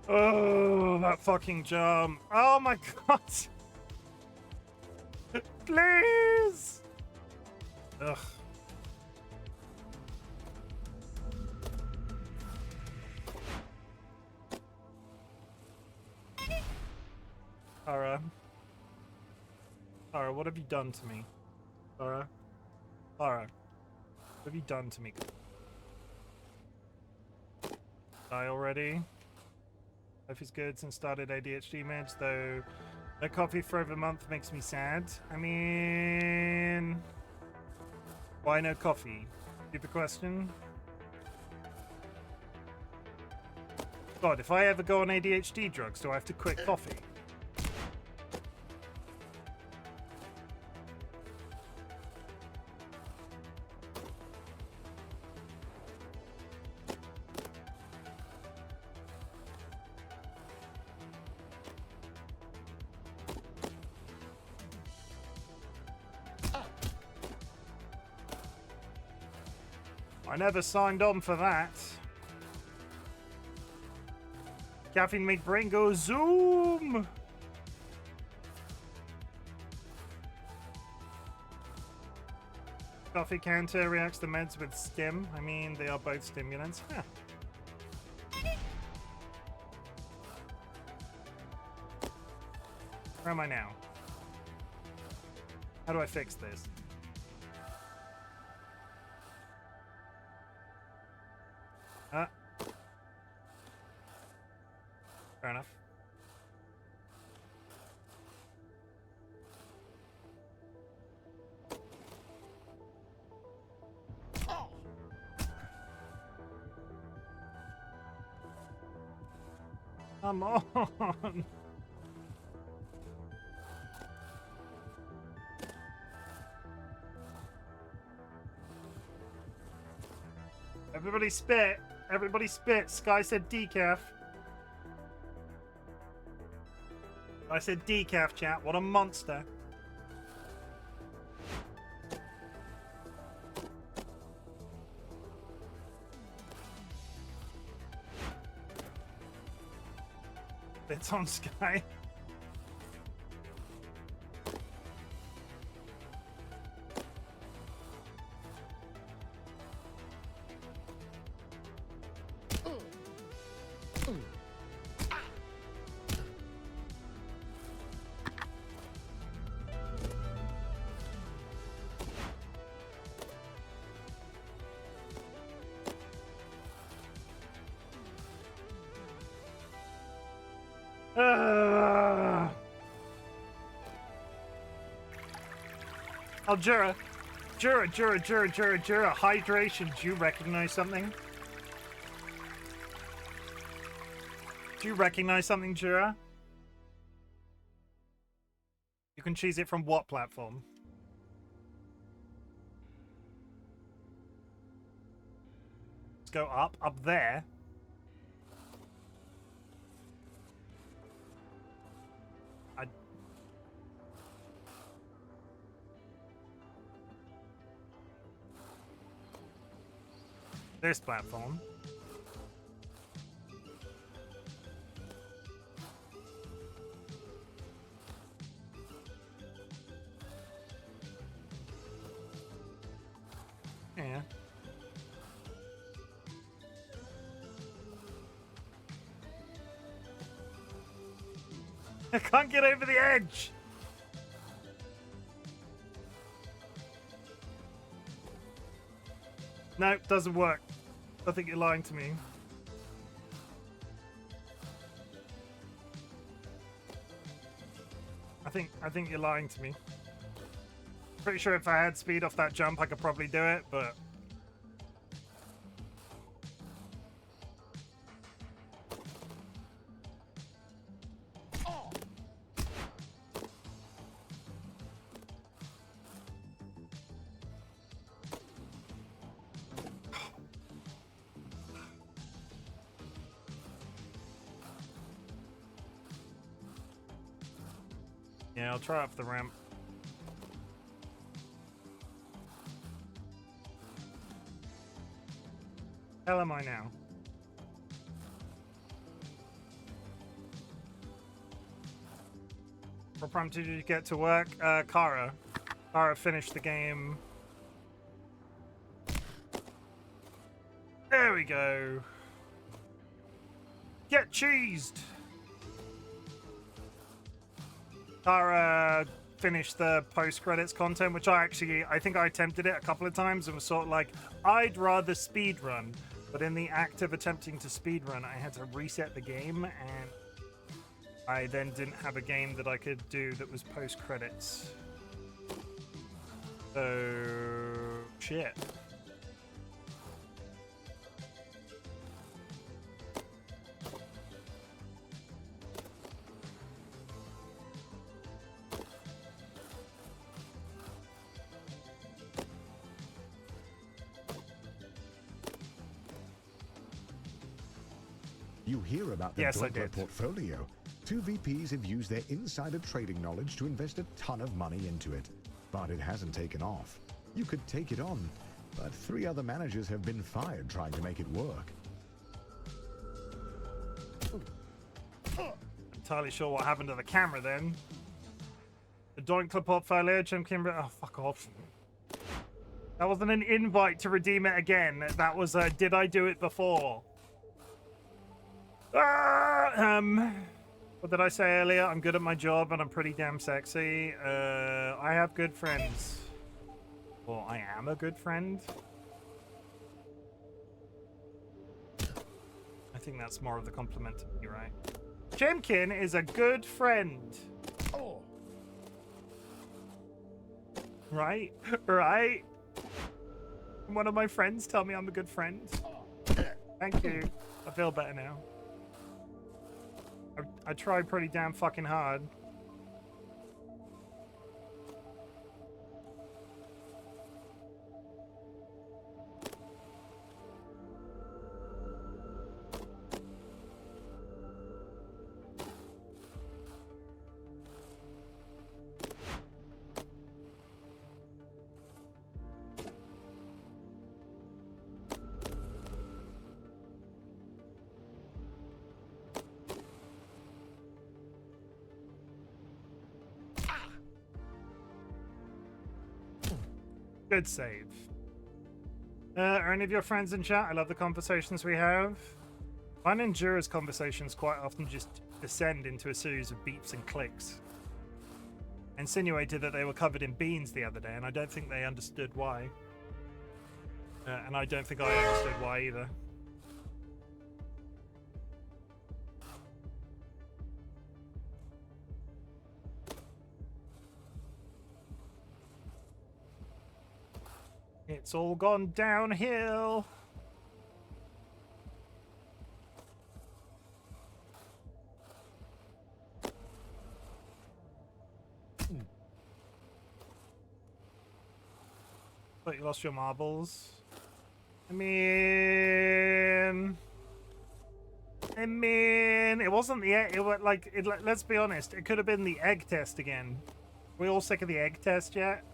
Speaker 1: Oh, that fucking jump. Oh my god. Please! Ugh. Tara. Tara, what have you done to me? Tara? Tara. What have you done to me? Die already? Life is good since started ADHD meds, though no coffee for over a month makes me sad. I mean, why no coffee? Stupid question. God, if I ever go on ADHD drugs, do I have to quit coffee? I never signed on for that. Caffeine made brain go zoom. Coffee counter reacts to meds with stim. I mean, they are both stimulants. Huh. Where am I now? How do I fix this? Fair enough. Come on. Everybody spit. Everybody spit. Sky said decaf. I said decaf, chat. What a monster. It's on Sky. Oh, Jura, hydration. Do you recognize something? Do you recognize something, Jura? You can choose it from what platform? Let's go up there. this platform. Yeah. I can't get over the edge. No, doesn't work. I think you're lying to me. I think you're lying to me. Pretty sure if I had speed off that jump, I could probably do it, but... Yeah, I'll try up the ramp. Hell am I now? What prompted you to get to work? Kara. Kara finished the game. There we go. Get cheesed! Kara finished the post-credits content, which I think I attempted it a couple of times and was sort of like, I'd rather speedrun. But in the act of attempting to speedrun, I had to reset the game, and I then didn't have a game that I could do that was post-credits. So... shit.
Speaker 3: You hear about the
Speaker 1: Yes, I
Speaker 3: Deutler
Speaker 1: did.
Speaker 3: portfolio. 2 VPs have used their insider trading knowledge to invest a ton of money into it. But it hasn't taken off. You could take it on, but 3 other managers have been fired trying to make it work.
Speaker 1: Entirely sure what happened to the camera then. The Doinkler portfolio, Chim. Oh, fuck off. That wasn't an invite to redeem it again. That was a did I do it before? What did I say earlier? I'm good at my job and I'm pretty damn sexy. I have good friends. Well, I am a good friend. I think that's more of the compliment to me, right? Chimken is a good friend.
Speaker 8: Oh.
Speaker 1: Right? Right? One of my friends tell me I'm a good friend. Thank you. I feel better now. I tried pretty damn fucking hard. Good save. Are any of your friends in chat? I love the conversations we have. Mine and Jura's conversations quite often just descend into a series of beeps and clicks. Insinuated that they were covered in beans the other day, and I don't think they understood why. And I don't think I understood why either. It's all gone downhill. But you lost your marbles. I mean, it wasn't the egg. It was like, let's be honest. It could have been the egg test again. We all sick of the egg test yet?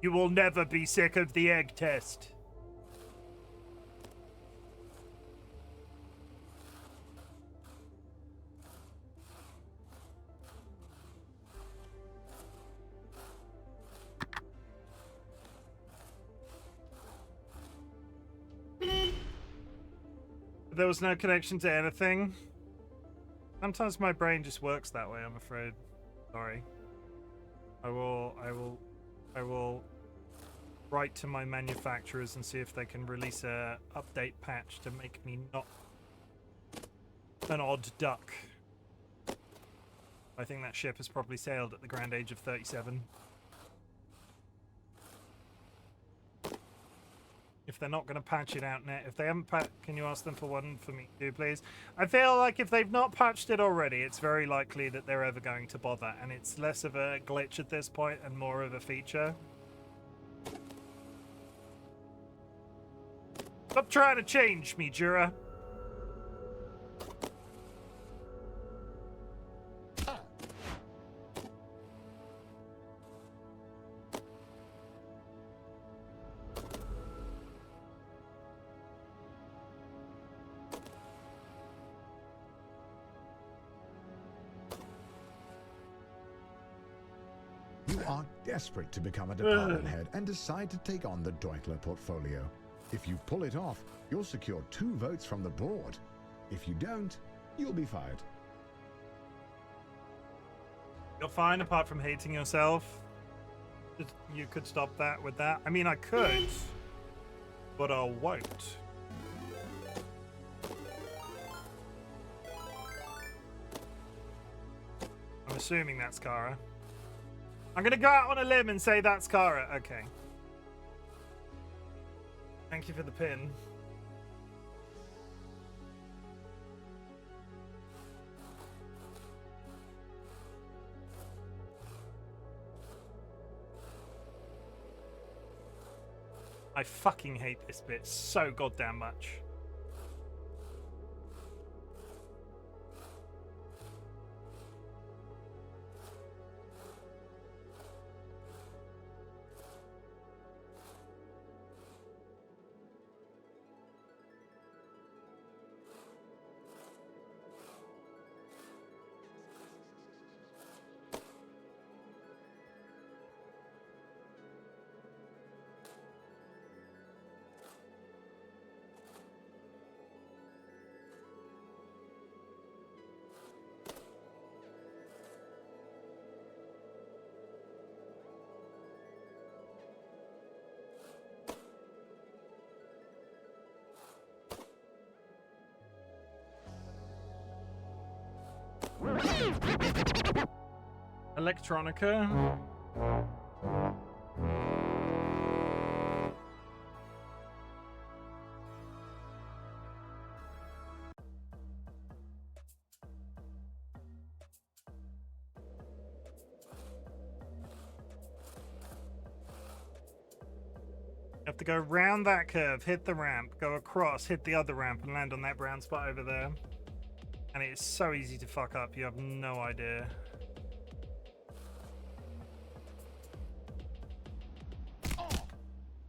Speaker 1: You will never be sick of the egg test. There was no connection to anything. Sometimes my brain just works that way, I'm afraid. Sorry. I will write to my manufacturers and see if they can release a update patch to make me not an odd duck. I think that ship has probably sailed at the grand age of 37. If they're not going to patch it out now, if they haven't can you ask them for one for me too, please? I feel like if they've not patched it already, it's very likely that they're ever going to bother, and it's less of a glitch at this point and more of a feature. Stop trying to change me, Jura.
Speaker 3: You are desperate to become a department head and decide to take on the Deutler portfolio. If you pull it off, you'll secure 2 votes from the board. If you don't, you'll be fired.
Speaker 1: You're fine apart from hating yourself. You could stop that with that. I mean, I could, but I won't. I'm assuming that's Kara. I'm gonna go out on a limb and say that's Kara. Okay. Thank you for the pin. I fucking hate this bit so goddamn much. Electronica. You have to go round that curve, hit the ramp, go across, hit the other ramp, and land on that brown spot over there. And it is so easy to fuck up, you have no idea.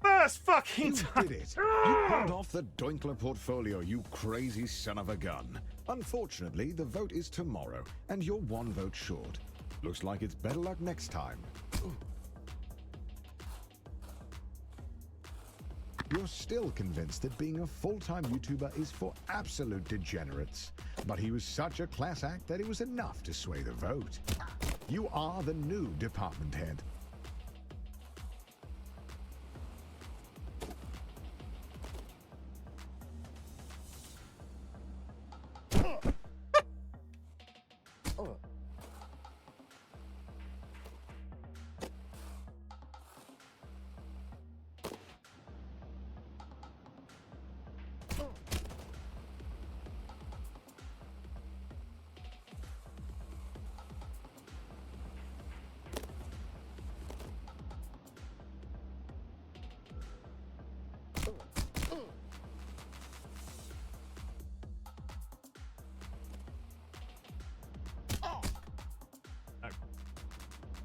Speaker 1: First fucking time!
Speaker 3: You did it! You pulled off the Doinkler portfolio, you crazy son of a gun. Unfortunately, the vote is tomorrow, and you're 1 vote short. Looks like it's better luck next time. You're still convinced that being a full-time YouTuber is for absolute degenerates. But he was such a class act that it was enough to sway the vote. You are the new department head.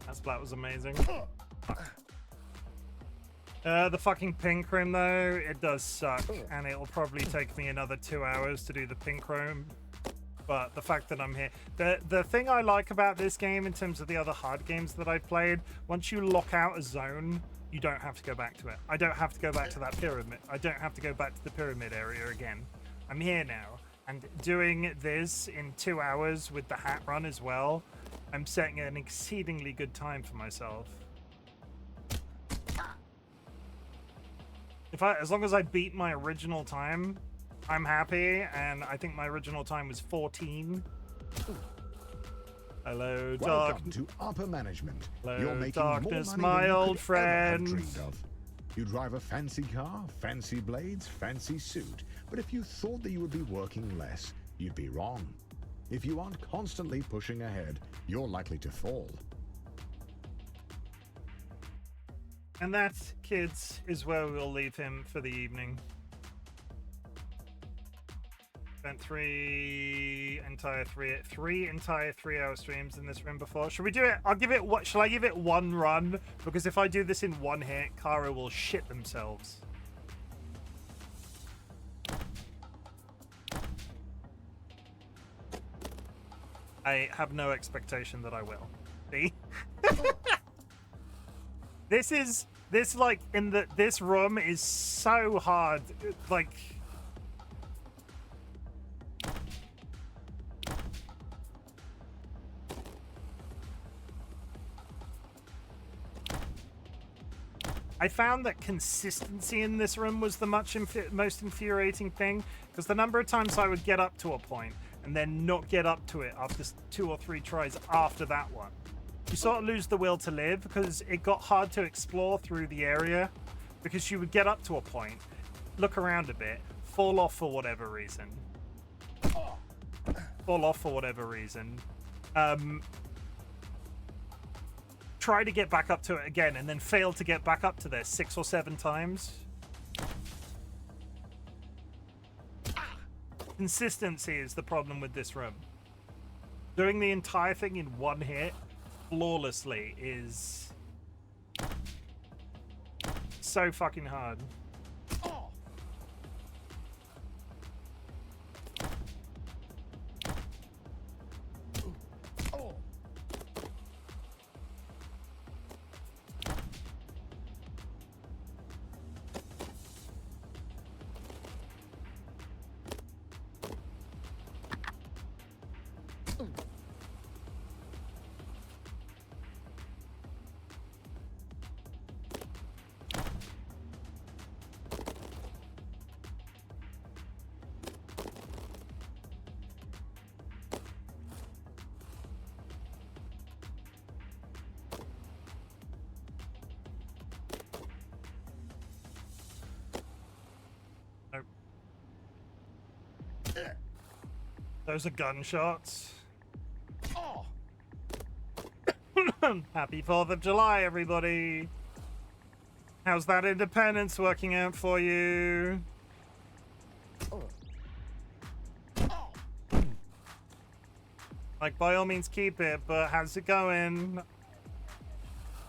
Speaker 1: That splat was amazing. The fucking pink room though, it does suck, and it'll probably take me another 2 hours to do the pink room. But the fact that I'm here, the thing I like about this game in terms of the other hard games that I've played, once you lock out a zone, you don't have to go back to it. I don't have to go back to that pyramid. I don't have to go back to the pyramid area again. I'm here now. And doing this in 2 hours with the hat run as well, I'm setting an exceedingly good time for myself. As long as I beat my original time, I'm happy, and I think my original time was 14. Hello,
Speaker 3: Welcome to upper management.
Speaker 1: Hello,
Speaker 3: You're making
Speaker 1: darkness,
Speaker 3: more money
Speaker 1: my
Speaker 3: than you
Speaker 1: old
Speaker 3: could ever have
Speaker 1: friend.
Speaker 3: dreamed of. You drive a fancy car, fancy blades, fancy suit. But if you thought that you would be working less, you'd be wrong. If you aren't constantly pushing ahead, you're likely to fall.
Speaker 1: And that, kids, is where we'll leave him for the evening. Spent three entire 3-hour streams in this room before. Should we do it? Shall I give it one run? Because if I do this in one hit, Kara will shit themselves. I have no expectation that I will. See? This room is so hard. Like, I found that consistency in this room was the most infuriating thing, because the number of times I would get up to a point and then not get up to it after 2 or 3 tries after that one. You sort of lose the will to live, because it got hard to explore through the area, because you would get up to a point, look around a bit, fall off for whatever reason. Try to get back up to it again, and then fail to get back up to there 6 or 7 times. Consistency is the problem with this room. Doing the entire thing in one hit flawlessly is so fucking hard. Those are gunshots. Oh. Happy 4th of July, everybody. How's that independence working out for you? Like, by all means keep it, but how's it going?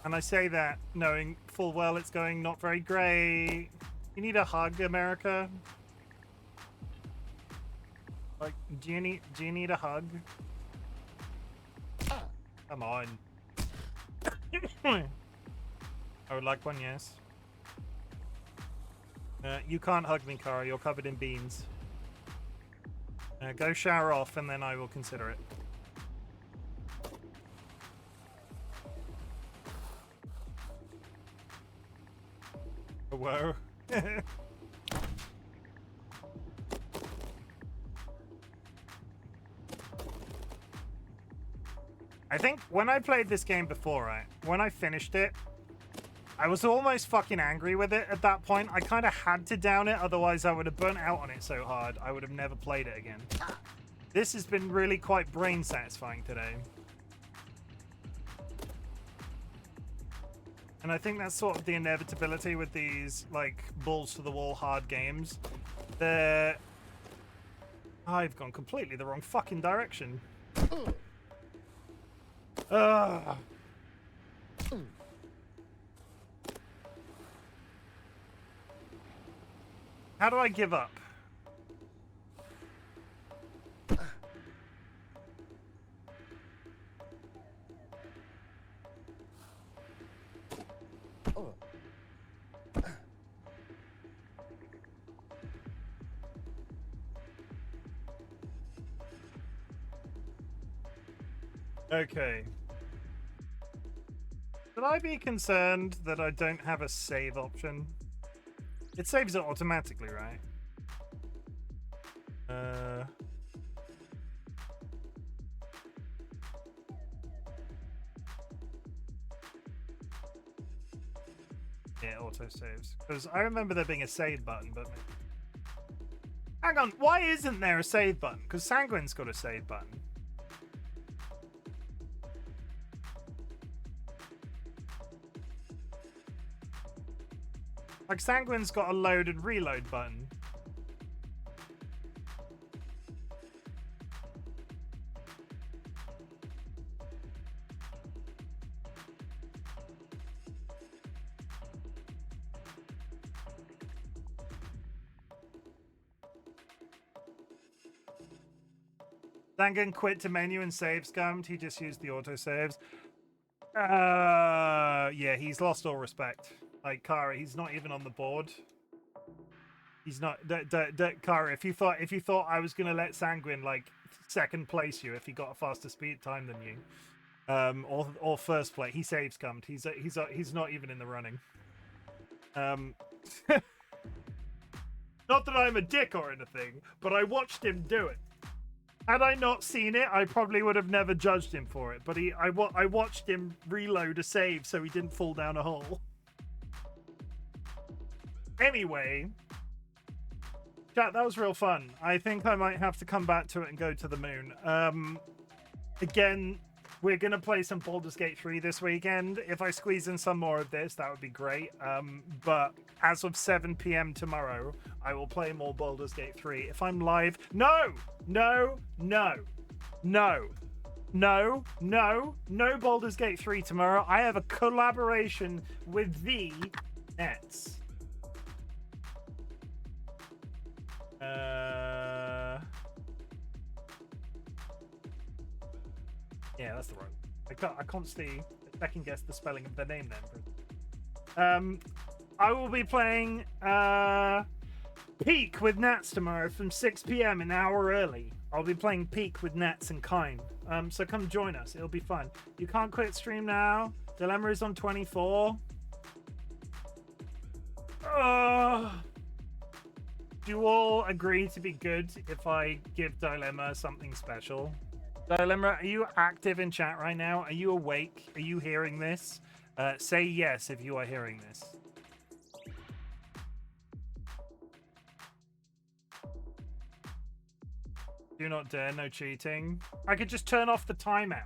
Speaker 1: And I say that knowing full well it's going not very great. You need a hug, America? Like, do you need a hug? Come on. I would like one, yes. You can't hug me, Kara. You're covered in beans. Go shower off, and then I will consider it. Whoa. I think when I played this game before, right, when I finished it, I was almost fucking angry with it at that point. I kind of had to down it, otherwise I would have burnt out on it so hard I would have never played it again. This has been really quite brain satisfying today. And I think that's sort of the inevitability with these, like, balls to the wall hard games. I've gone completely the wrong fucking direction. How do I give up? Okay. Should I be concerned that I don't have a save option? It saves it automatically, right? Yeah, auto saves. Because I remember there being a save button, but hang on, why isn't there a save button? Because Sanguine's got a save button. Like, Sanguine's got a load and reload button. Sanguine quit to menu and save scummed. He just used the auto saves. Yeah, he's lost all respect. Like, Kara, he's not even on the board. He's not. Kara, if you thought I was gonna let Sanguine like second place you if he got a faster speed time than you, or first place, he save scummed. He's not even in the running. Not that I'm a dick or anything, but I watched him do it. Had I not seen it, I probably would have never judged him for it. But I watched him reload a save so he didn't fall down a hole. Anyway, chat, that was real fun. I think I might have to come back to it and go to the moon. Again, we're going to play some Baldur's Gate 3 this weekend. If I squeeze in some more of this, that would be great. But as of 7 p.m. tomorrow, I will play more Baldur's Gate 3. If I'm live... No Baldur's Gate 3 tomorrow. I have a collaboration with the Nets. Yeah, that's the right. I constantly second guess the spelling of the name then. I will be playing Peak with Nats tomorrow from 6 p.m. an hour early. I'll be playing Peak with Nats and Kine. So come join us. It'll be fun. You can't quit stream now. Dilemma is on 24. Do you all agree to be good if I give Dilemma something special? Dilemma, are you active in chat right now? Are you awake? Are you hearing this? Say yes if you are hearing this. Do not dare, no cheating. I could just turn off the timeout.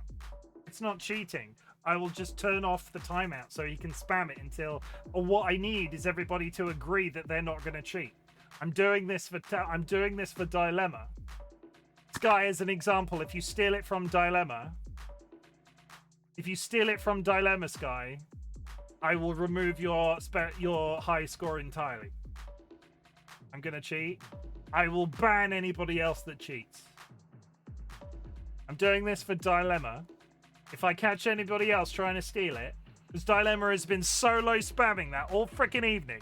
Speaker 1: It's not cheating. I will just turn off the timeout so you can spam it until... Or what I need is everybody to agree that they're not going to cheat. I'm doing this for Dilemma. Sky, as an example, if you steal it from Dilemma, Sky, I will remove your high score entirely. I'm gonna cheat. I will ban anybody else that cheats. I'm doing this for Dilemma. If I catch anybody else trying to steal it, because Dilemma has been solo spamming that all freaking evening.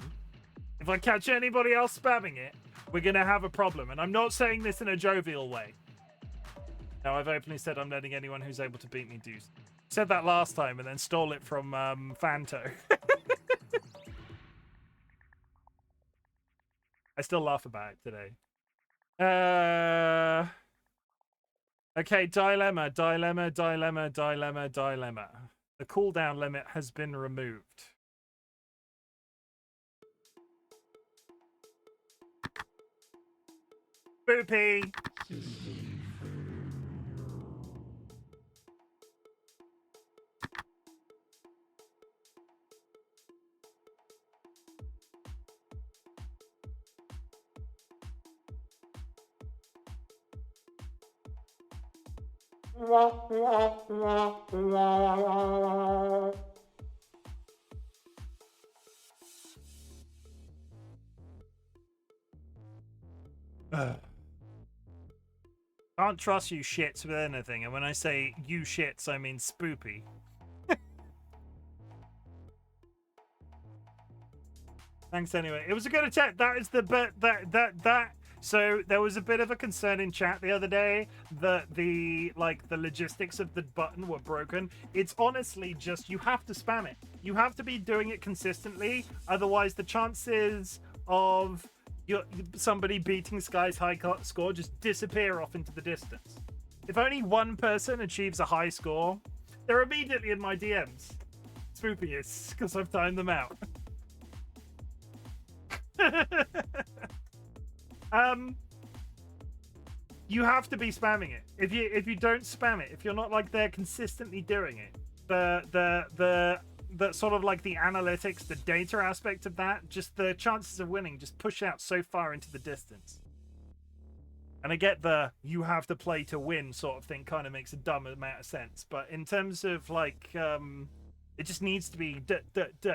Speaker 1: If I catch anybody else spamming it, we're going to have a problem. And I'm not saying this in a jovial way. No, I've openly said I'm letting anyone who's able to beat me do. Said that last time and then stole it from Fanto. I still laugh about it today. Okay, Dilemma. The cooldown limit has been removed. Boopy. Can't trust you shits with anything, and when I say you shits, I mean spoopy. Thanks anyway. It was a good attempt. That is the So there was a bit of a concern in chat the other day that the logistics of the button were broken. It's honestly just you have to spam it. You have to be doing it consistently, otherwise the chances of somebody beating Sky's high score just disappear off into the distance. If only one person achieves a high score, they're immediately in my DMs. Spoopiest, because I've timed them out. You have to be spamming it. If you don't spam it, if you're not like there consistently doing it, the sort of like the analytics, the data aspect of that, just the chances of winning just push out so far into the distance. And I get the you have to play to win sort of thing kind of makes a dumb amount of sense, but in terms of like it just needs to be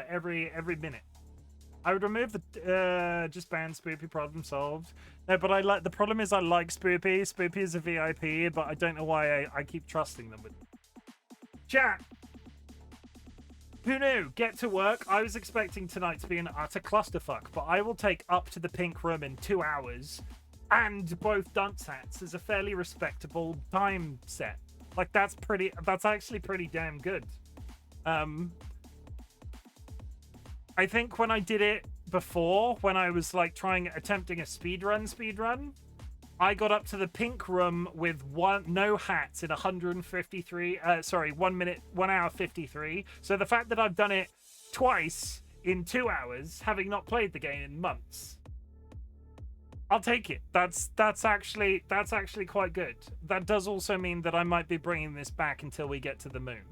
Speaker 1: every minute. I would remove the just ban Spoopy, problem solved. No, but I like the problem is I like Spoopy. Spoopy is a VIP, but I don't know why I keep trusting them with chat. Who knew? Get to work. I was expecting tonight to be an utter clusterfuck, but I will take up to the pink room in 2 hours and both dunce hats as a fairly respectable time set. Like that's actually pretty damn good. I think when I did it before, when I was like attempting a speedrun, I got up to the pink room with no hats in 153. 1 hour 53. So the fact that I've done it twice in 2 hours, having not played the game in months, I'll take it. That's actually quite good. That does also mean that I might be bringing this back until we get to the moon.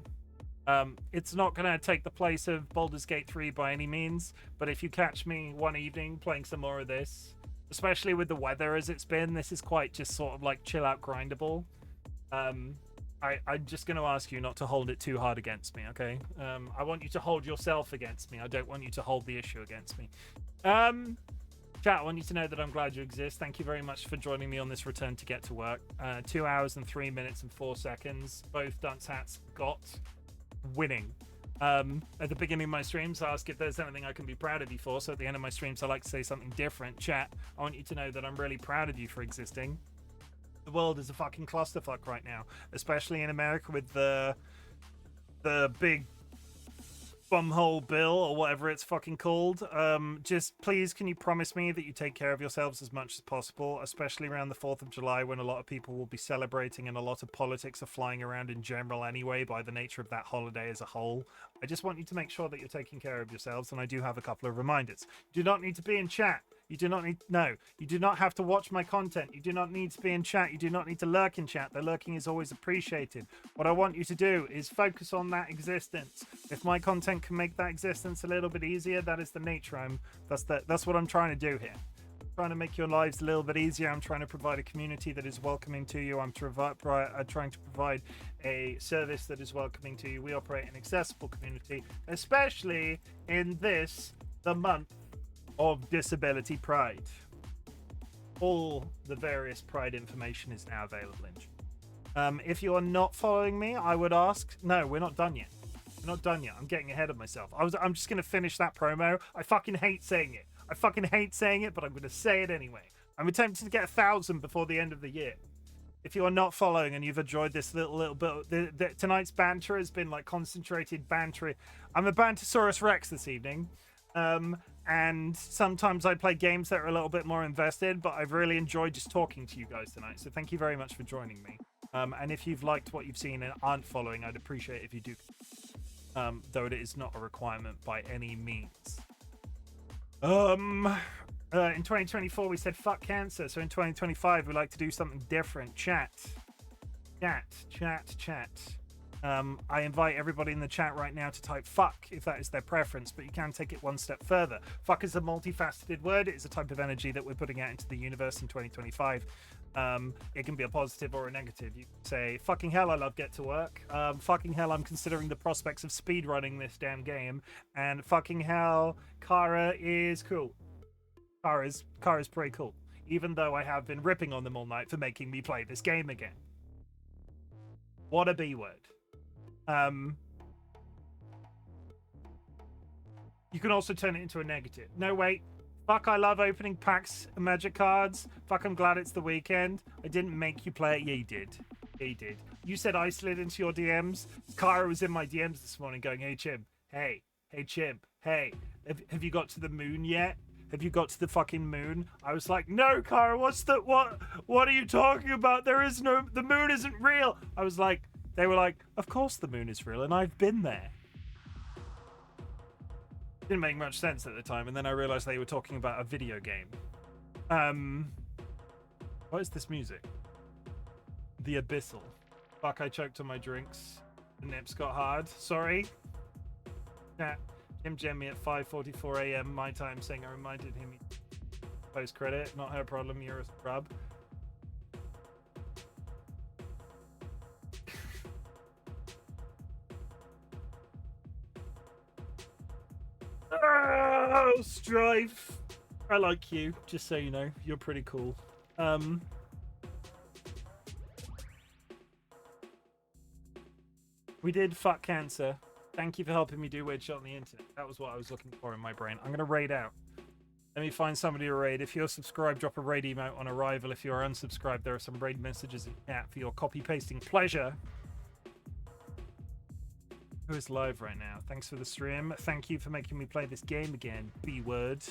Speaker 1: It's not going to take the place of Baldur's Gate 3 by any means, but if you catch me one evening playing some more of this, especially with the weather as it's been, this is quite just sort of like chill out grindable. I'm just going to ask you not to hold it too hard against me, okay? I want you to hold yourself against me. I don't want you to hold the issue against me. Chat, I want you to know that I'm glad you exist. Thank you very much for joining me on this return to get to work. 2 hours and 3 minutes and 4 seconds. Both dunce hats got winning. At the beginning of my streams, I ask if there's anything I can be proud of you for. So at the end of my streams, I like to say something different. Chat, I want you to know that I'm really proud of you for existing. The world is a fucking clusterfuck right now, especially in America with the big bumhole bill or whatever it's fucking called. Just please, can you promise me that you take care of yourselves as much as possible, especially around the 4th of July when a lot of people will be celebrating and a lot of politics are flying around in general anyway by the nature of that holiday as a whole. I just want you to make sure that you're taking care of yourselves, and I do have a couple of reminders. You do not need to be in chat. You do not have to watch my content. You do not need to be in chat. You do not need to lurk in chat. The lurking is always appreciated. What I want you to do is focus on that existence. If my content can make that existence a little bit easier, that is the nature. That's what I'm trying to do here. I'm trying to make your lives a little bit easier. I'm trying to provide a community that is welcoming to you. I'm trying to provide a service that is welcoming to you. We operate an accessible community, especially in the month of Disability Pride. All the various Pride information is now available in. If you are not following me, I would ask. No, we're not done yet. We're not done yet. I'm getting ahead of myself. I'm just going to finish that promo. I fucking hate saying it. But I'm going to say it anyway. I'm attempting to get 1,000 before the end of the year. If you are not following and you've enjoyed this little bit, tonight's banter has been like concentrated banter. I'm a Bantosaurus Rex this evening. And sometimes I play games that are a little bit more invested, but I've really enjoyed just talking to you guys tonight. So thank you very much for joining me. And if you've liked what you've seen and aren't following, I'd appreciate if you do. Though it is not a requirement by any means. In 2024, we said fuck cancer. So in 2025, we like to do something different. Chat. I invite everybody in the chat right now to type fuck if that is their preference, but you can take it one step further. Fuck is a multifaceted word. It is a type of energy that we're putting out into the universe in 2025. It can be a positive or a negative. You can say, fucking hell, I love Get to Work. Fucking hell, I'm considering the prospects of speedrunning this damn game. And fucking hell, Kara is cool. Kara's pretty cool. Even though I have been ripping on them all night for making me play this game again. What a B word. You can also turn it into a negative. No, wait. Fuck, I love opening packs of Magic cards. Fuck, I'm glad it's the weekend. I didn't make you play it. Yeah, you did. Yeah, you did. You said I slid into your DMs. Kara was in my DMs this morning going, hey, Chim. Hey, Chim. Hey, have you got to the moon yet? Have you got to the fucking moon? I was like, no, Kara, what are you talking about? The moon isn't real. I was like, they were like, of course the moon is real, and I've been there. Didn't make much sense at the time, and then I realized they were talking about a video game. What is this music? The Abyssal. Fuck, I choked on my drinks. The nips got hard. Sorry. Yeah. Jim jammed me at 5:44 a.m. my time, saying I reminded him post credit. Not her problem, you're a scrub. Oh, Strife. I like you, just so you know. You're pretty cool. We did fuck cancer. Thank you for helping me do weird shit on the internet. That was what I was looking for in my brain. I'm going to raid out. Let me find somebody to raid. If you're subscribed, drop a raid emote on arrival. If you're unsubscribed, there are some raid messages in chat for your copy-pasting pleasure. Who is live right now? Thanks for the stream. Thank you for making me play this game again. B-word.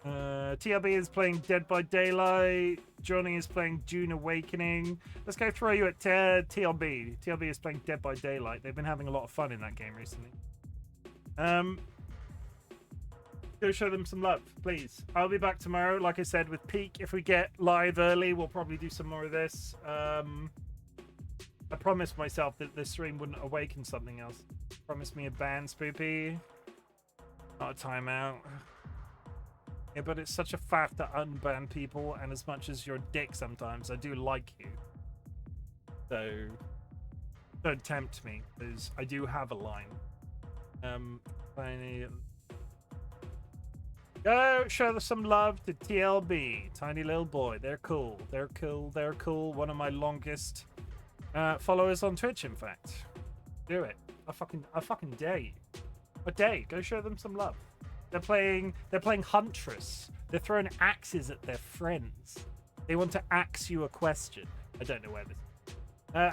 Speaker 1: TLB is playing Dead by Daylight. Johnny is playing Dune Awakening. Let's go throw you at TLB. TLB is playing Dead by Daylight. They've been having a lot of fun in that game recently. Go show them some love, please. I'll be back tomorrow, like I said, with Peak. If we get live early, we'll probably do some more of this. I promised myself that this stream wouldn't awaken something else. Promise me a ban, Spoopy. Not a timeout. Yeah, but it's such a faff to unban people, and as much as you're a dick sometimes, I do like you. So, don't tempt me, because I do have a line. Go show some love to TLB. Tiny little boy. They're cool. They're cool. They're cool. One of my longest followers on Twitch, in fact. Do it. I fucking dare you. I dare you. Go show them some love. They're playing Huntress. They're throwing axes at their friends. They want to axe you a question. I don't know where this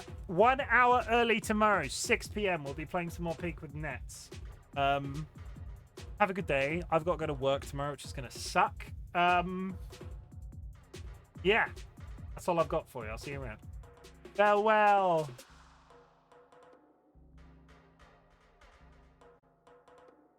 Speaker 1: is. 1 hour early tomorrow, 6 p.m. We'll be playing some more Peak with Nets. Have a good day. I've got to go to work tomorrow, which is going to suck. Yeah. That's all I've got for you. I'll see you around. Farewell.